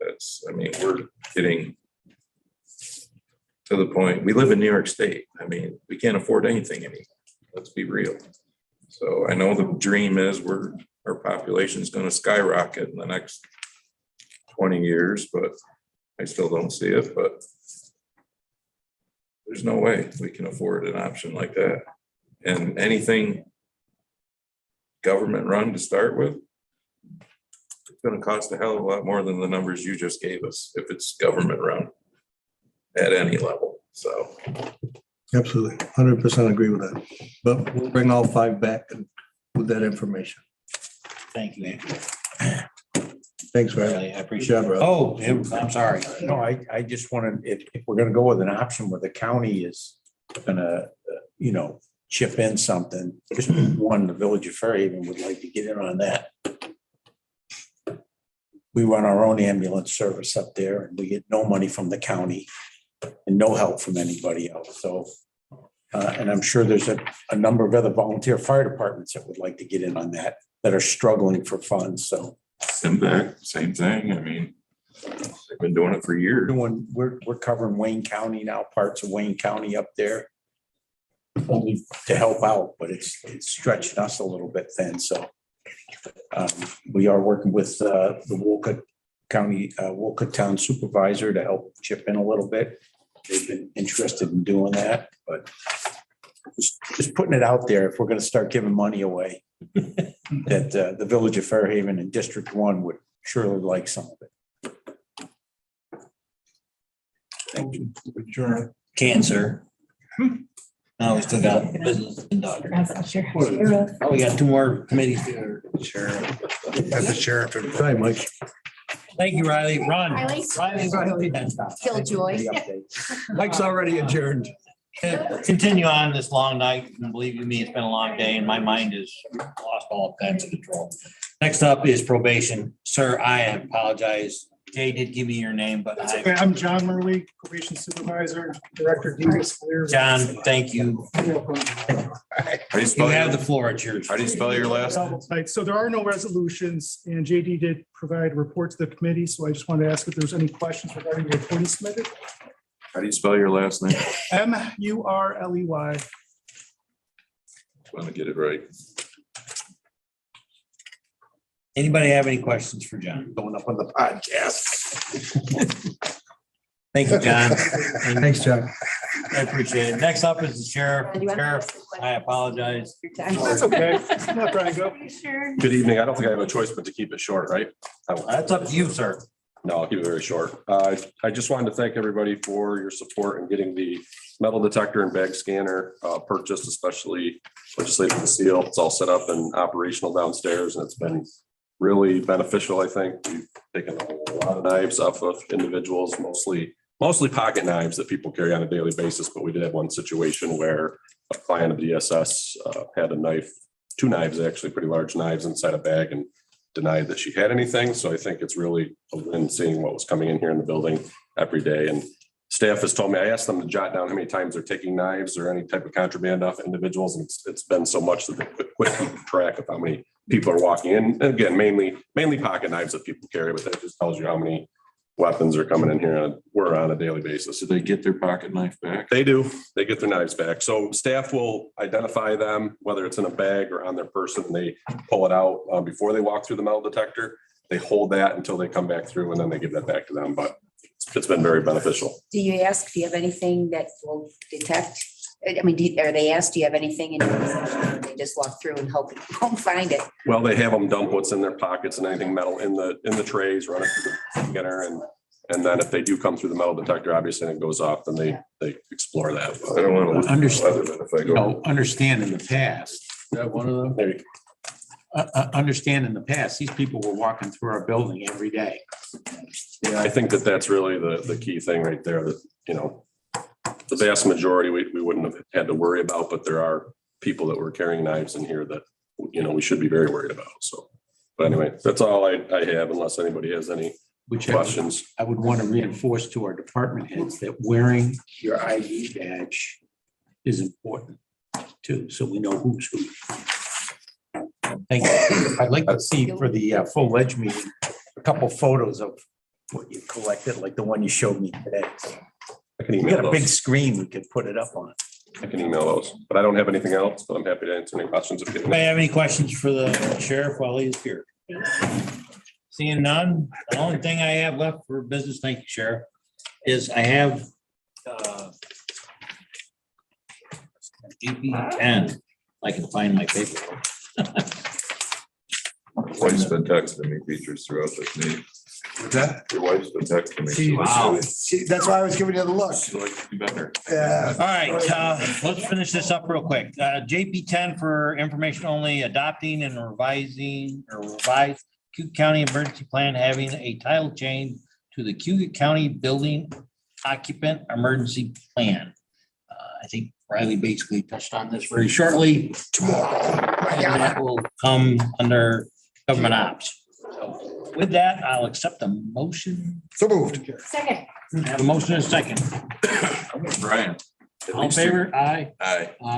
That's, I mean, we're getting to the point, we live in New York State. I mean, we can't afford anything anymore. Let's be real. So I know the dream is our population is going to skyrocket in the next 20 years, but I still don't see it, but there's no way we can afford an option like that. And anything government run to start with, it's going to cost a hell of a lot more than the numbers you just gave us if it's government run at any level. So Absolutely, 100% agree with that. But we'll bring all 5 back and with that information. Thank you, Andrew. Thanks, Riley. Really, I appreciate it. Good job, Oh, I'm sorry. No, I just wanted, if we're gonna go with an option where the county is gonna, chip in something, just one, the Village of Fairhaven would like to get in on that. We run our own ambulance service up there and we get no money from the county and no help from anybody else. So, and I'm sure there's a number of other volunteer fire departments that would like to get in on that are struggling for funds. So same thing. I mean, they've been doing it for years. we're covering Wayne County now, parts of Wayne County up there. Only to help out, but it's stretching us a little bit thin. So we are working with the Wolcott County, Wolcott Town Supervisor to help chip in a little bit. They've been interested in doing that, but just putting it out there, if we're going to start giving money away, that the Village of Fairhaven and District 1 would surely like some of it. Thank you. Adjourn. Cancer. No, we still got business and doctor. Sheriff. Oh, we got 2 more committees here. Sheriff. That's the sheriff. Hi, Mike. Thank you, Riley. Ron. Riley. Killjoy. Mike's already adjourned. Continue on this long night. And believe you me, it's been a long day and my mind is lost all kinds of control. Next up is probation. Sir, I apologize. Jay did give me your name, but Okay, I'm John Murley, probation supervisor, director Demas Clear. John, thank you. You have the floor. It's yours. How do you spell your last name? Right, so there are no resolutions and JD did provide a report to the committee, so I just wanted to ask if there's any questions regarding the report he submitted. How do you spell your last name? Murley. Want to get it right. Anybody have any questions for John? Going up on the podcast. Thank you, John. Thanks, John. I appreciate it. Next up is the sheriff. Sheriff, I apologize. That's okay. I'm not trying to go. Good evening. I don't think I have a choice but to keep it short, right? That's up to you, sir. No, I'll keep it very short. I just wanted to thank everybody for your support in getting the metal detector and bag scanner purchased, especially legislative seal. It's all set up and operational downstairs, and it's been really beneficial. I think we've taken a lot of knives off of individuals, mostly pocket knives that people carry on a daily basis. But we did have one situation where a client of DSS had a knife, 2 knives, actually pretty large knives inside a bag, and denied that she had anything. So I think it's really a win seeing what was coming in here in the building every day. And staff has told me, I asked them to jot down how many times they're taking knives or any type of contraband off individuals. And it's been so much that they quit keeping track of how many people are walking in. And again, mainly pocket knives that people carry, but that just tells you how many weapons are coming in here on a daily basis. So they get their pocket knife back? They do. They get their knives back. So staff will identify them, whether it's in a bag or on their person, and they pull it out before they walk through the metal detector. They hold that until they come back through, and then they give that back to them. But it's been very beneficial. Do you ask, do you have anything that will detect? I mean, are they asked, do you have anything in your possession? They just walk through and hope find it. Well, they have them dump what's in their pockets and anything metal in the trays, run it through the scanner, and then if they do come through the metal detector, obviously, and it goes off, then they explore that. I don't want to understand in the past. One of them. There you go. understand in the past, these people were walking through our building every day. Yeah, I think that that's really the key thing right there that, you know, the vast majority we wouldn't have had to worry about, but there are people that were carrying knives in here that, you know, we should be very worried about. So, but anyway, that's all I have unless anybody has any questions. I would want to reinforce to our department heads that wearing your ID badge is important too, so we know who's who. Thank you. I'd like to see for the full ledge meeting, a couple photos of what you collected, like the one you showed me today. I can We email got a big those. screen we could put it up on. I can email those, but I don't have anything else, but I'm happy to answer any questions if you Anybody have any questions for the sheriff while he's here? Seeing none, the only thing I have left for business, thank you, Sheriff, is I have EP 10. I can find my paperwork. Wife's been texting me features throughout this meeting. What's that? Your wife's been texting me. See, Wow. see, that's why I was giving you the look. She likes to be better. Yeah. All right, let's finish this up real quick. JP 10 for information only, adopting and revising or revised Cayuga County Emergency Plan, having a title change to the Cayuga County Building Occupant Emergency Plan. I think Riley basically touched on this very shortly. And that will come under government ops. So with that, I'll accept the motion. So moved. Second. I have a motion and a second. Brian. All in favor? Aye. Aye. Aye.